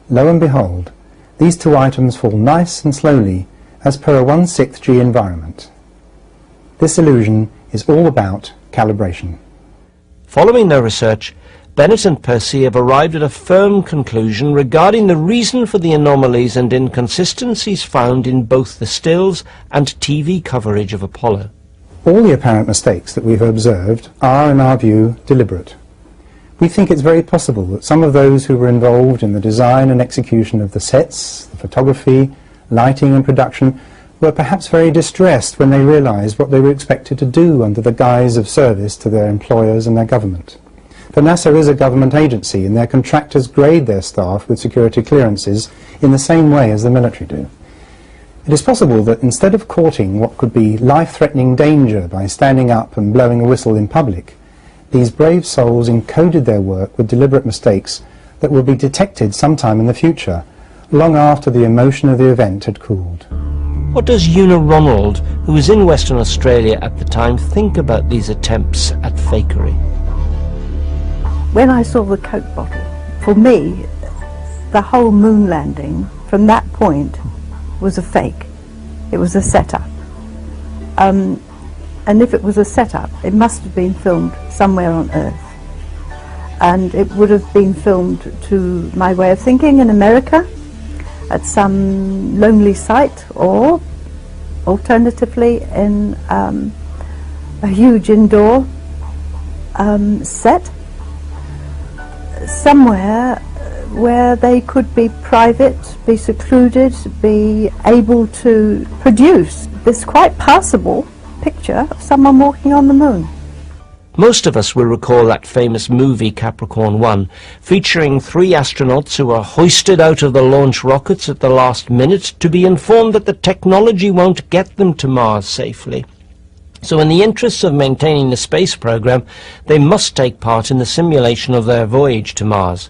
lo and behold, these 2 items fall nice and slowly as per a 1/6 G environment. This illusion is all about calibration. Following their research, Bennett and Percy have arrived at a firm conclusion regarding the reason for the anomalies and inconsistencies found in both the stills and TV coverage of Apollo. All the apparent mistakes that we've observed are, in our view, deliberate. We think it's very possible that some of those who were involved in the design and execution of the sets, the photography, lighting and production were perhaps very distressed when they realized what they were expected to do under the guise of service to their employers and their government. For NASA is a government agency, and their contractors grade their staff with security clearances in the same way as the military do. It is possible that instead of courting what could be life-threatening danger by standing up and blowing a whistle in public, these brave souls encoded their work with deliberate mistakes that will be detected sometime in the future, long after the emotion of the event had cooled. What does Una Ronald, who was in Western Australia at the time, think about these attempts at fakery? When I saw the Coke bottle, for me, the whole moon landing from that point was a fake. It was a setup. And if it was a setup, it must have been filmed somewhere on Earth. And it would have been filmed, to my way of thinking, in America at some lonely site, or alternatively in a huge indoor set, somewhere where they could be private, be secluded, be able to produce this quite passable picture of someone walking on the moon. Most of us will recall that famous movie Capricorn 1, featuring 3 astronauts who are hoisted out of the launch rockets at the last minute to be informed that the technology won't get them to Mars safely. So in the interests of maintaining the space program, they must take part in the simulation of their voyage to Mars.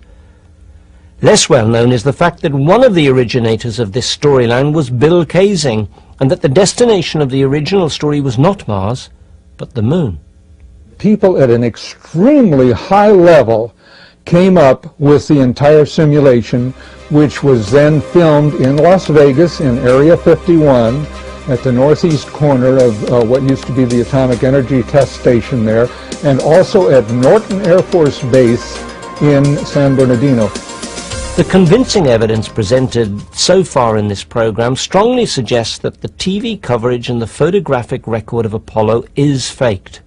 Less well known is the fact that one of the originators of this storyline was Bill Kaysing, and that the destination of the original story was not Mars, but the Moon. People at an extremely high level came up with the entire simulation, which was then filmed in Las Vegas in Area 51 at the northeast corner of what used to be the Atomic Energy Test Station there, and also at Norton Air Force Base in San Bernardino. The convincing evidence presented so far in this program strongly suggests that the TV coverage and the photographic record of Apollo is faked.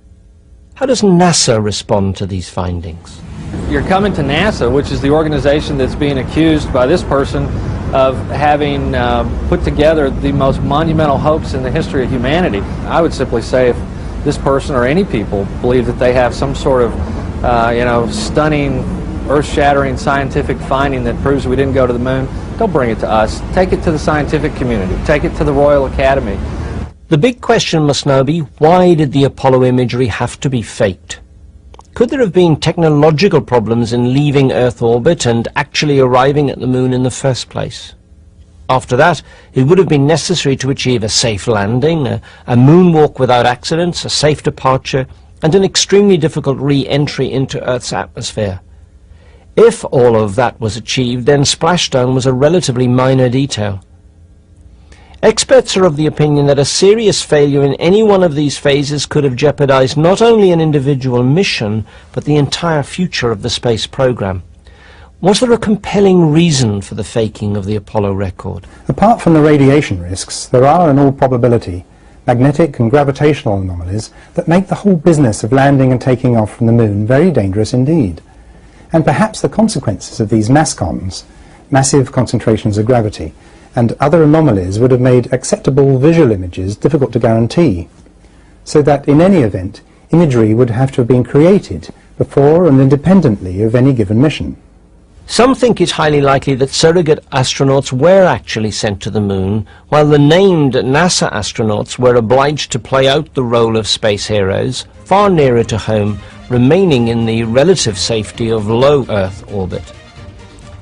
How does NASA respond to these findings? You're coming to NASA, which is the organization that's being accused by this person of having put together the most monumental hoax in the history of humanity. I would simply say if this person or any people believe that they have some sort of stunning, earth-shattering scientific finding that proves we didn't go to the moon, don't bring it to us. Take it to the scientific community. Take it to the Royal Academy. The big question must now be, why did the Apollo imagery have to be faked? Could there have been technological problems in leaving Earth orbit and actually arriving at the moon in the first place? After that, it would have been necessary to achieve a safe landing, a moonwalk without accidents, a safe departure, and an extremely difficult re-entry into Earth's atmosphere. If all of that was achieved, then splashdown was a relatively minor detail. Experts are of the opinion that a serious failure in any one of these phases could have jeopardized not only an individual mission, but the entire future of the space program. Was there a compelling reason for the faking of the Apollo record? Apart from the radiation risks, there are, in all probability, magnetic and gravitational anomalies that make the whole business of landing and taking off from the moon very dangerous indeed. And perhaps the consequences of these MASCONs, massive concentrations of gravity, and other anomalies would have made acceptable visual images difficult to guarantee, so that in any event, imagery would have to have been created before and independently of any given mission. Some think it highly likely that surrogate astronauts were actually sent to the moon, while the named NASA astronauts were obliged to play out the role of space heroes, far nearer to home, remaining in the relative safety of low Earth orbit.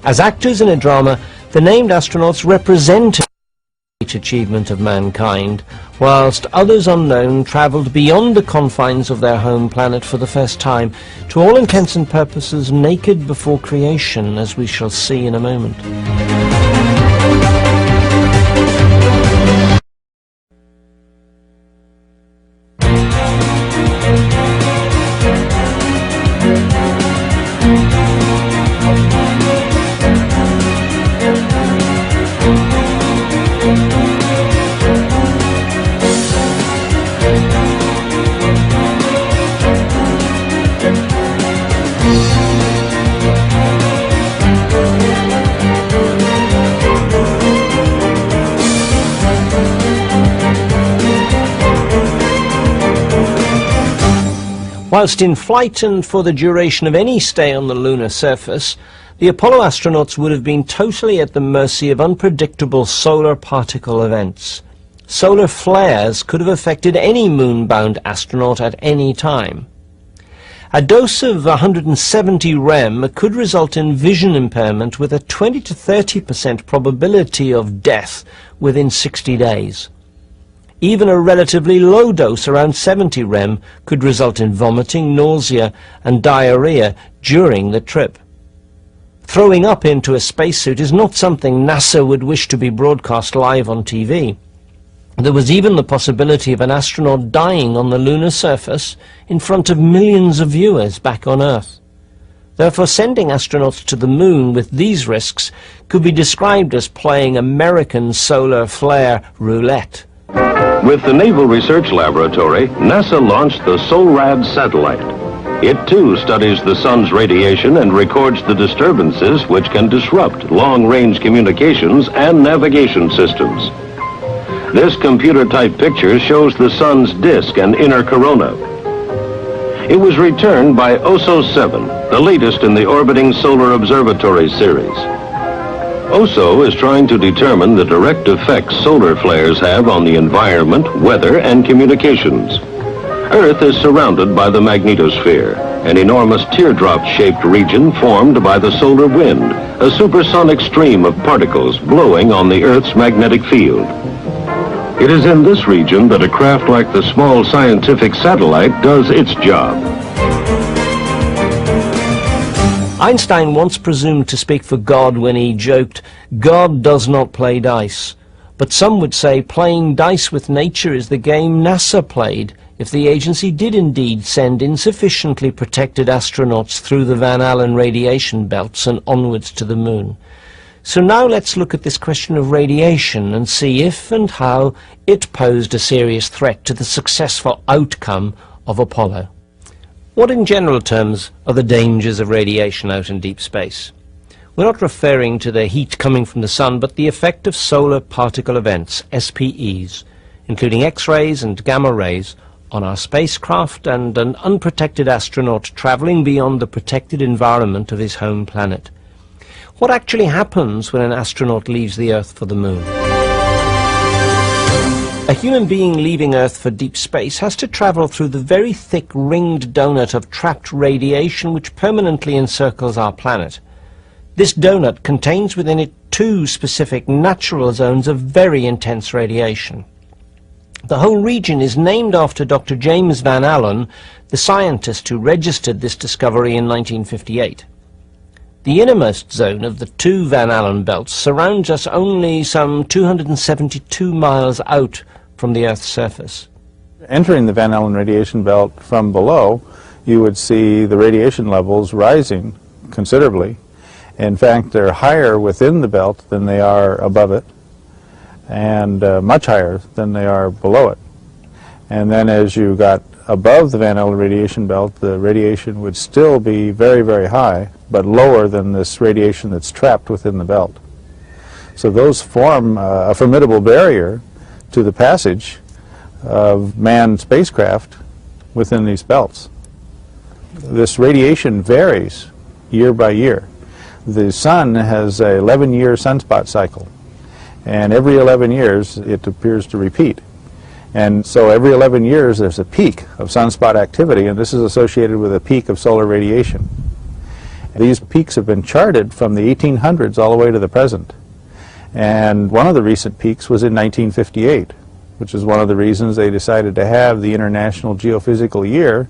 As actors in a drama, the named astronauts represented the great achievement of mankind, whilst others unknown travelled beyond the confines of their home planet for the first time, to all intents and purposes naked before creation, as we shall see in a moment. Whilst in flight and for the duration of any stay on the lunar surface, the Apollo astronauts would have been totally at the mercy of unpredictable solar particle events. Solar flares could have affected any moon-bound astronaut at any time. A dose of 170 rem could result in vision impairment with a 20 to 30% probability of death within 60 days. Even a relatively low dose, around 70 rem, could result in vomiting, nausea and diarrhea during the trip. Throwing up into a spacesuit is not something NASA would wish to be broadcast live on TV. There was even the possibility of an astronaut dying on the lunar surface in front of millions of viewers back on Earth. Therefore, sending astronauts to the moon with these risks could be described as playing American solar flare roulette. With the Naval Research Laboratory, NASA launched the SOLRAD satellite. It too studies the sun's radiation and records the disturbances which can disrupt long-range communications and navigation systems. This computer-type picture shows the sun's disk and inner corona. It was returned by OSO 7, the latest in the orbiting solar observatory series. OSO is trying to determine the direct effects solar flares have on the environment, weather, and communications. Earth is surrounded by the magnetosphere, an enormous teardrop-shaped region formed by the solar wind, a supersonic stream of particles blowing on the Earth's magnetic field. It is in this region that a craft like the small scientific satellite does its job. Einstein once presumed to speak for God when he joked, "God does not play dice." But some would say playing dice with nature is the game NASA played if the agency did indeed send insufficiently protected astronauts through the Van Allen radiation belts and onwards to the moon. So now let's look at this question of radiation and see if and how it posed a serious threat to the successful outcome of Apollo. What in general terms are the dangers of radiation out in deep space? We're not referring to the heat coming from the sun, but the effect of solar particle events, SPEs, including X-rays and gamma rays, on our spacecraft and an unprotected astronaut traveling beyond the protected environment of his home planet. What actually happens when an astronaut leaves the Earth for the moon? A human being leaving Earth for deep space has to travel through the very thick ringed donut of trapped radiation which permanently encircles our planet. This donut contains within it two specific natural zones of very intense radiation. The whole region is named after Dr. James Van Allen, the scientist who registered this discovery in 1958. The innermost zone of the two Van Allen belts surrounds us only some 272 miles out from the Earth's surface. Entering the Van Allen radiation belt from below, you would see the radiation levels rising considerably. In fact, they're higher within the belt than they are above it, and much higher than they are below it. And then as you got above the Van Allen radiation belt, the radiation would still be very, very high, but lower than this radiation that's trapped within the belt. So those form a formidable barrier to the passage of manned spacecraft within these belts. This radiation varies year by year. The sun has an 11-year sunspot cycle, and every 11 years it appears to repeat. And so every 11 years there's a peak of sunspot activity, and this is associated with a peak of solar radiation. These peaks have been charted from the 1800s all the way to the present. And one of the recent peaks was in 1958, which is one of the reasons they decided to have the International Geophysical Year,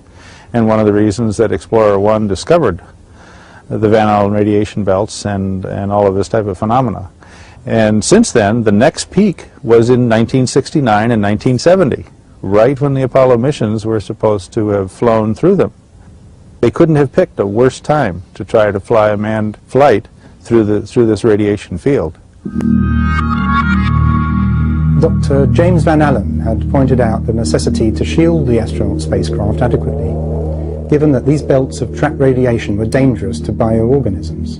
and one of the reasons that Explorer 1 discovered the Van Allen radiation belts and all of this type of phenomena. And since then, the next peak was in 1969 and 1970, right when the Apollo missions were supposed to have flown through them. They couldn't have picked a worse time to try to fly a manned flight through this radiation field. Dr. James Van Allen had pointed out the necessity to shield the astronaut spacecraft adequately, given that these belts of trapped radiation were dangerous to bioorganisms.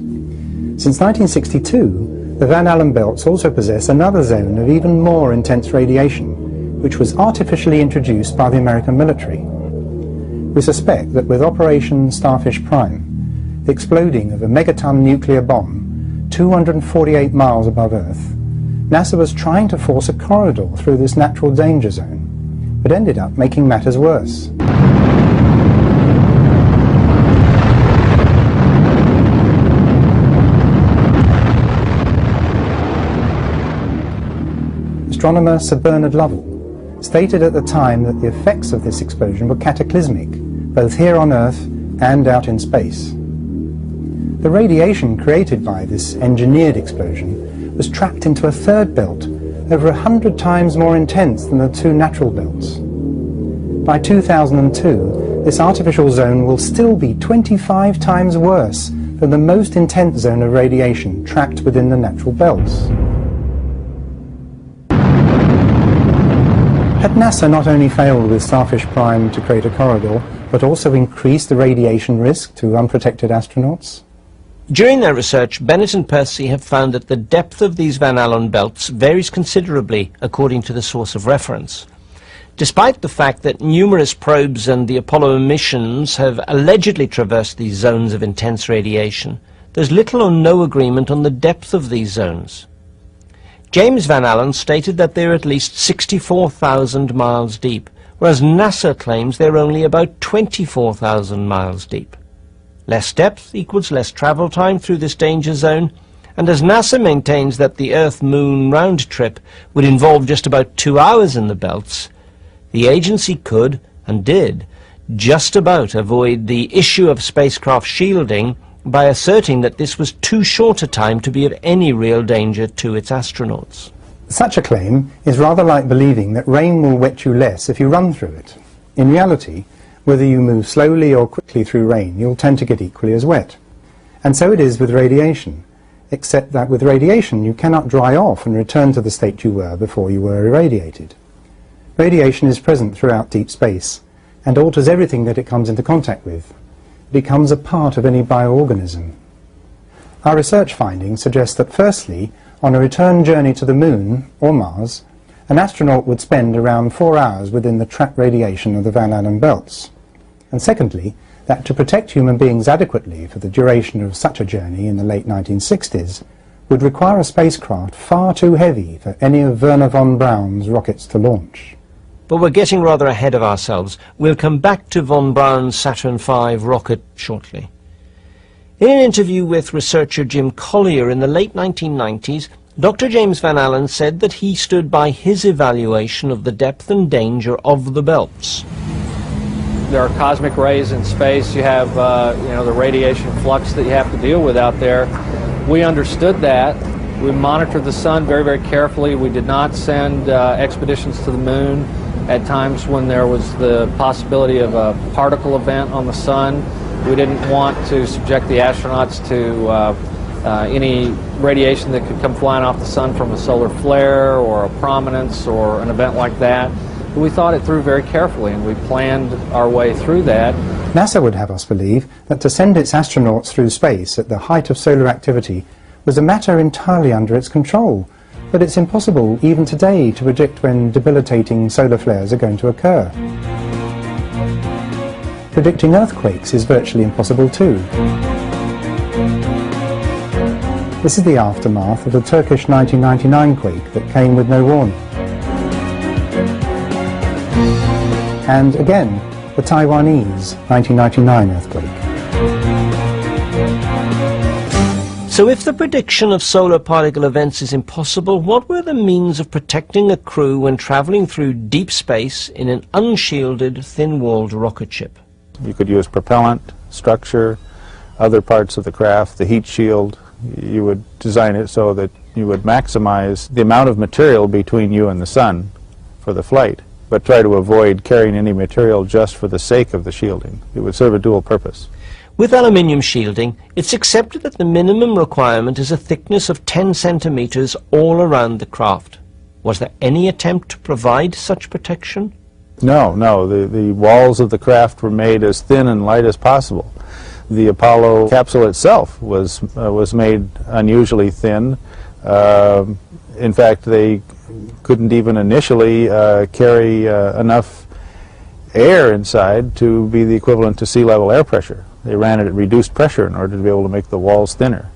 Since 1962, the Van Allen belts also possess another zone of even more intense radiation, which was artificially introduced by the American military. We suspect that with Operation Starfish Prime, the exploding of a megaton nuclear bomb 248 miles above Earth, NASA was trying to force a corridor through this natural danger zone, but ended up making matters worse. Astronomer Sir Bernard Lovell stated at the time that the effects of this explosion were cataclysmic, both here on Earth and out in space. The radiation created by this engineered explosion was trapped into a third belt, over 100 times more intense than the two natural belts. By 2002, this artificial zone will still be 25 times worse than the most intense zone of radiation trapped within the natural belts. Had NASA not only failed with Starfish Prime to create a corridor, but also increased the radiation risk to unprotected astronauts? During their research, Bennett and Percy have found that the depth of these Van Allen belts varies considerably according to the source of reference. Despite the fact that numerous probes and the Apollo missions have allegedly traversed these zones of intense radiation, there's little or no agreement on the depth of these zones. James Van Allen stated that they're at least 64,000 miles deep, whereas NASA claims they're only about 24,000 miles deep. Less depth equals less travel time through this danger zone, and as NASA maintains that the Earth-Moon round trip would involve just about 2 hours in the belts, the agency could, and did, just about avoid the issue of spacecraft shielding by asserting that this was too short a time to be of any real danger to its astronauts. Such a claim is rather like believing that rain will wet you less if you run through it. In reality, whether you move slowly or quickly through rain, you'll tend to get equally as wet. And so it is with radiation, except that with radiation you cannot dry off and return to the state you were before you were irradiated. Radiation is present throughout deep space and alters everything that it comes into contact with. It becomes a part of any bioorganism. Our research findings suggest that firstly, on a return journey to the Moon or Mars, an astronaut would spend around 4 hours within the trapped radiation of the Van Allen belts. And secondly, that to protect human beings adequately for the duration of such a journey in the late 1960s would require a spacecraft far too heavy for any of Wernher von Braun's rockets to launch. But we're getting rather ahead of ourselves. We'll come back to von Braun's Saturn V rocket shortly. In an interview with researcher Jim Collier in the late 1990s, Dr. James Van Allen said that he stood by his evaluation of the depth and danger of the belts. There are cosmic rays in space. You have the radiation flux that you have to deal with out there. We understood that. We monitored the sun very, very carefully. We did not send expeditions to the moon at times when there was the possibility of a particle event on the sun. We didn't want to subject the astronauts to any radiation that could come flying off the sun from a solar flare or a prominence or an event like that. But we thought it through very carefully, and we planned our way through that. NASA would have us believe that to send its astronauts through space at the height of solar activity was a matter entirely under its control. But it's impossible even today to predict when debilitating solar flares are going to occur. Predicting earthquakes is virtually impossible too. This is the aftermath of the Turkish 1999 quake that came with no warning. And again, the Taiwanese 1999 earthquake. So if the prediction of solar particle events is impossible, what were the means of protecting a crew when travelling through deep space in an unshielded, thin-walled rocket ship? You could use propellant, structure, other parts of the craft, the heat shield. You would design it so that you would maximize the amount of material between you and the sun for the flight, but try to avoid carrying any material just for the sake of the shielding. It would serve a dual purpose. With aluminium shielding, it's accepted that the minimum requirement is a thickness of 10 centimeters all around the craft. Was there any attempt to provide such protection? No. The walls of the craft were made as thin and light as possible. The Apollo capsule itself was made unusually thin. In fact, they couldn't even initially carry enough air inside to be the equivalent to sea level air pressure. They ran it at reduced pressure in order to be able to make the walls thinner.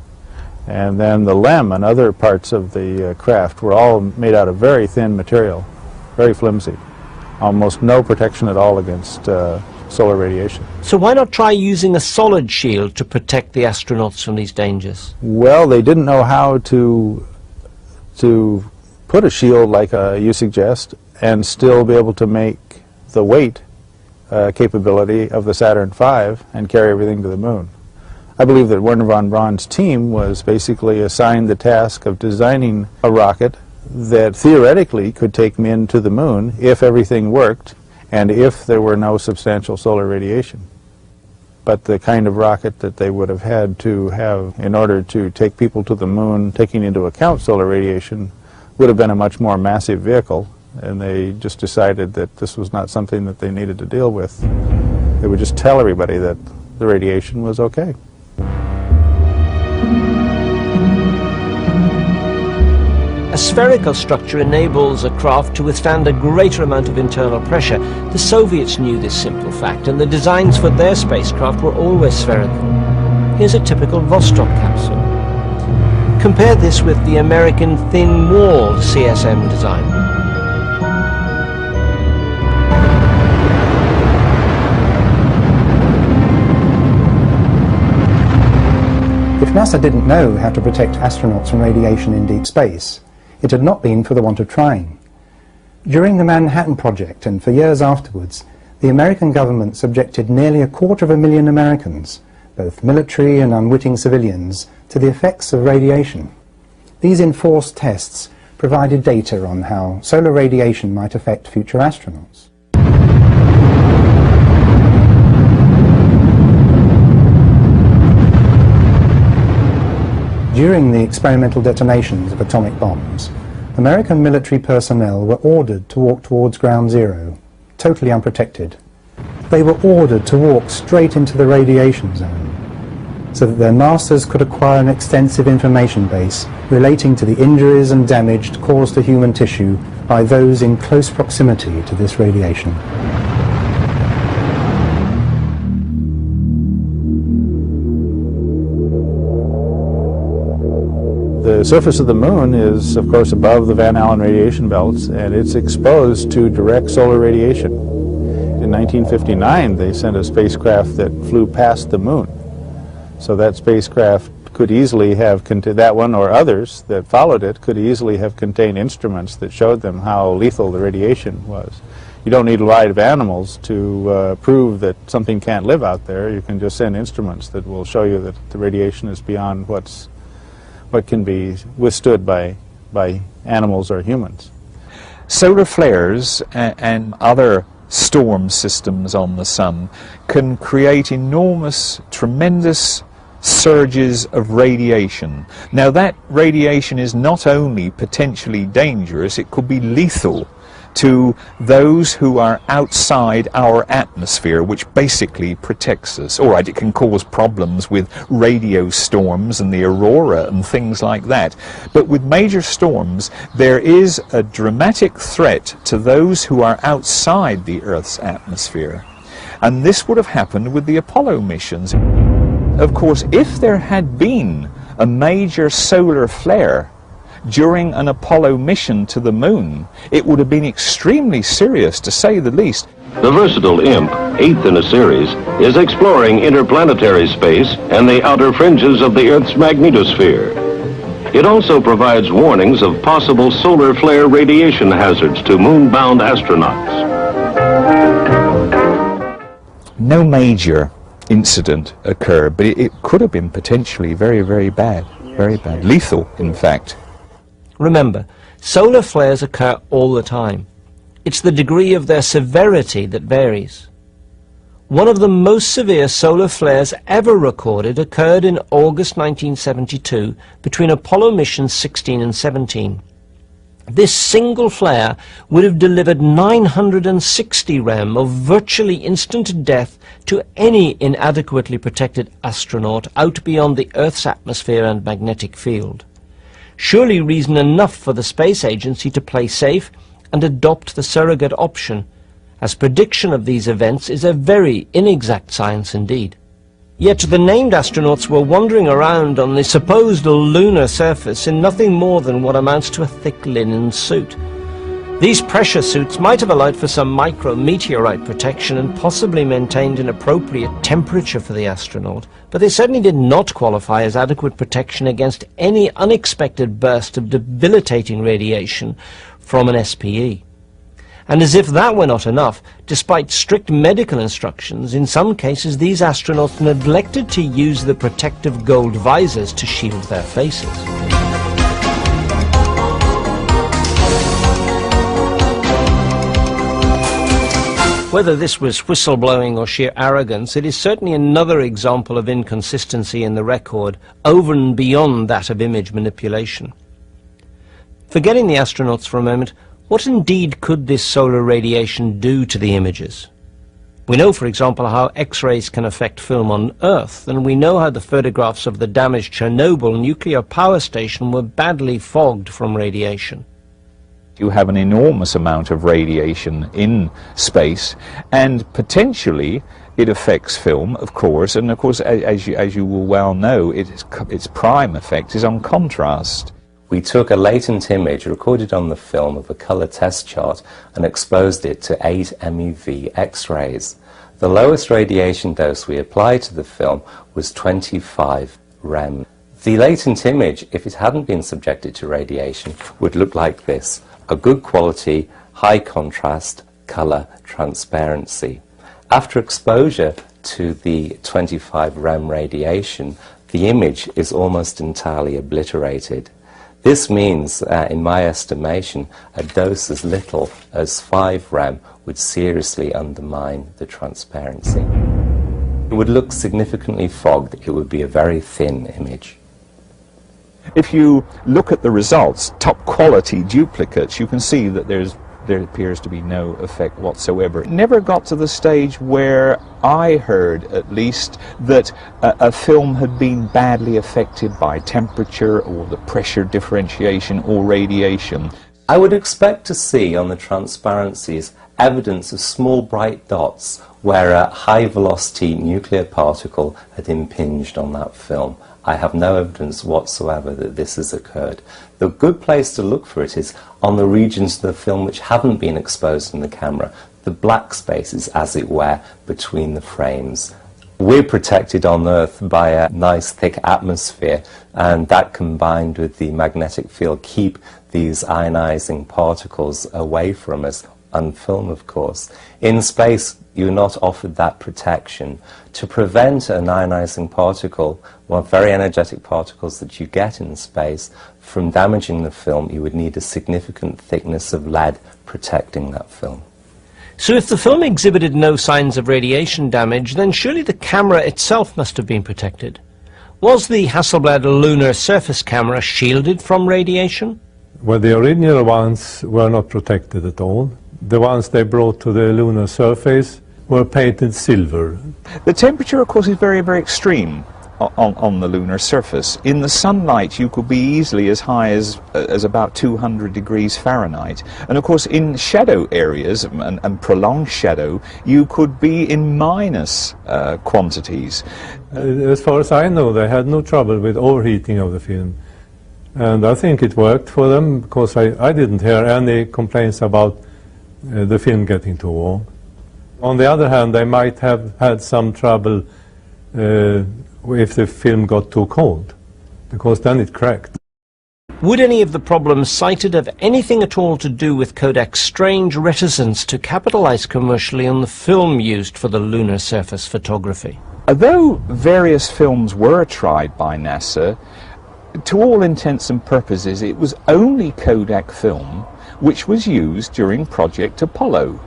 And then the LEM and other parts of the craft were all made out of very thin material, very flimsy. Almost no protection at all against solar radiation. So why not try using a solid shield to protect the astronauts from these dangers? Well, they didn't know how to put a shield like you suggest and still be able to make the weight capability of the Saturn V and carry everything to the moon. I believe that Wernher von Braun's team was basically assigned the task of designing a rocket that theoretically could take men to the moon if everything worked and if there were no substantial solar radiation. But the kind of rocket that they would have had to have in order to take people to the moon, taking into account solar radiation, would have been a much more massive vehicle, and they just decided that this was not something that they needed to deal with. They would just tell everybody that the radiation was okay. A spherical structure enables a craft to withstand a greater amount of internal pressure. The Soviets knew this simple fact, and the designs for their spacecraft were always spherical. Here's a typical Vostok capsule. Compare this with the American thin-walled CSM design. If NASA didn't know how to protect astronauts from radiation in deep space, it had not been for the want of trying. During the Manhattan Project and for years afterwards, the American government subjected nearly 250,000 Americans, both military and unwitting civilians, to the effects of radiation. These enforced tests provided data on how solar radiation might affect future astronauts. During the experimental detonations of atomic bombs, American military personnel were ordered to walk towards ground zero, totally unprotected. They were ordered to walk straight into the radiation zone, so that their masters could acquire an extensive information base relating to the injuries and damage caused to human tissue by those in close proximity to this radiation. The surface of the moon is, of course, above the Van Allen radiation belts, and it's exposed to direct solar radiation. In 1959, they sent a spacecraft that flew past the moon. So that spacecraft could easily have, that one or others that followed it, could easily have contained instruments that showed them how lethal the radiation was. You don't need live animals to prove that something can't live out there. You can just send instruments that will show you that the radiation is beyond what can be withstood by animals or humans. Solar flares and other storm systems on the sun can create enormous, tremendous surges of radiation. Now that radiation is not only potentially dangerous, it could be lethal to those who are outside our atmosphere, which basically protects us. All right, it can cause problems with radio storms and the aurora and things like that. But with major storms, there is a dramatic threat to those who are outside the Earth's atmosphere. And this would have happened with the Apollo missions. Of course, if there had been a major solar flare during an Apollo mission to the moon, it would have been extremely serious, to say the least. The versatile IMP, 8th in a series, is exploring interplanetary space and the outer fringes of the Earth's magnetosphere. It also provides warnings of possible solar flare radiation hazards to moon-bound astronauts. No major incident occurred, but it could have been potentially very, very bad, lethal, in fact. Remember, solar flares occur all the time. It's the degree of their severity that varies. One of the most severe solar flares ever recorded occurred in August 1972 between Apollo missions 16 and 17. This single flare would have delivered 960 rem of virtually instant death to any inadequately protected astronaut out beyond the Earth's atmosphere and magnetic field. Surely reason enough for the space agency to play safe and adopt the surrogate option, as prediction of these events is a very inexact science indeed. Yet the named astronauts were wandering around on the supposed lunar surface in nothing more than what amounts to a thick linen suit. These pressure suits might have allowed for some micro-meteorite protection and possibly maintained an appropriate temperature for the astronaut, but they certainly did not qualify as adequate protection against any unexpected burst of debilitating radiation from an SPE. And as if that were not enough, despite strict medical instructions, in some cases these astronauts neglected to use the protective gold visors to shield their faces. Whether this was whistleblowing or sheer arrogance, it is certainly another example of inconsistency in the record, over and beyond that of image manipulation. Forgetting the astronauts for a moment, what indeed could this solar radiation do to the images? We know, for example, how X-rays can affect film on Earth, and we know how the photographs of the damaged Chernobyl nuclear power station were badly fogged from radiation. You have an enormous amount of radiation in space, and potentially it affects film, of course, and of course, as you will well know, its prime effect is on contrast. We took a latent image recorded on the film of a colour test chart and exposed it to 8 MeV X-rays. The lowest radiation dose we applied to the film was 25 rem. The latent image, if it hadn't been subjected to radiation, would look like this: a good quality, high contrast, colour transparency. After exposure to the 25 rem radiation, the image is almost entirely obliterated. This means, in my estimation, a dose as little as 5 rem would seriously undermine the transparency. It would look significantly fogged. It would be a very thin image. If you look at the results, top quality duplicates, you can see that there appears to be no effect whatsoever. It never got to the stage where I heard, at least, that a film had been badly affected by temperature or the pressure differentiation or radiation. I would expect to see on the transparencies evidence of small bright dots where a high velocity nuclear particle had impinged on that film. I have no evidence whatsoever that this has occurred. The good place to look for it is on the regions of the film which haven't been exposed in the camera, the black spaces, as it were, between the frames. We're protected on Earth by a nice thick atmosphere, and that combined with the magnetic field keep these ionizing particles away from us, on film of course. In space you're not offered that protection. To prevent an ionizing particle, or very energetic particles that you get in space, from damaging the film, you would need a significant thickness of lead protecting that film. So if the film exhibited no signs of radiation damage, then surely the camera itself must have been protected. Was the Hasselblad lunar surface camera shielded from radiation? Well, the original ones were not protected at all. The ones they brought to the lunar surface were painted silver. The temperature, of course, is very, very extreme on the lunar surface. In the sunlight you could be easily as high as about 200 degrees Fahrenheit. And of course in shadow areas and prolonged shadow you could be in minus quantities. As far as I know, they had no trouble with overheating of the film. And I think it worked for them, because I didn't hear any complaints about the film getting too warm. On the other hand, they might have had some trouble if the film got too cold, because then it cracked. Would any of the problems cited have anything at all to do with Kodak's strange reticence to capitalize commercially on the film used for the lunar surface photography? Although various films were tried by NASA, to all intents and purposes it was only Kodak film which was used during Project Apollo.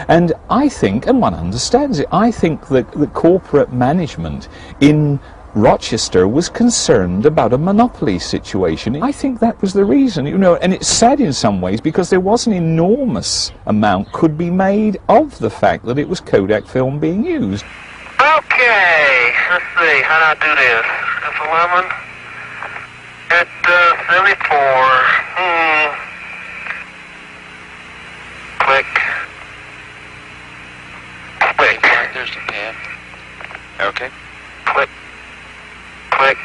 And I think, and one understands it, I think that the corporate management in Rochester was concerned about a monopoly situation. I think that was the reason, you know, and it's sad in some ways because there was an enormous amount could be made of the fact that it was Kodak film being used. Okay, let's see, how do I do this? F11 at 74. Click. Click. There's the pad. Okay. Click. Click.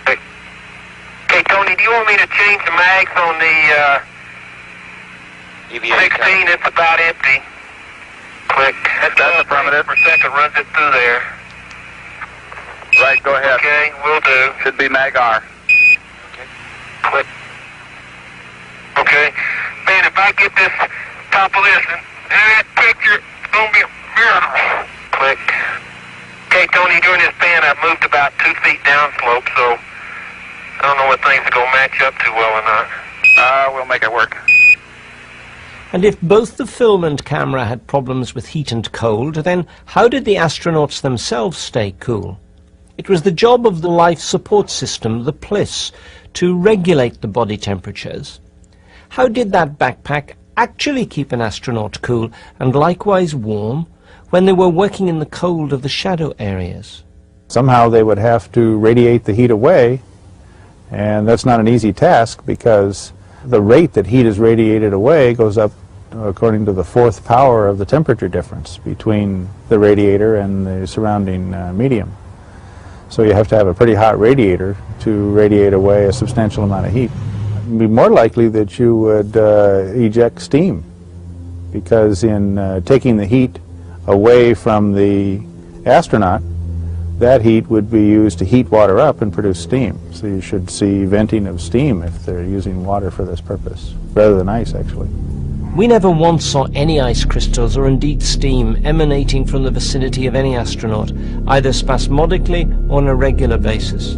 Click. Okay, Tony, do you want me to change the mags on the EVA 16? It's about empty. Click. That's affirmative. Per second runs it through there. Right, go ahead. Okay, will do. Should be mag R. Okay. Click. Okay. Man, if I get this top of this, and that picture is going to be a miracle. Click. Okay, Tony, during this pan, I've moved about 2 feet downslope, so I don't know what things are going to match up too well or not. We'll make it work. And if both the film and camera had problems with heat and cold, then how did the astronauts themselves stay cool? It was the job of the life support system, the PLIS, to regulate the body temperatures. How did that backpack actually keep an astronaut cool and likewise warm when they were working in the cold of the shadow areas? Somehow they would have to radiate the heat away, and that's not an easy task because the rate that heat is radiated away goes up according to the 4th power of the temperature difference between the radiator and the surrounding medium. So you have to have a pretty hot radiator to radiate away a substantial amount of heat. It would be more likely that you would eject steam, because in taking the heat away from the astronaut, that heat would be used to heat water up and produce steam. So you should see venting of steam if they're using water for this purpose, rather than ice, actually. We never once saw any ice crystals or indeed steam emanating from the vicinity of any astronaut, either spasmodically or on a regular basis.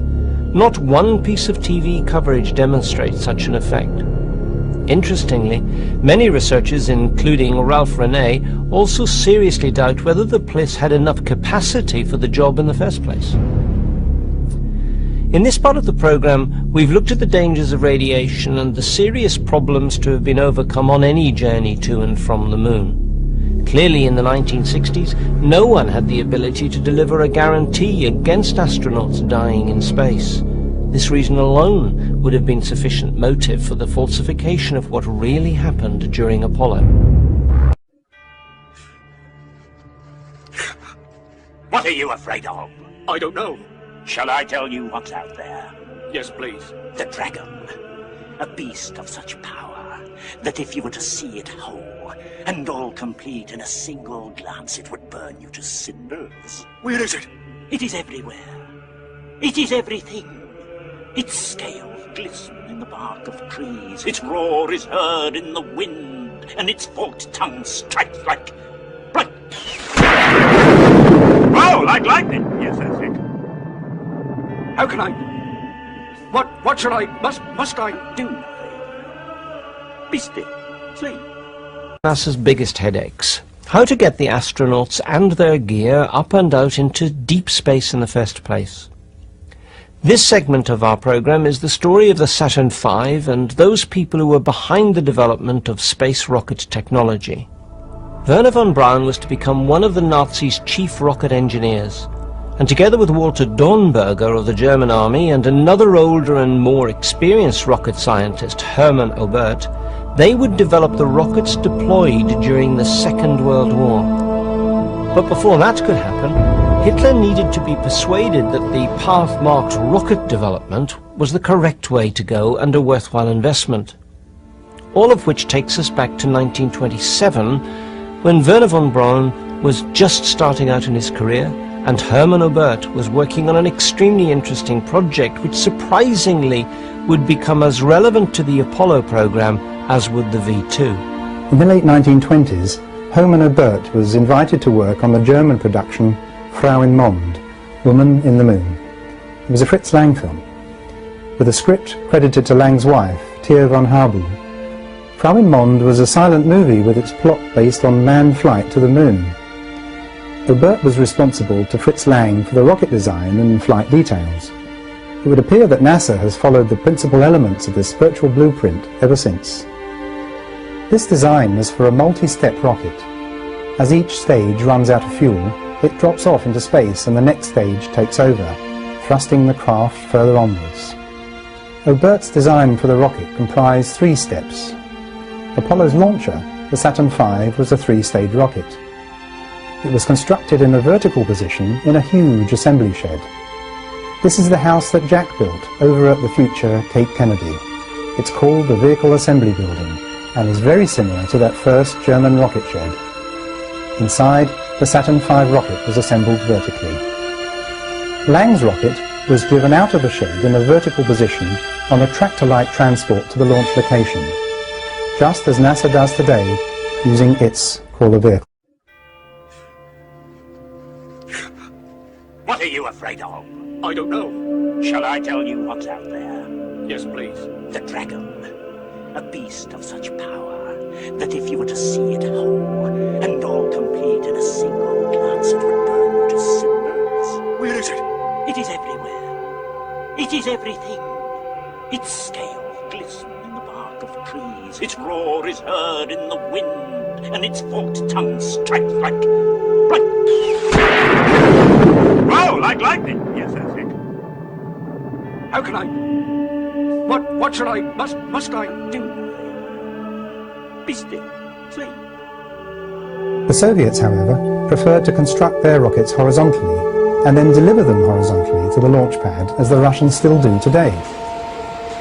Not one piece of TV coverage demonstrates such an effect. Interestingly, many researchers, including Ralph Rene, also seriously doubt whether the PLIS had enough capacity for the job in the first place. In this part of the program, we've looked at the dangers of radiation and the serious problems to have been overcome on any journey to and from the moon. Clearly, in the 1960s, no one had the ability to deliver a guarantee against astronauts dying in space. This reason alone would have been sufficient motive for the falsification of what really happened during Apollo. What are you afraid of? I don't know. Shall I tell you what's out there? Yes, please. The dragon. A beast of such power that if you were to see it whole and all complete in a single glance, it would burn you to cinders. Where is it? It is everywhere. It is everything. Its scales glisten in the bark of trees. Its roar is heard in the wind, and its forked tongue strikes like... Oh, like lightning! Yes, that's it. How can I... What shall I... Must I... Do nothing. Be still. Sleep. NASA's biggest headaches. How to get the astronauts and their gear up and out into deep space in the first place. This segment of our program is the story of the Saturn V and those people who were behind the development of space rocket technology. Wernher von Braun was to become one of the Nazis' chief rocket engineers, and together with Walter Dornberger of the German army and another older and more experienced rocket scientist, Hermann Oberth, they would develop the rockets deployed during the Second World War. But before that could happen, Hitler needed to be persuaded that the path-marked rocket development was the correct way to go and a worthwhile investment. All of which takes us back to 1927, when Wernher von Braun was just starting out in his career, and Hermann Oberth was working on an extremely interesting project which surprisingly would become as relevant to the Apollo program as would the V2. In the late 1920s, Hermann Oberth was invited to work on the German production Frau im Mond, Woman in the Moon. It was a Fritz Lang film, with a script credited to Lang's wife, Thea von Harbou. Frau im Mond was a silent movie with its plot based on manned flight to the moon. Oberth was responsible to Fritz Lang for the rocket design and flight details. It would appear that NASA has followed the principal elements of this virtual blueprint ever since. This design was for a multi-step rocket. As each stage runs out of fuel, it drops off into space and the next stage takes over, thrusting the craft further onwards. Oberth's design for the rocket comprised 3 steps. Apollo's launcher, the Saturn V, was a 3-stage rocket. It was constructed in a vertical position in a huge assembly shed. This is the house that Jack built over at the future Cape Kennedy. It's called the Vehicle Assembly Building and is very similar to that first German rocket shed. Inside, the Saturn V rocket was assembled vertically. Lang's rocket was driven out of the shed in a vertical position on a tractor-like transport to the launch location. Just as NASA does today, using its crawler vehicle. What are you afraid of? I don't know. Shall I tell you what's out there? Yes, please. The dragon. A beast of such power that if you were to see it whole and all complete in a single glance, it would burn you to cinders. Where is it? It is everywhere. It is everything. Its scales glisten in the bark of trees. Its roar is heard in the wind, and its forked tongue strikes like... Oh, like lightning! Yes, that's it. How can I... What should I... Must I do? Be still. Sleep. The Soviets, however, preferred to construct their rockets horizontally and then deliver them horizontally to the launch pad, as the Russians still do today.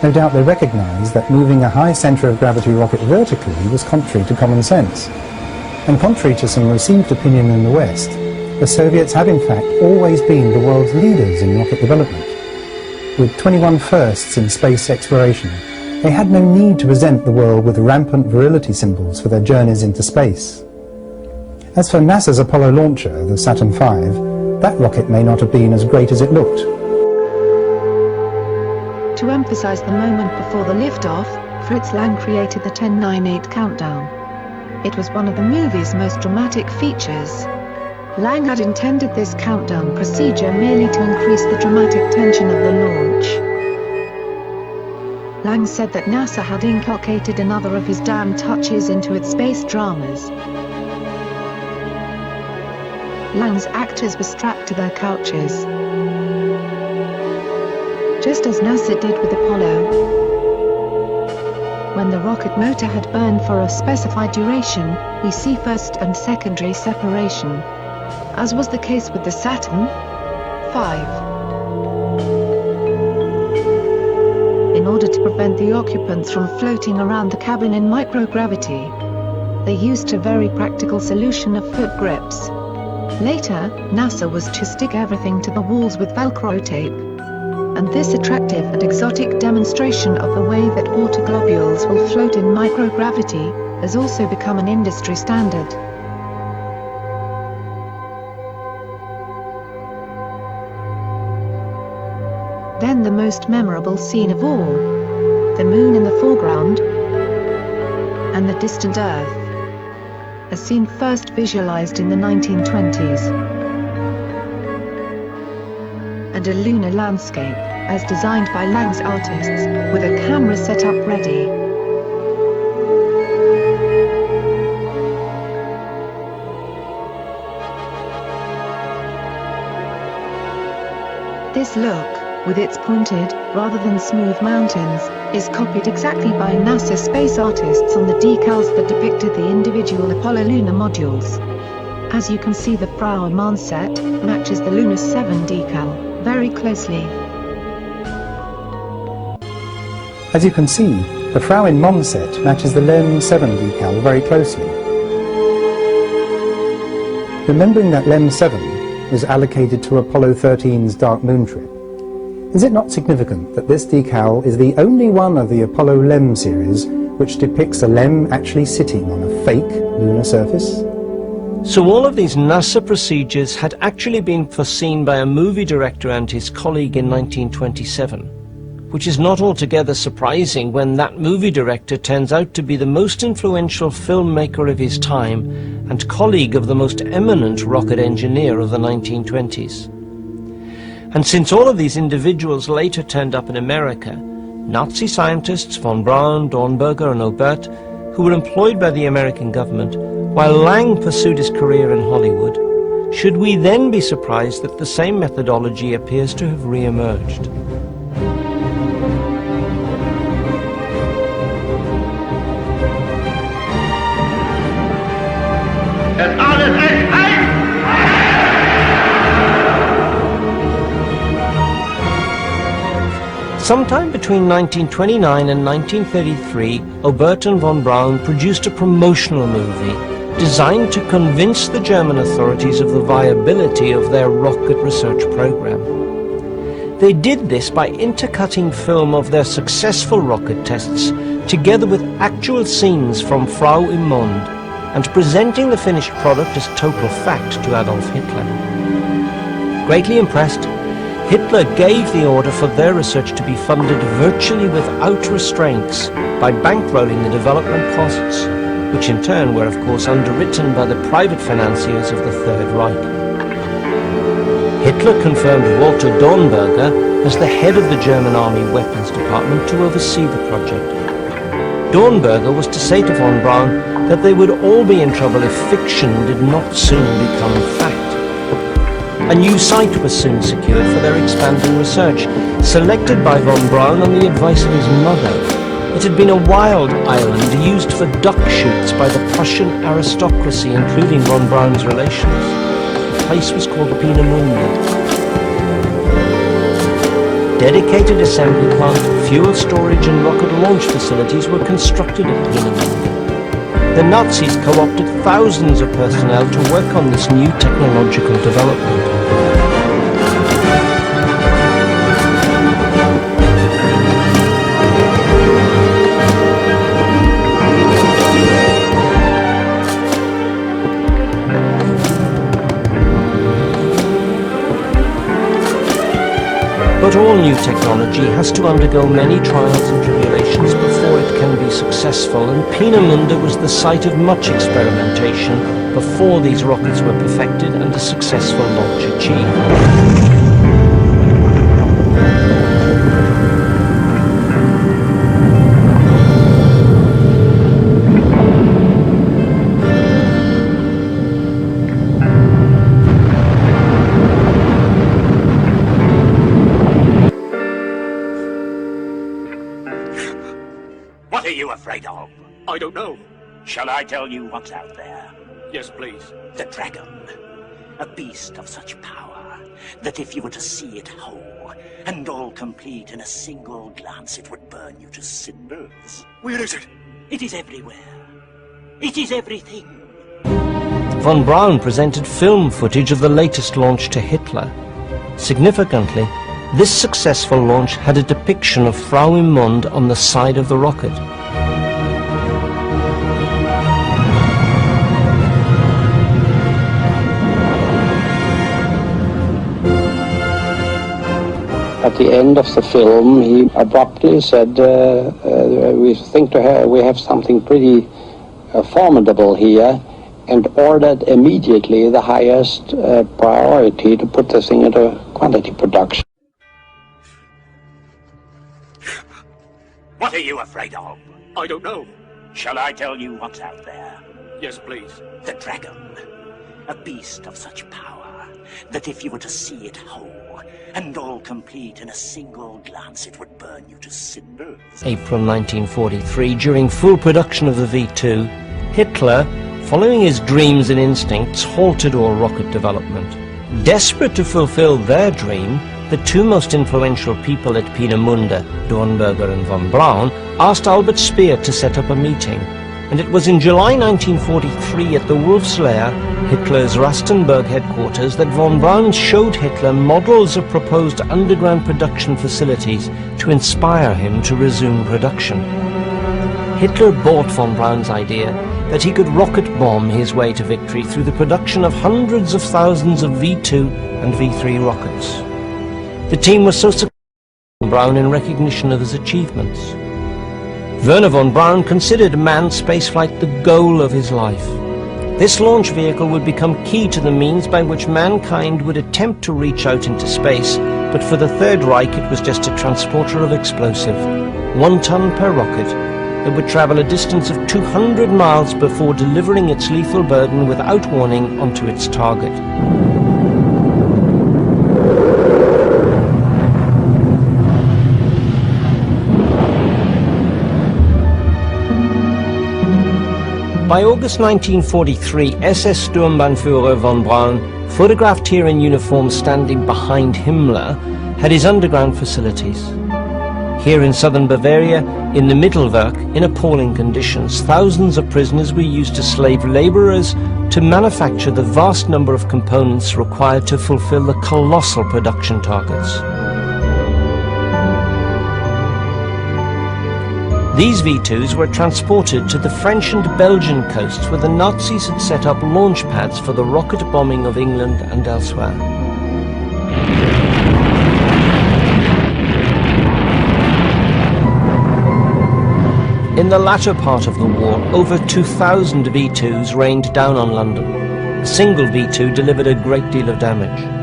No doubt they recognized that moving a high center of gravity rocket vertically was contrary to common sense. And contrary to some received opinion in the West, the Soviets have in fact always been the world's leaders in rocket development. With 21 firsts in space exploration, they had no need to present the world with rampant virility symbols for their journeys into space. As for NASA's Apollo launcher, the Saturn V, that rocket may not have been as great as it looked. To emphasize the moment before the liftoff, Fritz Lang created the 10-9-8 countdown. It was one of the movie's most dramatic features. Lang had intended this countdown procedure merely to increase the dramatic tension of the launch. Lang said that NASA had inculcated another of his damn touches into its space dramas. Lang's actors were strapped to their couches, just as NASA did with Apollo. When the rocket motor had burned for a specified duration, we see first and secondary separation, as was the case with the Saturn V. In order to prevent the occupants from floating around the cabin in microgravity, they used a very practical solution of foot grips. Later, NASA was to stick everything to the walls with Velcro tape. And this attractive and exotic demonstration of the way that water globules will float in microgravity has also become an industry standard. Then the most memorable scene of all. The moon in the foreground and the distant Earth. A scene first visualized in the 1920s. And a lunar landscape, as designed by Lang's artists, with a camera set up ready. This look, with its pointed, rather than smooth mountains, is copied exactly by NASA space artists on the decals that depicted the individual Apollo lunar modules. As you can see, the Frau and Mons set matches the Lunar 7 decal very closely. As you can see, the Frau in Mons set matches the LEM 7 decal very closely. Remembering that LEM 7 was allocated to Apollo 13's Dark Moon trip, is it not significant that this decal is the only one of the Apollo LEM series which depicts a LEM actually sitting on a fake lunar surface? So all of these NASA procedures had actually been foreseen by a movie director and his colleague in 1927, which is not altogether surprising when that movie director turns out to be the most influential filmmaker of his time and colleague of the most eminent rocket engineer of the 1920s. And since all of these individuals later turned up in America, Nazi scientists von Braun, Dornberger and Obert, who were employed by the American government, while Lang pursued his career in Hollywood, should we then be surprised that the same methodology appears to have re-emerged? Sometime between 1929 and 1933, Obert and von Braun produced a promotional movie designed to convince the German authorities of the viability of their rocket research program. They did this by intercutting film of their successful rocket tests together with actual scenes from Frau im Mond and presenting the finished product as total fact to Adolf Hitler. Greatly impressed, Hitler gave the order for their research to be funded virtually without restraints by bankrolling the development costs, which in turn were of course underwritten by the private financiers of the Third Reich. Hitler confirmed Walter Dornberger as the head of the German Army Weapons Department to oversee the project. Dornberger was to say to von Braun that they would all be in trouble if fiction did not soon become fact. A new site was soon secured for their expanding research, selected by von Braun on the advice of his mother. It had been a wild island used for duck shoots by the Prussian aristocracy, including von Braun's relations. The place was called Peenemünde. Dedicated assembly plant, fuel storage and rocket launch facilities were constructed at Peenemünde. The Nazis co-opted thousands of personnel to work on this new technological development. But all new technology has to undergo many trials and tribulations before it can be successful, and Peenemünde was the site of much experimentation before these rockets were perfected and a successful launch achieved. What are you afraid of? I don't know. Shall I tell you what's out there? Yes, please. The dragon. A beast of such power that if you were to see it whole and all complete in a single glance, it would burn you to cinders. Where is it? It is everywhere. It is everything. Von Braun presented film footage of the latest launch to Hitler. Significantly, this successful launch had a depiction of Frau im Mond on the side of the rocket. At the end of the film, he abruptly said, we think we have something pretty formidable here, and ordered immediately the highest priority to put this thing into quantity production. What are you afraid of? I don't know. Shall I tell you what's out there? Yes, please. The dragon. A beast of such power that if you were to see it whole and all complete in a single glance, it would burn you to cinders. April 1943, during full production of the V-2, Hitler, following his dreams and instincts, halted all rocket development. Desperate to fulfill their dream, the two most influential people at Peenemünde, Dornberger and von Braun, asked Albert Speer to set up a meeting. And it was in July 1943 at the Wolf's Lair, Hitler's Rastenburg headquarters, that von Braun showed Hitler models of proposed underground production facilities to inspire him to resume production. Hitler bought von Braun's idea that he could rocket bomb his way to victory through the production of hundreds of thousands of V-2 and V-3 rockets. The team was so successful von Braun in recognition of his achievements. Werner von Braun considered manned spaceflight the goal of his life. This launch vehicle would become key to the means by which mankind would attempt to reach out into space, but for the Third Reich it was just a transporter of explosive, 1 ton per rocket, that would travel a distance of 200 miles before delivering its lethal burden without warning onto its target. By August 1943, SS Sturmbannführer von Braun, photographed here in uniform standing behind Himmler, had his underground facilities. Here in southern Bavaria, in the Mittelwerk, in appalling conditions, thousands of prisoners were used as slave laborers to manufacture the vast number of components required to fulfill the colossal production targets. These V2s were transported to the French and Belgian coasts where the Nazis had set up launch pads for the rocket bombing of England and elsewhere. In the latter part of the war, over 2,000 V2s rained down on London. A single V2 delivered a great deal of damage.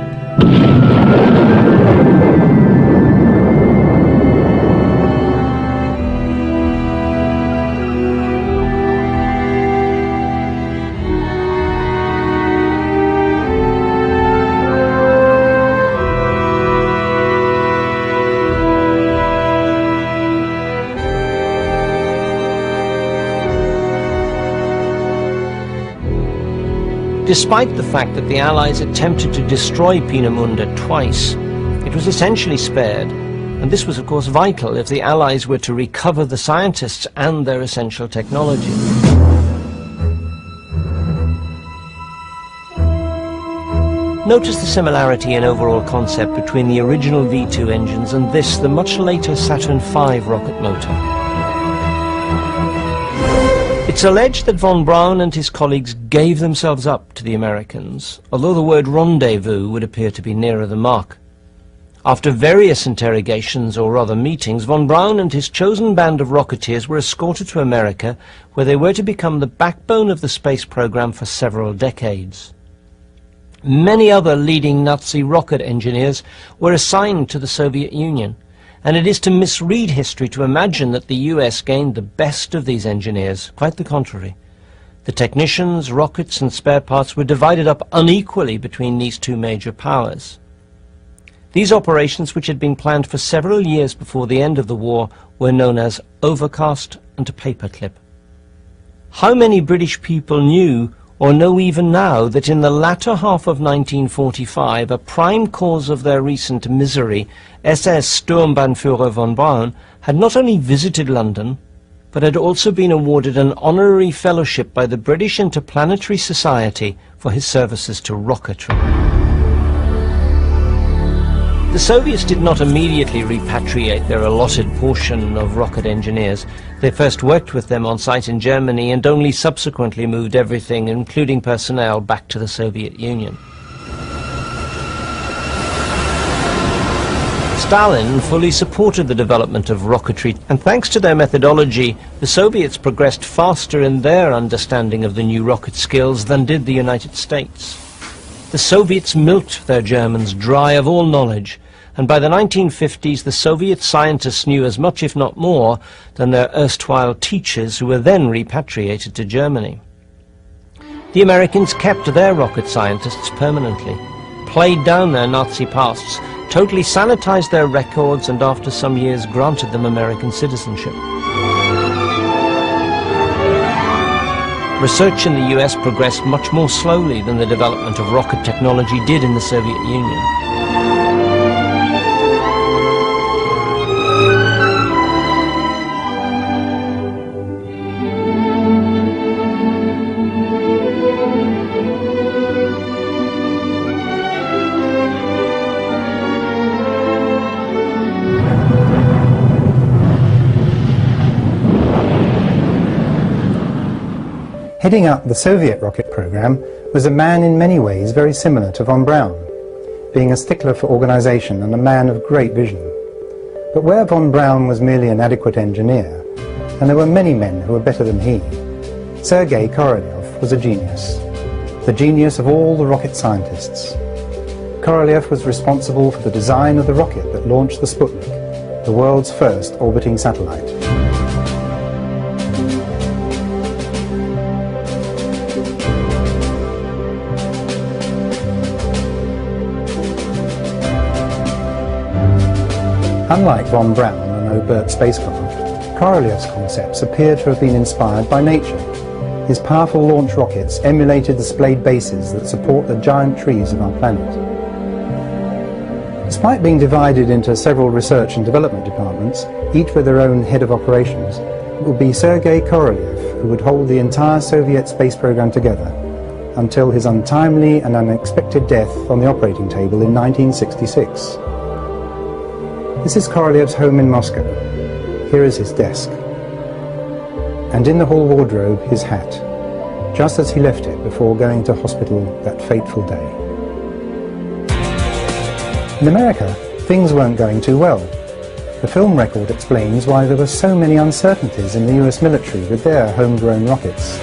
Despite the fact that the Allies attempted to destroy Peenemünde twice, it was essentially spared, and this was of course vital if the Allies were to recover the scientists and their essential technology. Notice the similarity in overall concept between the original V2 engines and this, the much later Saturn V rocket motor. It's alleged that von Braun and his colleagues gave themselves up to the Americans, although the word rendezvous would appear to be nearer the mark. After various interrogations, or rather meetings, von Braun and his chosen band of rocketeers were escorted to America, where they were to become the backbone of the space program for several decades. Many other leading Nazi rocket engineers were assigned to the Soviet Union, and it is to misread history to imagine that the US gained the best of these engineers. Quite the contrary. The technicians, rockets and spare parts were divided up unequally between these two major powers. These operations, which had been planned for several years before the end of the war, were known as Overcast and Paperclip. How many British people knew or know even now that in the latter half of 1945, a prime cause of their recent misery, SS Sturmbannführer von Braun, had not only visited London, but had also been awarded an honorary fellowship by the British Interplanetary Society for his services to rocketry. The Soviets did not immediately repatriate their allotted portion of rocket engineers. They first worked with them on site in Germany and only subsequently moved everything, including personnel, back to the Soviet Union. Stalin fully supported the development of rocketry, and thanks to their methodology, the Soviets progressed faster in their understanding of the new rocket skills than did the United States. The Soviets milked their Germans dry of all knowledge, and by the 1950s the Soviet scientists knew as much, if not more, than their erstwhile teachers who were then repatriated to Germany. The Americans kept their rocket scientists permanently, played down their Nazi pasts, totally sanitized their records, and after some years granted them American citizenship. Research in the US progressed much more slowly than the development of rocket technology did in the Soviet Union. Heading up the Soviet rocket program was a man in many ways very similar to von Braun, being a stickler for organization and a man of great vision. But where von Braun was merely an adequate engineer, and there were many men who were better than he, Sergei Korolev was a genius, the genius of all the rocket scientists. Korolev was responsible for the design of the rocket that launched the Sputnik, the world's first orbiting satellite. Unlike von Braun and overt spacecraft, Korolev's concepts appear to have been inspired by nature. His powerful launch rockets emulated the splayed bases that support the giant trees of our planet. Despite being divided into several research and development departments, each with their own head of operations, it would be Sergei Korolev who would hold the entire Soviet space program together until his untimely and unexpected death on the operating table in 1966. This is Korolev's home in Moscow. Here is his desk. and in the hall wardrobe his hat, just as he left it before going to hospital that fateful day. In America, things weren't going too well. The film record explains why there were so many uncertainties in the US military with their homegrown rockets.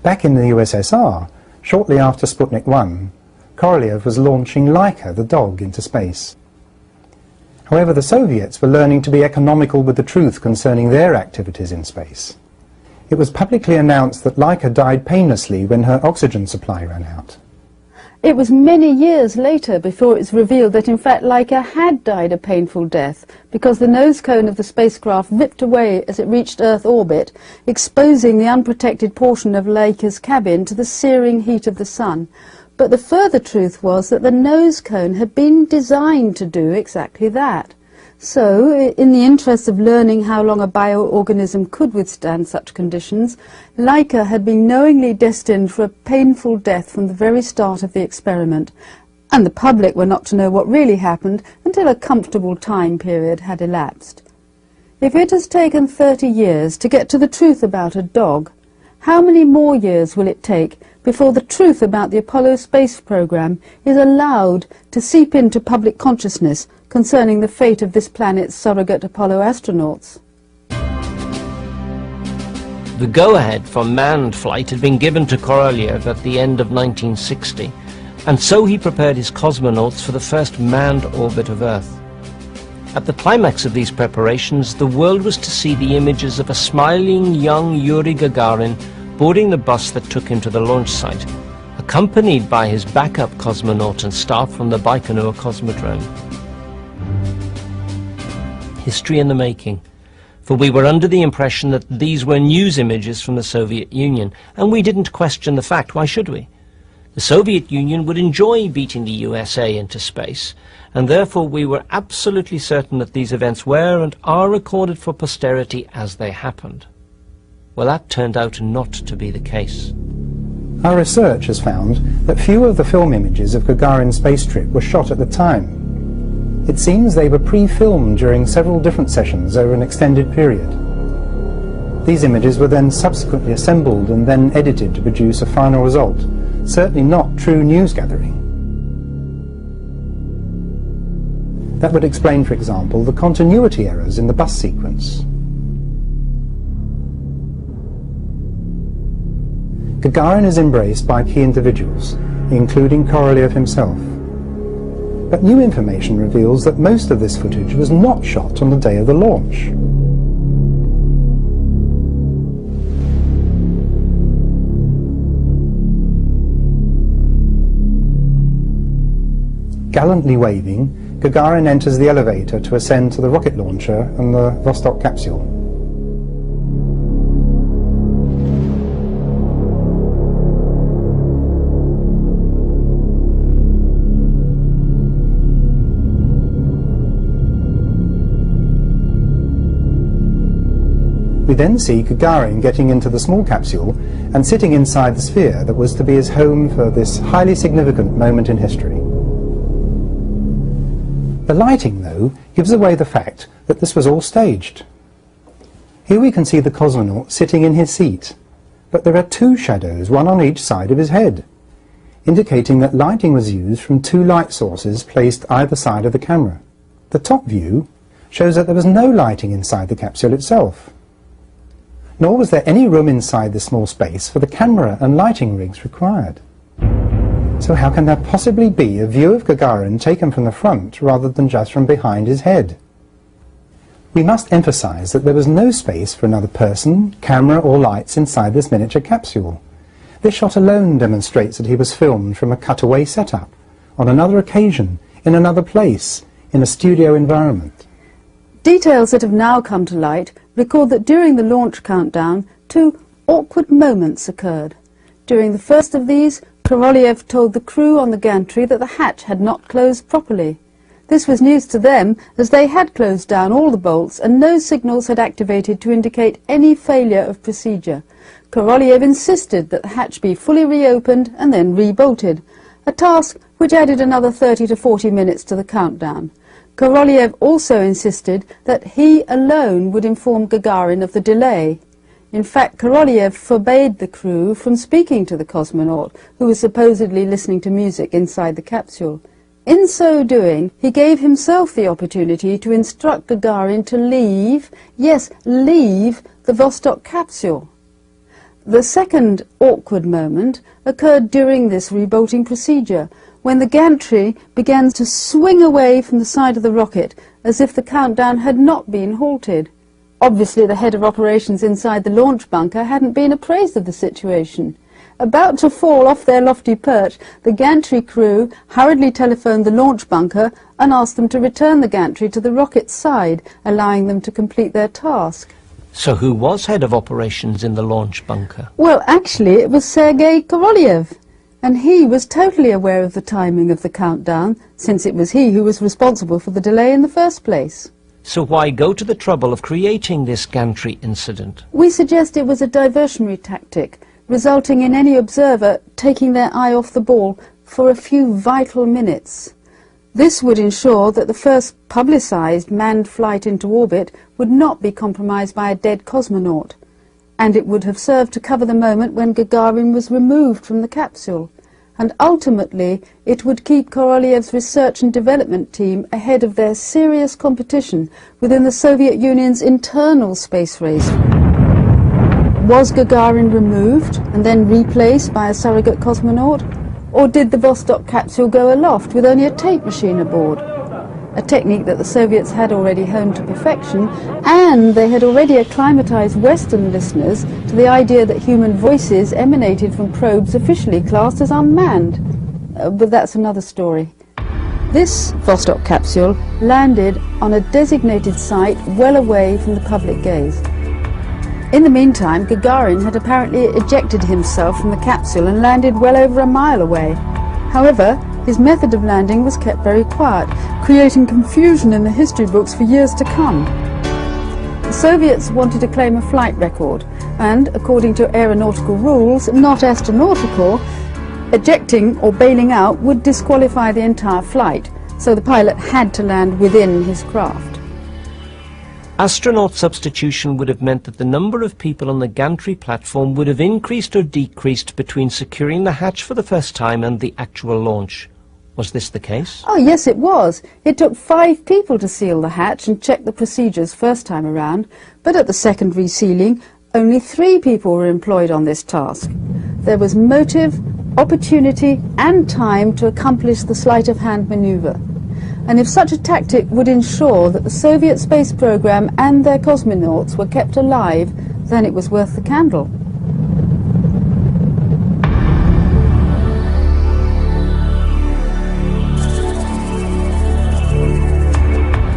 Back in the USSR, shortly after Sputnik 1, Korolev was launching Laika, the dog, into space. However, the Soviets were learning to be economical with the truth concerning their activities in space. It was publicly announced that Laika died painlessly when her oxygen supply ran out. It was many years later before it was revealed that in fact Laika had died a painful death because the nose cone of the spacecraft ripped away as it reached Earth orbit, exposing the unprotected portion of Laika's cabin to the searing heat of the sun. But the further truth was that the nose cone had been designed to do exactly that. So, in the interest of learning how long a bioorganism could withstand such conditions, Laika had been knowingly destined for a painful death from the very start of the experiment, and the public were not to know what really happened until a comfortable time period had elapsed. If it has taken 30 years to get to the truth about a dog, how many more years will it take before the truth about the Apollo space program is allowed to seep into public consciousness concerning the fate of this planet's surrogate Apollo astronauts? The go-ahead for manned flight had been given to Korolev at the end of 1960, and so he prepared his cosmonauts for the first manned orbit of Earth. At the climax of these preparations, the world was to see the images of a smiling young Yuri Gagarin boarding the bus that took him to the launch site, accompanied by his backup cosmonaut and staff from the Baikonur Cosmodrome. History in the making, for we were under the impression that these were news images from the Soviet Union, and we didn't question the fact. Why should we? The Soviet Union would enjoy beating the USA into space, and therefore we were absolutely certain that these events were and are recorded for posterity as they happened. Well, that turned out not to be the case. Our research has found that few of the film images of Gagarin's space trip were shot at the time. It seems they were pre-filmed during several different sessions over an extended period. These images were then subsequently assembled and then edited to produce a final result, certainly not true news gathering. That would explain, for example, the continuity errors in the bus sequence. Gagarin is embraced by key individuals, including Korolev himself. But new information reveals that most of this footage was not shot on the day of the launch. Gallantly waving, Gagarin enters the elevator to ascend to the rocket launcher and the Vostok capsule. We then see Gagarin getting into the small capsule and sitting inside the sphere that was to be his home for this highly significant moment in history. The lighting, though, gives away the fact that this was all staged. Here we can see the cosmonaut sitting in his seat, but there are two shadows, one on each side of his head, indicating that lighting was used from two light sources placed either side of the camera. The top view shows that there was no lighting inside the capsule itself. Nor was there any room inside the small space for the camera and lighting rigs required. So how can there possibly be a view of Gagarin taken from the front rather than just from behind his head? We must emphasize that there was no space for another person, camera or lights inside this miniature capsule. This shot alone demonstrates that he was filmed from a cutaway setup, on another occasion, in another place, in a studio environment. Details that have now come to light record that during the launch countdown, two awkward moments occurred. During the first of these, Korolev told the crew on the gantry that the hatch had not closed properly. This was news to them, as they had closed down all the bolts and no signals had activated to indicate any failure of procedure. Korolev insisted that the hatch be fully reopened and then rebolted, a task which added another 30 to 40 minutes to the countdown. Korolev also insisted that he alone would inform Gagarin of the delay. In fact, Korolev forbade the crew from speaking to the cosmonaut, who was supposedly listening to music inside the capsule. In so doing, he gave himself the opportunity to instruct Gagarin to leave, yes, leave the Vostok capsule. The second awkward moment occurred during this rebolting procedure, when the gantry began to swing away from the side of the rocket as if the countdown had not been halted. Obviously, the head of operations inside the launch bunker hadn't been apprised of the situation. About to fall off their lofty perch, the gantry crew hurriedly telephoned the launch bunker and asked them to return the gantry to the rocket's side, allowing them to complete their task. So who was head of operations in the launch bunker? Well, actually, it was Sergei Korolev, and he was totally aware of the timing of the countdown, since it was he who was responsible for the delay in the first place. So why go to the trouble of creating this gantry incident? We suggest it was a diversionary tactic, resulting in any observer taking their eye off the ball for a few vital minutes. This would ensure that the first publicised manned flight into orbit would not be compromised by a dead cosmonaut, and it would have served to cover the moment when Gagarin was removed from the capsule, and ultimately it would keep Korolev's research and development team ahead of their serious competition within the Soviet Union's internal space race. Was Gagarin removed and then replaced by a surrogate cosmonaut? Or did the Vostok capsule go aloft with only a tape machine aboard? A technique that the Soviets had already honed to perfection, and they had already acclimatized Western listeners to the idea that human voices emanated from probes officially classed as unmanned. But that's another story. This Vostok capsule landed on a designated site well away from the public gaze. In the meantime, Gagarin had apparently ejected himself from the capsule and landed well over a mile away. However, his method of landing was kept very quiet, creating confusion in the history books for years to come. The Soviets wanted to claim a flight record, and, according to aeronautical rules, not astronautical, ejecting or bailing out would disqualify the entire flight, so the pilot had to land within his craft. Astronaut substitution would have meant that the number of people on the gantry platform would have increased or decreased between securing the hatch for the first time and the actual launch. Was this the case? Oh, yes, it was. It took 5 people to seal the hatch and check the procedures first time around, but at the second resealing, only 3 people were employed on this task. There was motive, opportunity and time to accomplish the sleight-of-hand maneuver. And if such a tactic would ensure that the Soviet space program and their cosmonauts were kept alive, then it was worth the candle.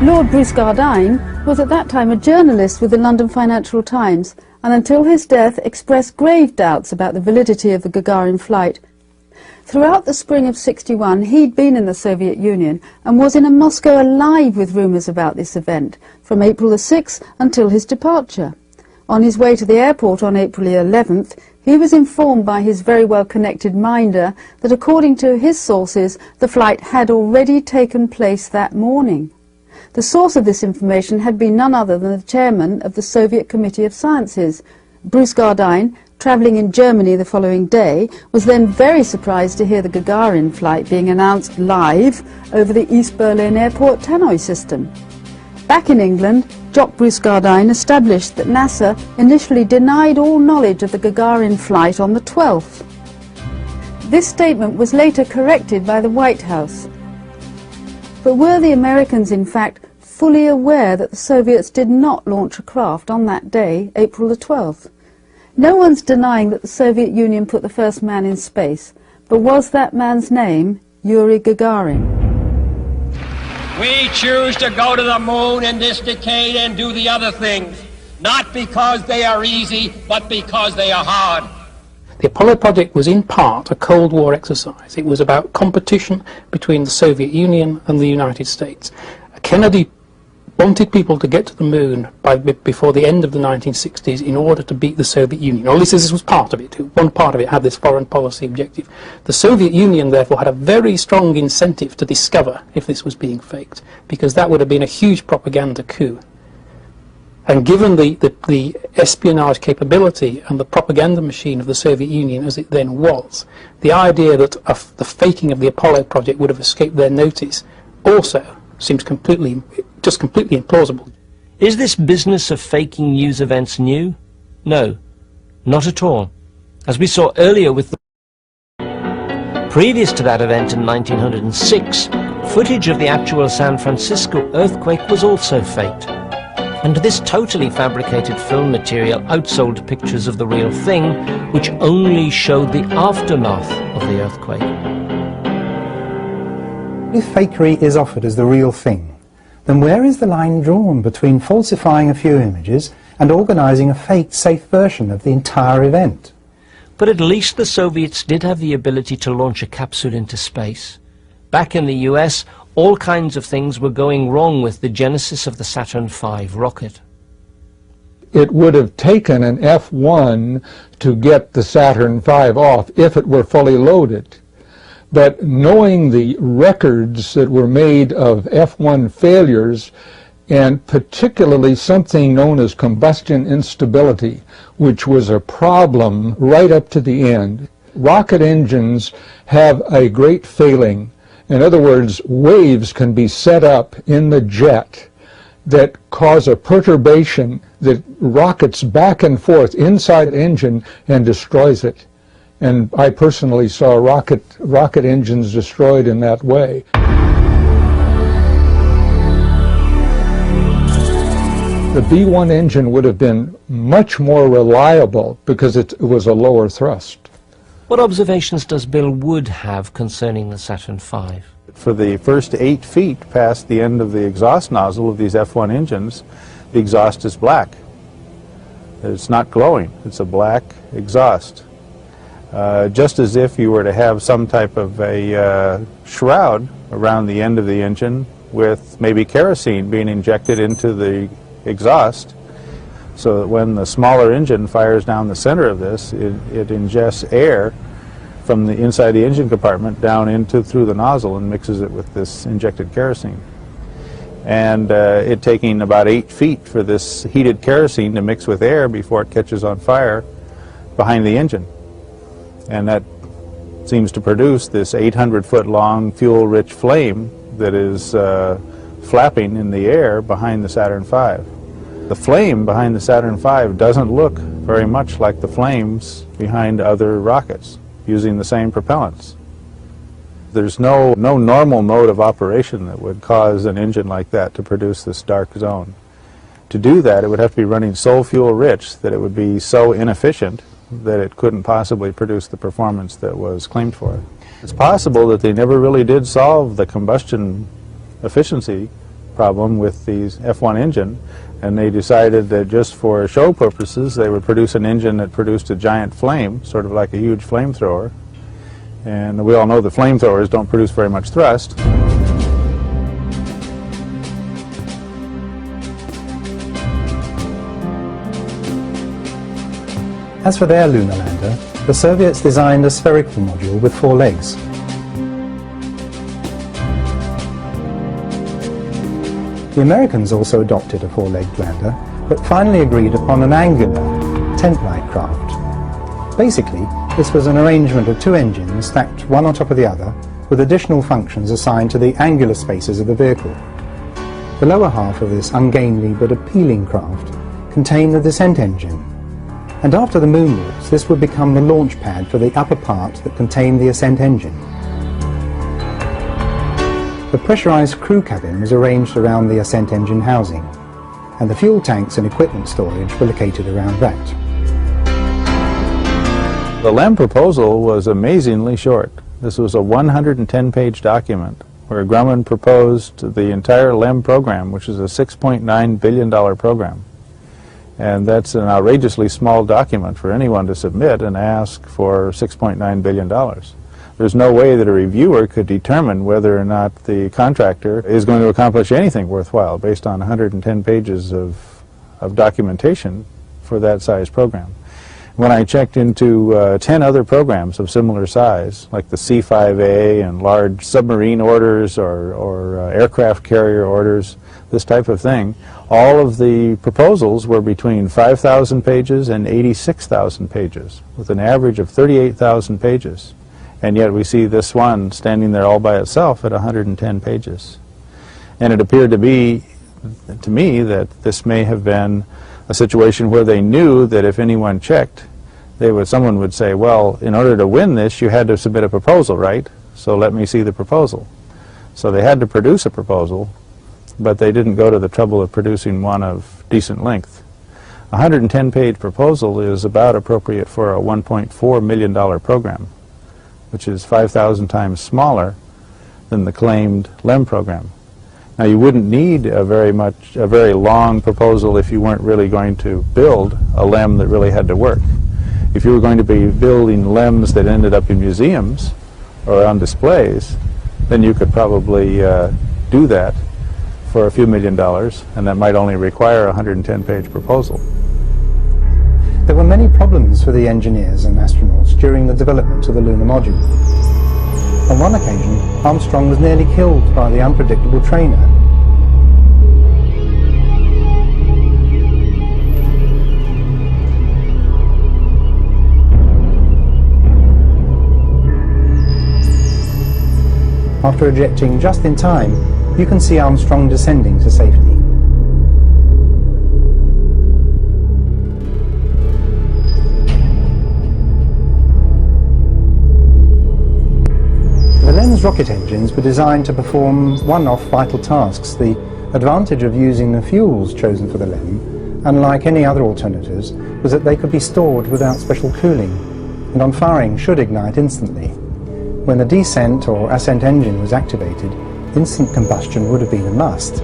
Lord Bruce Gardine was at that time a journalist with the London Financial Times, and until his death expressed grave doubts about the validity of the Gagarin flight. Throughout the spring of '61, he'd been in the Soviet Union and was in a Moscow alive with rumours about this event, from April the 6th until his departure. On his way to the airport on April the 11th, he was informed by his very well-connected minder that according to his sources, the flight had already taken place that morning. The source of this information had been none other than the chairman of the Soviet Committee of Sciences. Bruce Gardine, travelling in Germany the following day, was then very surprised to hear the Gagarin flight being announced live over the East Berlin Airport tannoy system. Back in England, Jock Bruce Gardine established that NASA initially denied all knowledge of the Gagarin flight on the 12th. This statement was later corrected by the White House. But were the Americans, in fact, fully aware that the Soviets did not launch a craft on that day, April the 12th? No one's denying that the Soviet Union put the first man in space, but was that man's name Yuri Gagarin? We choose to go to the moon in this decade and do the other things, not because they are easy, but because they are hard. The Apollo project was in part a Cold War exercise. It was about competition between the Soviet Union and the United States. Kennedy wanted people to get to the moon before the end of the 1960s in order to beat the Soviet Union. Or at least this was part of it. One part of it had this foreign policy objective. The Soviet Union, therefore, had a very strong incentive to discover if this was being faked, because that would have been a huge propaganda coup. And given the espionage capability and the propaganda machine of the Soviet Union as it then was, the idea that the faking of the Apollo project would have escaped their notice also seems completely implausible. Is this business of faking news events new? No, not at all. As we saw earlier with previous to that event in 1906, footage of the actual San Francisco earthquake was also faked. And this totally fabricated film material outsold pictures of the real thing, which only showed the aftermath of the earthquake. If fakery is offered as the real thing, then where is the line drawn between falsifying a few images and organising a faked safe version of the entire event? But at least the Soviets did have the ability to launch a capsule into space. Back in the US, all kinds of things were going wrong with the genesis of the Saturn V rocket. It would have taken an F-1 to get the Saturn V off if it were fully loaded. But knowing the records that were made of F-1 failures, and particularly something known as combustion instability, which was a problem right up to the end, rocket engines have a great failing. In other words, waves can be set up in the jet that cause a perturbation that rockets back and forth inside the engine and destroys it. And I personally saw rocket engines destroyed in that way. The B-1 engine would have been much more reliable because it was a lower thrust. What observations does Bill Wood have concerning the Saturn V? For the first 8 feet past the end of the exhaust nozzle of these F-1 engines, the exhaust is black. It's not glowing. It's a black exhaust. Just as if you were to have some type of a shroud around the end of the engine with maybe kerosene being injected into the exhaust, so that when the smaller engine fires down the center of this, it ingests air from the inside the engine compartment down through the nozzle and mixes it with this injected kerosene. And it taking about 8 feet for this heated kerosene to mix with air before it catches on fire behind the engine. And that seems to produce this 800-foot-long fuel-rich flame that is flapping in the air behind the Saturn V. The flame behind the Saturn V doesn't look very much like the flames behind other rockets using the same propellants. There's no normal mode of operation that would cause an engine like that to produce this dark zone. To do that, it would have to be running so fuel-rich that it would be so inefficient that it couldn't possibly produce the performance that was claimed for it. It's possible that they never really did solve the combustion efficiency problem with the F-1 engine, and they decided that just for show purposes they would produce an engine that produced a giant flame, sort of like a huge flamethrower. And we all know that flamethrowers don't produce very much thrust. As for their lunar lander, the Soviets designed a spherical module with 4 legs. The Americans also adopted a 4-legged lander, but finally agreed upon an angular, tent-like craft. Basically, this was an arrangement of 2 engines stacked one on top of the other, with additional functions assigned to the angular spaces of the vehicle. The lower half of this ungainly but appealing craft contained the descent engine, and after the moonwalks, this would become the launch pad for the upper part that contained the ascent engine. The pressurized crew cabin was arranged around the ascent engine housing, and the fuel tanks and equipment storage were located around that. The LEM proposal was amazingly short. This was a 110-page document where Grumman proposed the entire LEM program, which is a $6.9 billion program. And that's an outrageously small document for anyone to submit and ask for $6.9 billion. There's no way that a reviewer could determine whether or not the contractor is going to accomplish anything worthwhile based on 110 pages of documentation for that size program. When I checked into 10 other programs of similar size, like the C-5A and large submarine orders or aircraft carrier orders, this type of thing, all of the proposals were between 5,000 pages and 86,000 pages, with an average of 38,000 pages. And yet we see this one standing there all by itself at 110 pages. And it appeared to me that this may have been a situation where they knew that if anyone checked, someone would say, well, in order to win this, you had to submit a proposal, right? So let me see the proposal. So they had to produce a proposal, but they didn't go to the trouble of producing one of decent length. A 110-page proposal is about appropriate for a $1.4 million program, which is 5,000 times smaller than the claimed LEM program. Now, you wouldn't need a very long proposal if you weren't really going to build a LEM that really had to work. If you were going to be building LEMs that ended up in museums or on displays, then you could probably do that for a few $1 million, and that might only require a 110-page proposal. There were many problems for the engineers and astronauts during the development of the lunar module. On one occasion, Armstrong was nearly killed by the unpredictable trainer. After ejecting just in time, you can see Armstrong descending to safety. The LEM's rocket engines were designed to perform one-off vital tasks. The advantage of using the fuels chosen for the LEM, unlike any other alternatives, was that they could be stored without special cooling, and on firing should ignite instantly. When the descent or ascent engine was activated, instant combustion would have been a must,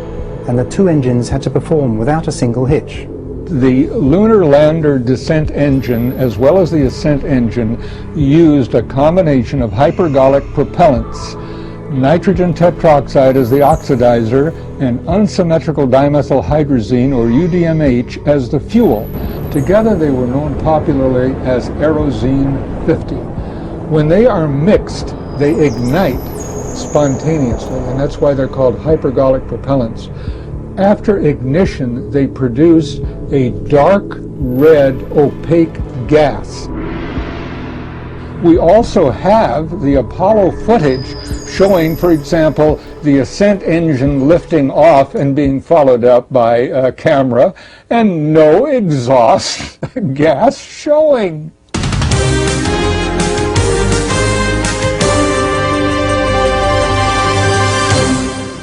and the two engines had to perform without a single hitch. The lunar lander descent engine, as well as the ascent engine, used a combination of hypergolic propellants, nitrogen tetroxide as the oxidizer, and unsymmetrical dimethylhydrazine, or UDMH, as the fuel. Together they were known popularly as Aerozine 50. When they are mixed, they ignite spontaneously, and that's why they're called hypergolic propellants. After ignition, they produce a dark red opaque gas. We also have the Apollo footage showing, for example, the ascent engine lifting off and being followed up by a camera, and no exhaust gas showing.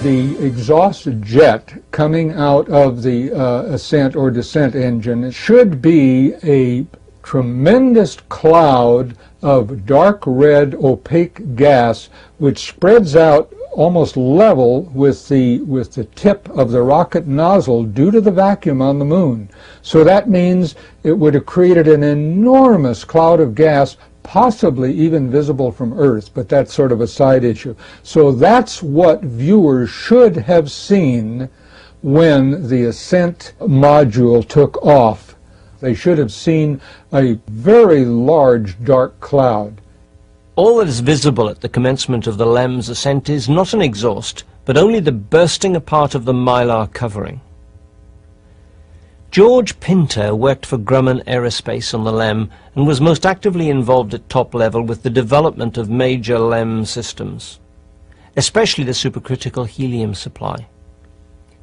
The exhaust jet coming out of the ascent or descent engine should be a tremendous cloud of dark red opaque gas which spreads out almost level with the tip of the rocket nozzle due to the vacuum on the moon. So that means it would have created an enormous cloud of gas, possibly even visible from Earth, but that's sort of a side issue. So that's what viewers should have seen when the ascent module took off. They should have seen a very large dark cloud. All that is visible at the commencement of the LEM's ascent is not an exhaust, but only the bursting apart of the mylar covering. George Pinter worked for Grumman Aerospace on the LEM and was most actively involved at top level with the development of major LEM systems, especially the supercritical helium supply.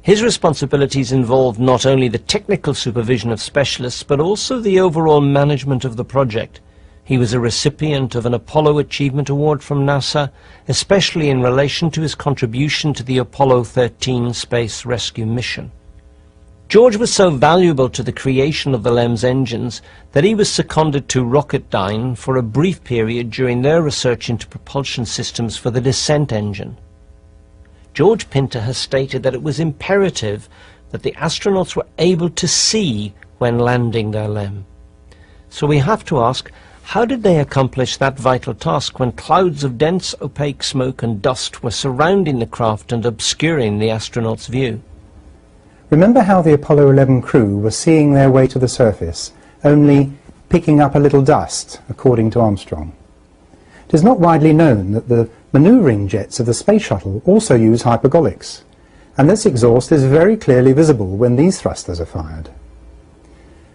His responsibilities involved not only the technical supervision of specialists, but also the overall management of the project. He was a recipient of an Apollo Achievement Award from NASA, especially in relation to his contribution to the Apollo 13 space rescue mission. George was so valuable to the creation of the LEM's engines that he was seconded to Rocketdyne for a brief period during their research into propulsion systems for the descent engine. George Pinter has stated that it was imperative that the astronauts were able to see when landing their LEM. So we have to ask, how did they accomplish that vital task when clouds of dense, opaque smoke and dust were surrounding the craft and obscuring the astronauts' view? Remember how the Apollo 11 crew were seeing their way to the surface, only picking up a little dust, according to Armstrong. It is not widely known that the manoeuvring jets of the space shuttle also use hypergolics, and this exhaust is very clearly visible when these thrusters are fired.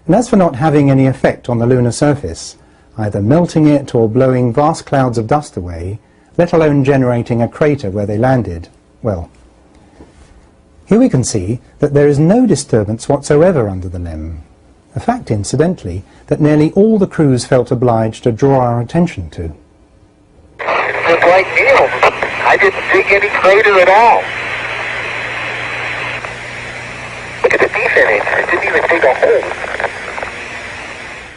And as for not having any effect on the lunar surface, either melting it or blowing vast clouds of dust away, let alone generating a crater where they landed, well, here we can see that there is no disturbance whatsoever under the LEM, a fact, incidentally, that nearly all the crews felt obliged to draw our attention to. Just like Neil, I didn't dig any crater at all. Look at the defense, I didn't even dig a hole.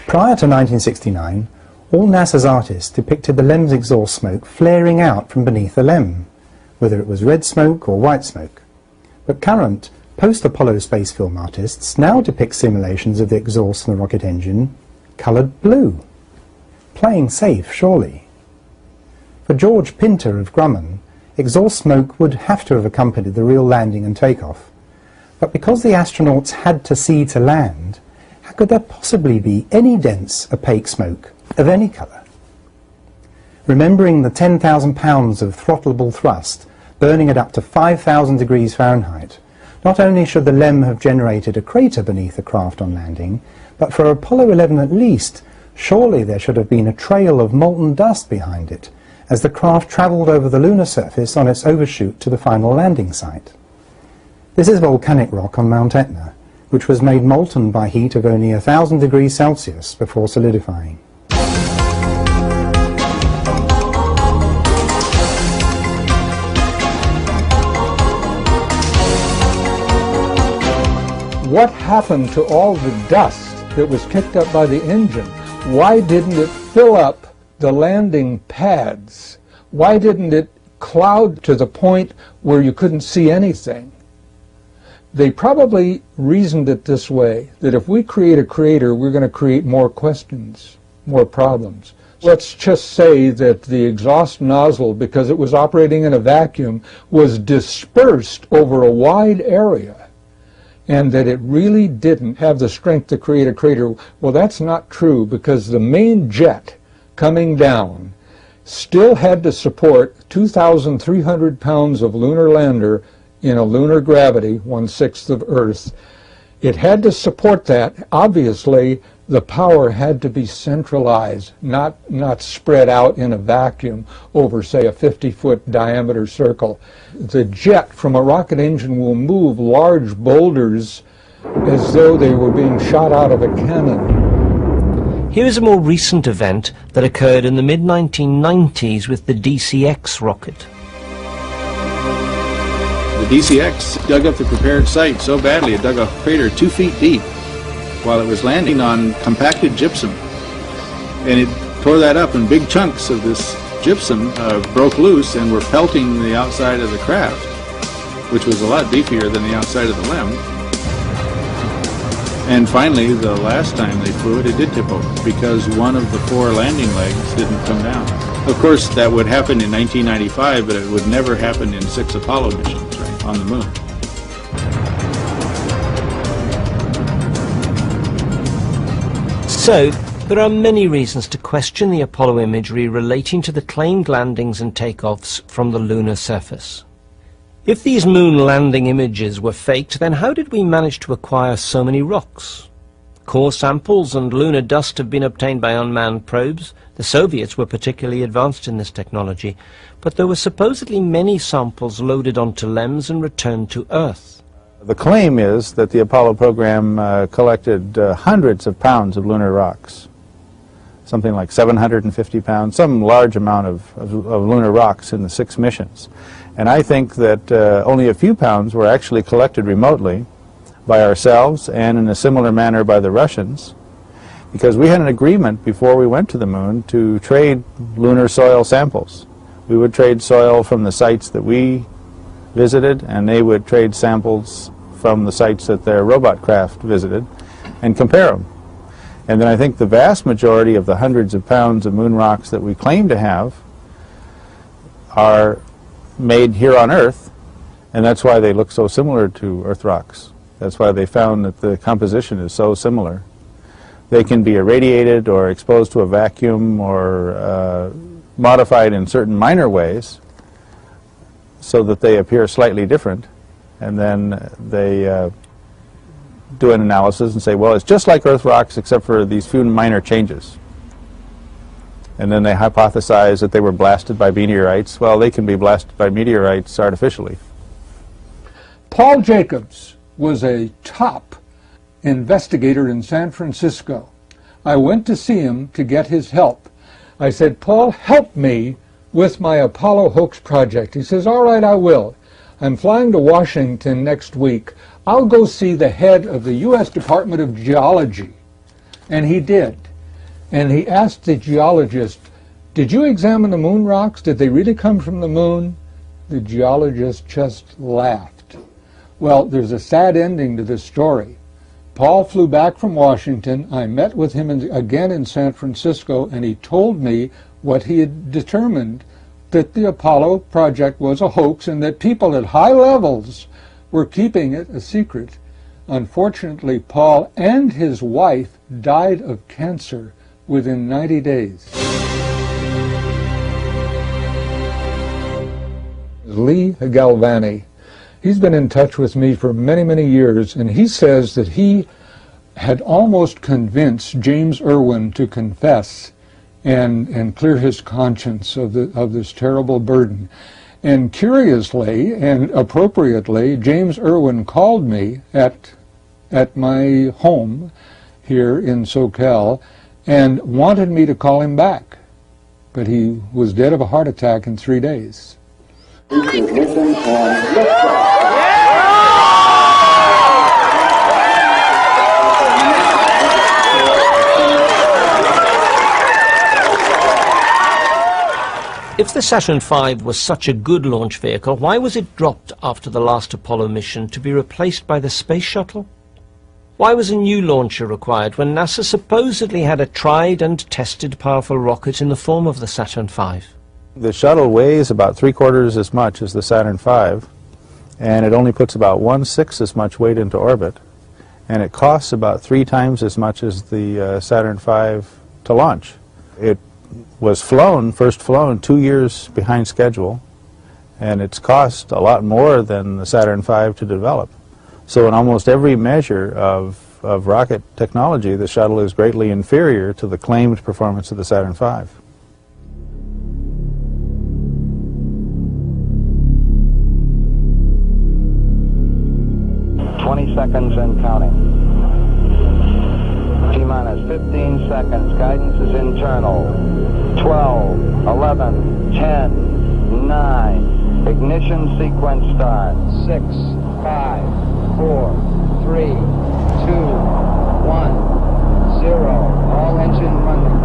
Prior to 1969, all NASA's artists depicted the LEM's exhaust smoke flaring out from beneath the LEM, whether it was red smoke or white smoke. But current, post-Apollo space film artists now depict simulations of the exhaust from the rocket engine coloured blue. Playing safe, surely. For George Pinter of Grumman, exhaust smoke would have to have accompanied the real landing and takeoff. But because the astronauts had to see to land, how could there possibly be any dense, opaque smoke of any colour? Remembering the 10,000 pounds of throttleable thrust burning at up to 5,000 degrees Fahrenheit, not only should the LEM have generated a crater beneath the craft on landing, but for Apollo 11 at least, surely there should have been a trail of molten dust behind it as the craft travelled over the lunar surface on its overshoot to the final landing site. This is volcanic rock on Mount Etna, which was made molten by heat of only 1,000 degrees Celsius before solidifying. What happened to all the dust that was kicked up by the engine? Why didn't it fill up the landing pads? Why didn't it cloud to the point where you couldn't see anything? They probably reasoned it this way, that if we create a crater, we're going to create more questions, more problems. Let's just say that the exhaust nozzle, because it was operating in a vacuum, was dispersed over a wide area, and that it really didn't have the strength to create a crater. Well, that's not true, because the main jet coming down still had to support 2,300 pounds of lunar lander in a lunar gravity, 1/6 of Earth. It had to support that. Obviously, the power had to be centralized, not spread out in a vacuum over, say, a 50-foot diameter circle. The jet from a rocket engine will move large boulders as though they were being shot out of a cannon. Here is a more recent event that occurred in the mid-1990s with the DCX rocket. The DCX dug up the prepared site so badly it dug a crater 2 feet deep while it was landing on compacted gypsum. And it tore that up, and big chunks of this gypsum broke loose and were pelting the outside of the craft, which was a lot beefier than the outside of the LEM. And finally, the last time they flew it, it did tip over because one of the 4 landing legs didn't come down. Of course, that would happen in 1995, but it would never happen in 6 Apollo missions, right, on the moon. So, there are many reasons to question the Apollo imagery relating to the claimed landings and takeoffs from the lunar surface. If these moon landing images were faked, then how did we manage to acquire so many rocks? Core samples and lunar dust have been obtained by unmanned probes. The Soviets were particularly advanced in this technology, but there were supposedly many samples loaded onto LEMs and returned to Earth. The claim is that the Apollo program collected hundreds of pounds of lunar rocks, something like 750 pounds, some large amount of lunar rocks in the 6 missions. And I think that only a few pounds were actually collected remotely by ourselves and in a similar manner by the Russians, because we had an agreement before we went to the moon to trade lunar soil samples. We would trade soil from the sites that we visited, and they would trade samples from the sites that their robot craft visited. and compare them. And then I think the vast majority of the hundreds of pounds of moon rocks that we claim to have are made here on Earth, and that's why they look so similar to Earth rocks. That's why they found that the composition is so similar. They can be irradiated or exposed to a vacuum or modified in certain minor ways so that they appear slightly different, and then they do an analysis and say, well, it's just like Earth rocks except for these few minor changes. And then they hypothesize that they were blasted by meteorites. Well, they can be blasted by meteorites artificially. Paul Jacobs was a top investigator in San Francisco. I went to see him to get his help. I said, Paul, help me with my Apollo hoax project. He says, all right, I will. I'm flying to Washington next week. I'll go see the head of the U.S. Department of Geology. And he did. And he asked the geologist, did you examine the moon rocks? Did they really come from the moon? The geologist just laughed. Well, there's a sad ending to this story. Paul flew back from Washington. I met with him again in San Francisco, and he told me what he had determined, that the Apollo project was a hoax and that people at high levels were keeping it a secret. Unfortunately, Paul and his wife died of cancer within 90 days. Lee Galvani. He's been in touch with me for many, many years, and he says that he had almost convinced James Irwin to confess and clear his conscience of this terrible burden. And curiously and appropriately, James Irwin called me at my home here in SoCal and wanted me to call him back. But he was dead of a heart attack in 3 days. If the Saturn V was such a good launch vehicle, why was it dropped after the last Apollo mission to be replaced by the space shuttle? Why was a new launcher required when NASA supposedly had a tried and tested powerful rocket in the form of the Saturn V? The shuttle weighs about 3/4 as much as the Saturn V, and it only puts about 1/6 as much weight into orbit, and it costs about 3 times as much as the Saturn V to launch. It was first flown 2 years behind schedule, and it's cost a lot more than the Saturn V to develop. So in almost every measure of rocket technology, the shuttle is greatly inferior to the claimed performance of the Saturn V. Seconds and counting. T-minus 15 seconds. Guidance is internal. 12, 11, 10, 9. Ignition sequence starts. 6, 5, 4, 3, 2, 1, 0. All engine running.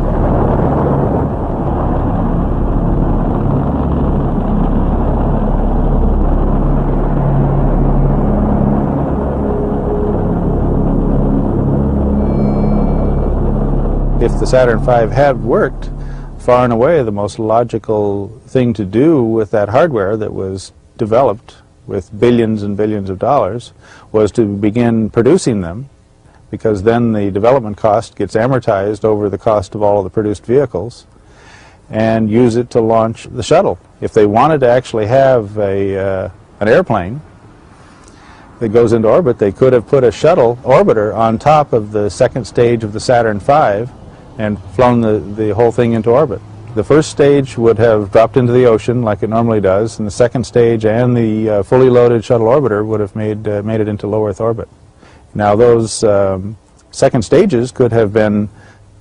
If the Saturn V had worked, far and away the most logical thing to do with that hardware that was developed with billions and billions of dollars was to begin producing them, because then the development cost gets amortized over the cost of all of the produced vehicles, and use it to launch the shuttle. If they wanted to actually have an airplane that goes into orbit, they could have put a shuttle orbiter on top of the second stage of the Saturn V and flown the whole thing into orbit. The first stage would have dropped into the ocean like it normally does, and the second stage and the fully loaded shuttle orbiter would have made it into low Earth orbit. Now those second stages could have been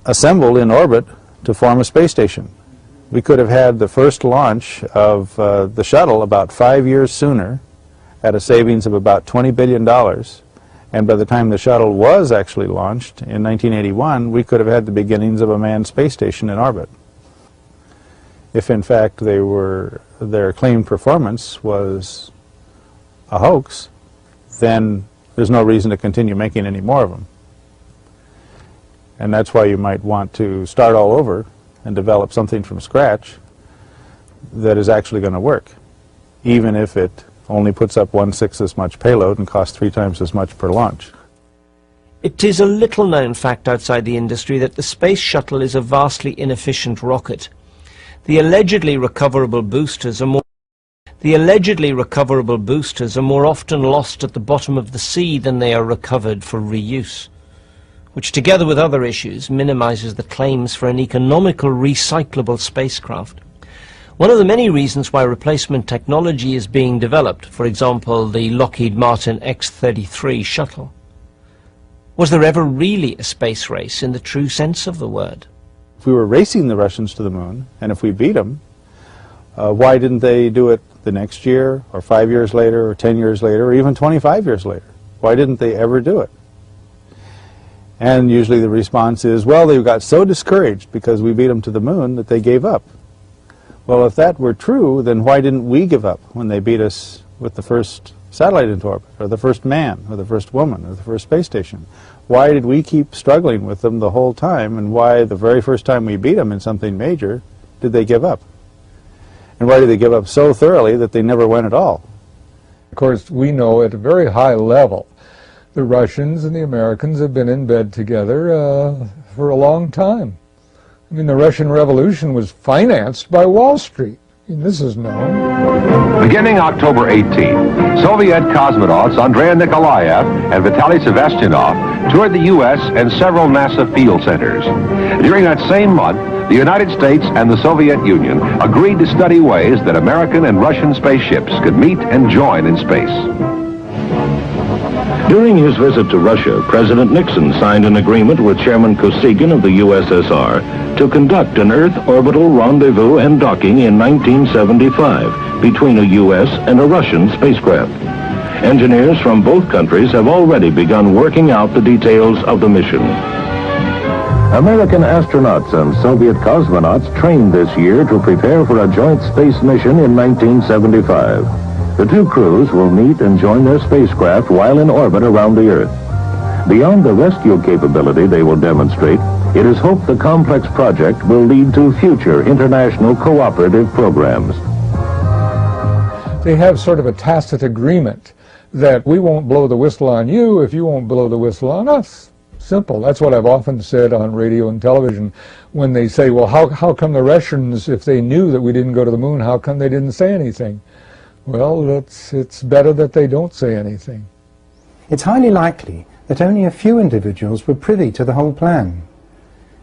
assembled in orbit to form a space station. We could have had the first launch of the shuttle about 5 years sooner at a savings of about $20 billion. And by the time the shuttle was actually launched in 1981, we could have had the beginnings of a manned space station in orbit. If in fact their claimed performance was a hoax, then there's no reason to continue making any more of them. And that's why you might want to start all over and develop something from scratch that is actually going to work, even if it only puts up 1/6 as much payload and costs 3 times as much per launch. It is a little-known fact outside the industry that the Space Shuttle is a vastly inefficient rocket. The allegedly recoverable boosters are more often lost at the bottom of the sea than they are recovered for reuse, which together with other issues minimizes the claims for an economical recyclable spacecraft. One of the many reasons why replacement technology is being developed, for example the Lockheed Martin X-33 shuttle. Was there ever really a space race in the true sense of the word? If we were racing the Russians to the moon, and if we beat them, why didn't they do it the next year, or 5 years later, or 10 years later, or even 25 years later? Why didn't they ever do it? And usually the response is, well, they got so discouraged because we beat them to the moon that they gave up. Well, if that were true, then why didn't we give up when they beat us with the first satellite into orbit, or the first man, or the first woman, or the first space station? Why did we keep struggling with them the whole time, and why the very first time we beat them in something major did they give up? And why did they give up so thoroughly that they never went at all? Of course, we know at a very high level the Russians and the Americans have been in bed together for a long time. I mean, the Russian Revolution was financed by Wall Street. I mean, this is known. Beginning October 18, Soviet cosmonauts Andrei Nikolaev and Vitaly Sevastyanov toured the U.S. and several NASA field centers. During that same month, the United States and the Soviet Union agreed to study ways that American and Russian spaceships could meet and join in space. During his visit to Russia, President Nixon signed an agreement with Chairman Kosygin of the USSR to conduct an Earth orbital rendezvous and docking in 1975 between a U.S. and a Russian spacecraft. Engineers from both countries have already begun working out the details of the mission. American astronauts and Soviet cosmonauts trained this year to prepare for a joint space mission in 1975. The two crews will meet and join their spacecraft while in orbit around the Earth. Beyond the rescue capability they will demonstrate, it is hoped the complex project will lead to future international cooperative programs. They have sort of a tacit agreement that we won't blow the whistle on you if you won't blow the whistle on us. Simple. That's what I've often said on radio and television when they say, well, how come the Russians, if they knew that we didn't go to the moon, how come they didn't say anything? Well, it's better that they don't say anything. It's highly likely that only a few individuals were privy to the whole plan.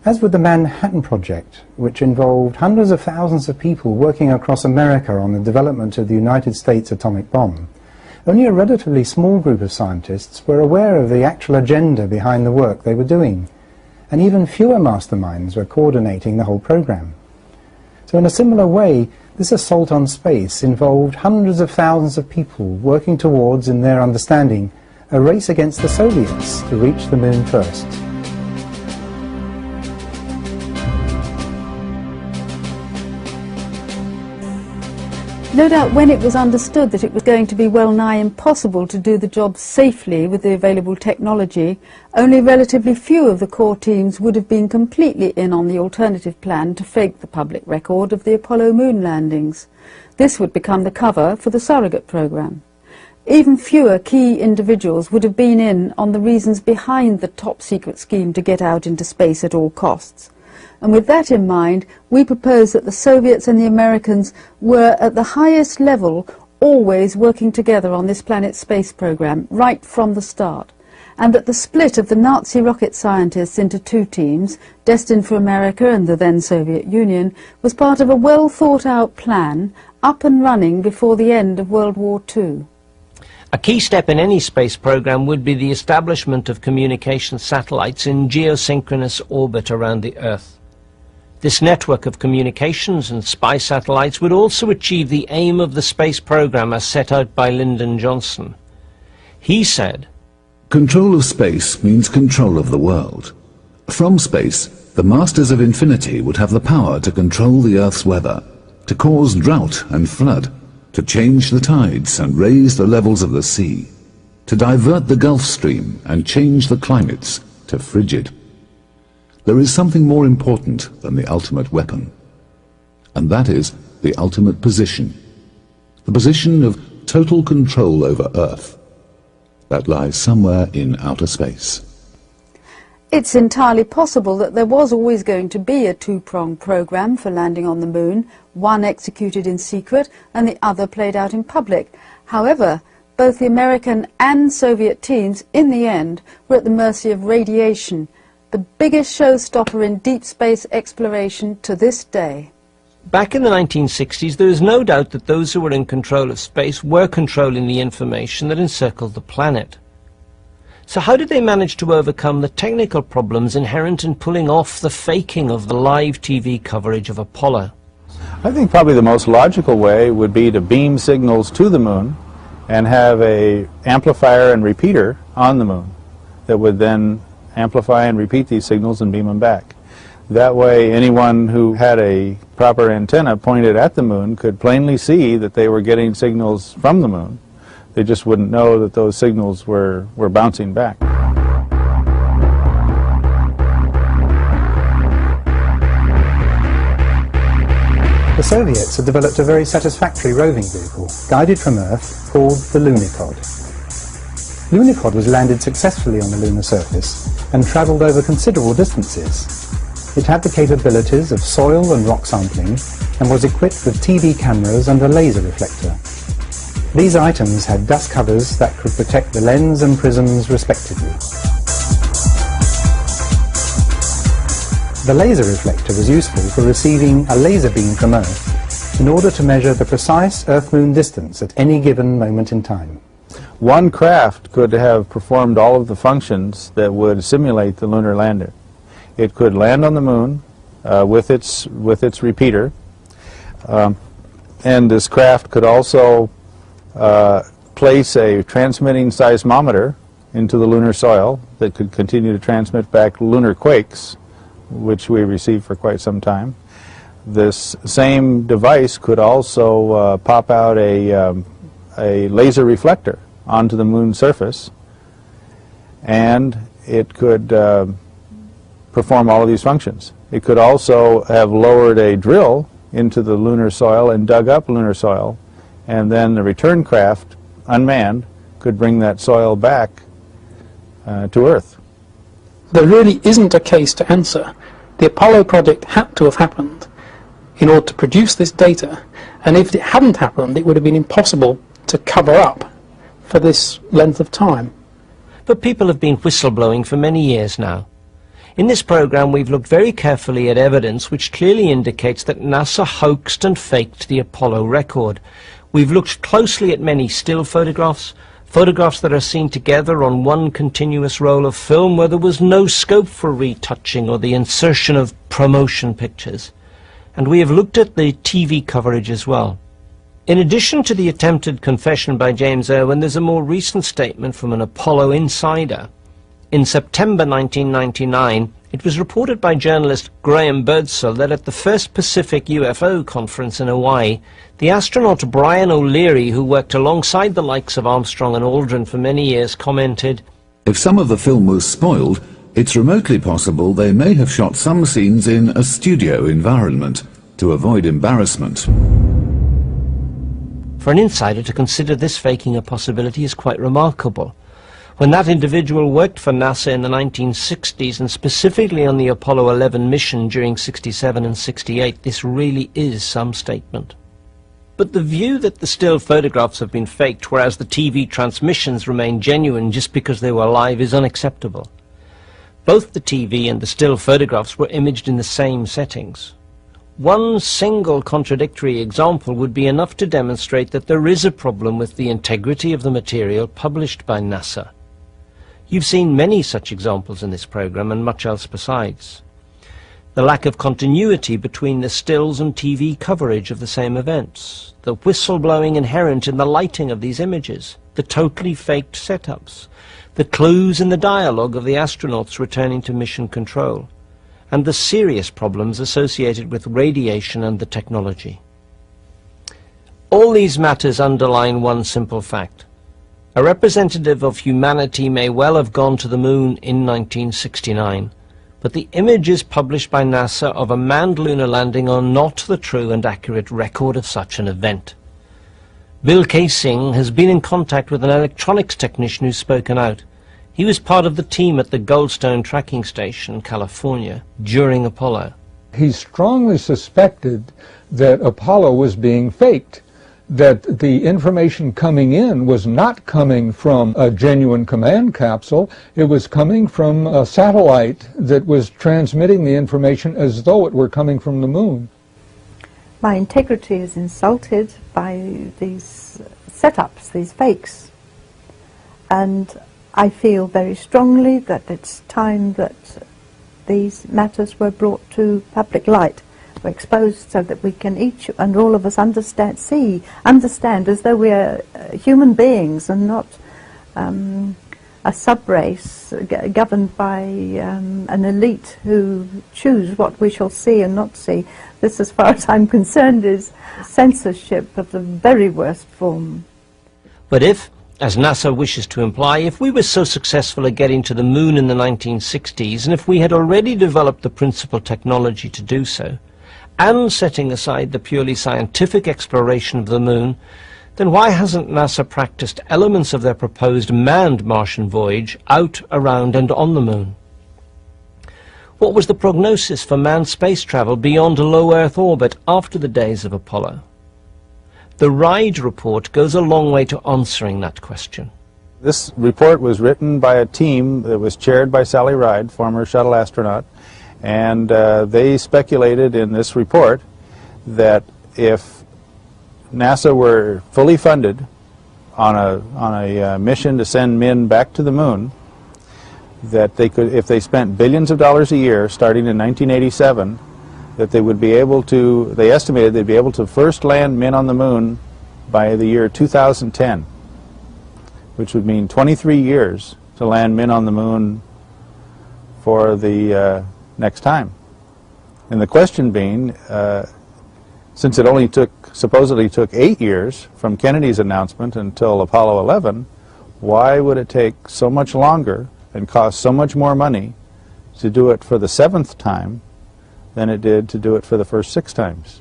As with the Manhattan Project, which involved hundreds of thousands of people working across America on the development of the United States atomic bomb, only a relatively small group of scientists were aware of the actual agenda behind the work they were doing, and even fewer masterminds were coordinating the whole program. So in a similar way, this assault on space involved hundreds of thousands of people working towards, in their understanding, a race against the Soviets to reach the moon first. No doubt when it was understood that it was going to be well nigh impossible to do the job safely with the available technology, only relatively few of the core teams would have been completely in on the alternative plan to fake the public record of the Apollo moon landings. This would become the cover for the surrogate program. Even fewer key individuals would have been in on the reasons behind the top-secret scheme to get out into space at all costs. And with that in mind, we propose that the Soviets and the Americans were at the highest level always working together on this planet's space program right from the start, and that the split of the Nazi rocket scientists into two teams, destined for America and the then Soviet Union, was part of a well-thought-out plan up and running before the end of World War II. A key step in any space program would be the establishment of communication satellites in geosynchronous orbit around the Earth. This network of communications and spy satellites would also achieve the aim of the space program as set out by Lyndon Johnson. He said, "Control of space means control of the world. From space, the masters of infinity would have the power to control the Earth's weather, to cause drought and flood, to change the tides and raise the levels of the sea, to divert the Gulf Stream and change the climates to frigid." there is something more important than the ultimate weapon. And that is the ultimate position. The position of total control over Earth. That lies somewhere in outer space. It's entirely possible that there was always going to be a two-pronged program for landing on the moon, one executed in secret and the other played out in public. However, both the American and Soviet teams, in the end, were at the mercy of radiation, the biggest showstopper in deep space exploration to this day. Back in the 1960s, there is no doubt that those who were in control of space were controlling the information that encircled the planet. So how did they manage to overcome the technical problems inherent in pulling off the faking of the live TV coverage of Apollo? I think probably the most logical way would be to beam signals to the moon and have an amplifier and repeater on the moon that would then amplify and repeat these signals and beam them back. That way anyone who had a proper antenna pointed at the moon could plainly see that they were getting signals from the moon. They just wouldn't know that those signals were bouncing back. The Soviets had developed a very satisfactory roving vehicle, guided from Earth, called the Lunikod. Lunikod was landed successfully on the lunar surface and travelled over considerable distances. It had the capabilities of soil and rock sampling and was equipped with TV cameras and a laser reflector. These items had dust covers that could protect the lens and prisms respectively. The laser reflector was useful for receiving a laser beam from Earth in order to measure the precise Earth-Moon distance at any given moment in time. One craft could have performed all of the functions that would simulate the lunar lander. It could land on the moon with its repeater, and this craft could also place a transmitting seismometer into the lunar soil that could continue to transmit back lunar quakes, which we received for quite some time. This same device could also pop out a laser reflector onto the moon's surface, and it could perform all of these functions. It could also have lowered a drill into the lunar soil and dug up lunar soil, and then the return craft, unmanned, could bring that soil back to Earth. There really isn't a case to answer. The Apollo project had to have happened in order to produce this data, and if it hadn't happened, it would have been impossible to cover up for this length of time. But people have been whistleblowing for many years now. In this program, we've looked very carefully at evidence which clearly indicates that NASA hoaxed and faked the Apollo record. We've looked closely at many still photographs that are seen together on one continuous roll of film where there was no scope for retouching or the insertion of promotion pictures. And we have looked at the TV coverage as well. In addition to the attempted confession by James Irwin, there's a more recent statement from an Apollo insider. In September 1999, it was reported by journalist Graham Birdsall that at the first Pacific UFO conference in Hawaii, the astronaut Brian O'Leary, who worked alongside the likes of Armstrong and Aldrin for many years, commented, "If some of the film was spoiled, it's remotely possible they may have shot some scenes in a studio environment to avoid embarrassment." For an insider to consider this faking a possibility is quite remarkable. When that individual worked for NASA in the 1960s and specifically on the Apollo 11 mission during 67 and 68, this really is some statement. But the view that the still photographs have been faked, whereas the TV transmissions remain genuine just because they were live, is unacceptable. Both the TV and the still photographs were imaged in the same settings. One single contradictory example would be enough to demonstrate that there is a problem with the integrity of the material published by NASA. You've seen many such examples in this program and much else besides. The lack of continuity between the stills and TV coverage of the same events, the whistleblowing inherent in the lighting of these images, the totally faked setups, the clues in the dialogue of the astronauts returning to mission control, and the serious problems associated with radiation and the technology. All these matters underline one simple fact. A representative of humanity may well have gone to the moon in 1969, but the images published by NASA of a manned lunar landing are not the true and accurate record of such an event. Bill K. Singh has been in contact with an electronics technician who's spoken out. He was part of the team at the Goldstone tracking station, California, during Apollo. He strongly suspected that Apollo was being faked, that the information coming in was not coming from a genuine command capsule, it was coming from a satellite that was transmitting the information as though it were coming from the moon. My integrity is insulted by these setups, these fakes, and I feel very strongly that it's time that these matters were brought to public light, were exposed, so that we can each and all of us understand as though we are human beings and not a sub-race governed by an elite who choose what we shall see and not see. This, as far as I'm concerned, is censorship of the very worst form. But if, as NASA wishes to imply, if we were so successful at getting to the moon in the 1960s, and if we had already developed the principal technology to do so, and setting aside the purely scientific exploration of the moon, then why hasn't NASA practiced elements of their proposed manned Martian voyage out, around and on the moon? What was the prognosis for manned space travel beyond a low Earth orbit after the days of Apollo? The RIDE report goes a long way to answering that question. This report was written by a team that was chaired by Sally Ride, former shuttle astronaut, and they speculated in this report that if NASA were fully funded on a mission to send men back to the moon, that they could, if they spent billions of dollars a year starting in 1987, that they would be able to, they estimated they'd be able to first land men on the moon by the year 2010, which would mean 23 years to land men on the moon for the next time. And the question being, since it only supposedly took 8 years from Kennedy's announcement until Apollo 11, why would it take so much longer and cost so much more money to do it for the 7th time than it did to do it for the first 6 times?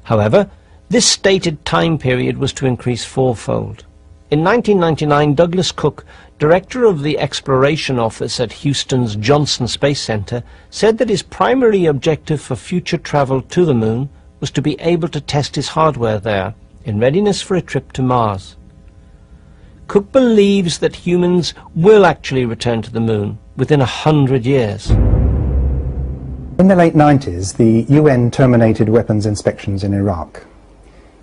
However, this stated time period was to increase fourfold. In 1999, Douglas Cook, director of the Exploration Office at Houston's Johnson Space Center, said that his primary objective for future travel to the moon was to be able to test his hardware there, in readiness for a trip to Mars. Cook believes that humans will actually return to the moon within 100 years. In the late 90s, the UN terminated weapons inspections in Iraq.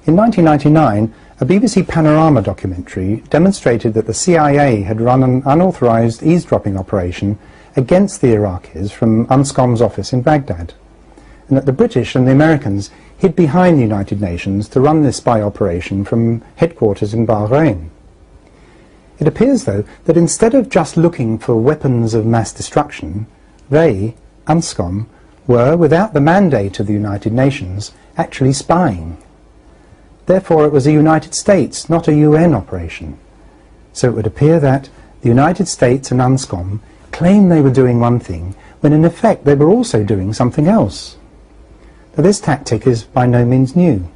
In 1999, a BBC Panorama documentary demonstrated that the CIA had run an unauthorized eavesdropping operation against the Iraqis from UNSCOM's office in Baghdad, and that the British and the Americans hid behind the United Nations to run this spy operation from headquarters in Bahrain. It appears, though, that instead of just looking for weapons of mass destruction, they, UNSCOM, were, without the mandate of the United Nations, actually spying. Therefore, it was a United States, not a UN operation. So it would appear that the United States and UNSCOM claimed they were doing one thing, when in effect they were also doing something else. Now, this tactic is by no means new.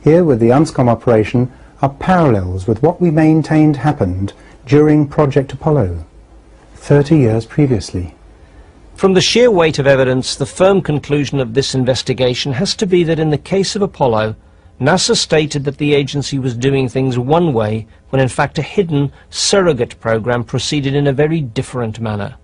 Here, with the UNSCOM operation, are parallels with what we maintained happened during Project Apollo, 30 years previously. From the sheer weight of evidence, the firm conclusion of this investigation has to be that in the case of Apollo, NASA stated that the agency was doing things one way, when in fact a hidden surrogate program proceeded in a very different manner.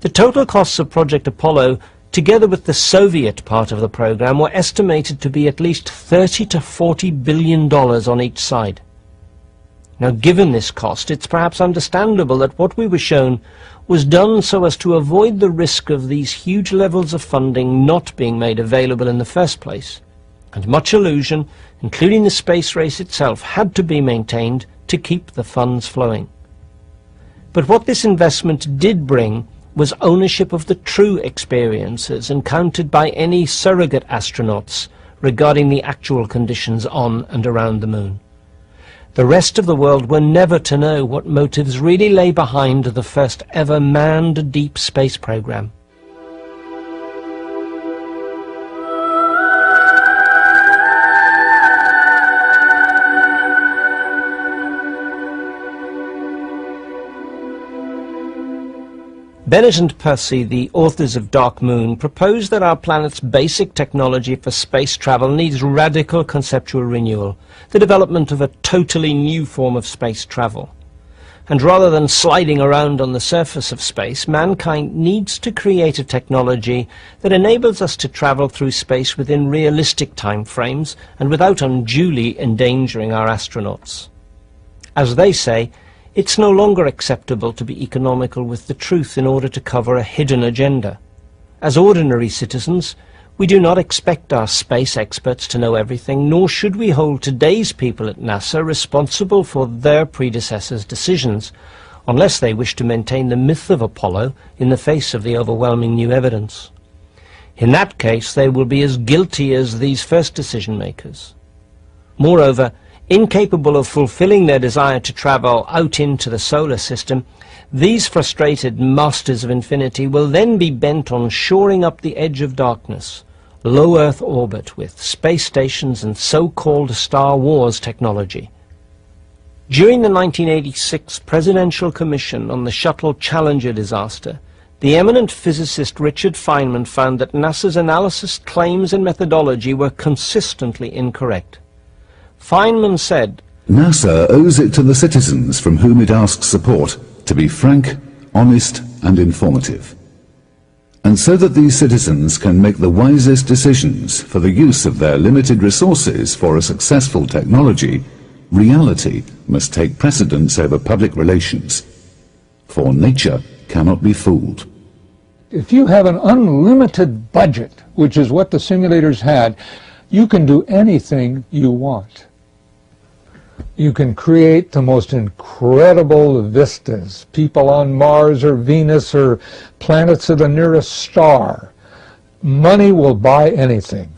The total costs of Project Apollo, together with the Soviet part of the program, were estimated to be at least $30 to $40 billion on each side. Now, given this cost, it's perhaps understandable that what we were shown was done so as to avoid the risk of these huge levels of funding not being made available in the first place, and much illusion, including the space race itself, had to be maintained to keep the funds flowing. But what this investment did bring was ownership of the true experiences encountered by any surrogate astronauts regarding the actual conditions on and around the moon. The rest of the world were never to know what motives really lay behind the first ever manned deep space program. Bennett and Percy, the authors of Dark Moon, propose that our planet's basic technology for space travel needs radical conceptual renewal, the development of a totally new form of space travel. And rather than sliding around on the surface of space, mankind needs to create a technology that enables us to travel through space within realistic time frames and without unduly endangering our astronauts. As they say, it's no longer acceptable to be economical with the truth in order to cover a hidden agenda. As ordinary citizens, we do not expect our space experts to know everything, nor should we hold today's people at NASA responsible for their predecessors' decisions, unless they wish to maintain the myth of Apollo in the face of the overwhelming new evidence. In that case, they will be as guilty as these first decision-makers. Moreover, incapable of fulfilling their desire to travel out into the solar system, these frustrated masters of infinity will then be bent on shoring up the edge of darkness, low Earth orbit with space stations and so-called Star Wars technology. During the 1986 Presidential Commission on the Shuttle Challenger disaster, the eminent physicist Richard Feynman found that NASA's analysis, claims and methodology were consistently incorrect. Feynman said, NASA owes it to the citizens from whom it asks support to be frank, honest and informative. And so that these citizens can make the wisest decisions for the use of their limited resources for a successful technology, reality must take precedence over public relations. For nature cannot be fooled. If you have an unlimited budget, which is what the simulators had, you can do anything you want. You can create the most incredible vistas, people on Mars or Venus or planets of the nearest star. Money will buy anything,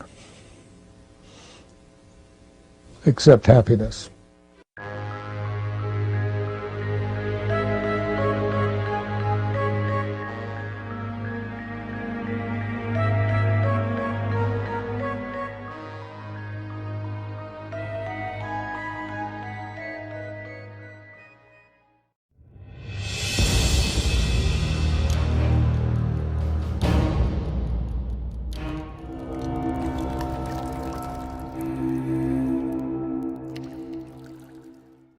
except happiness.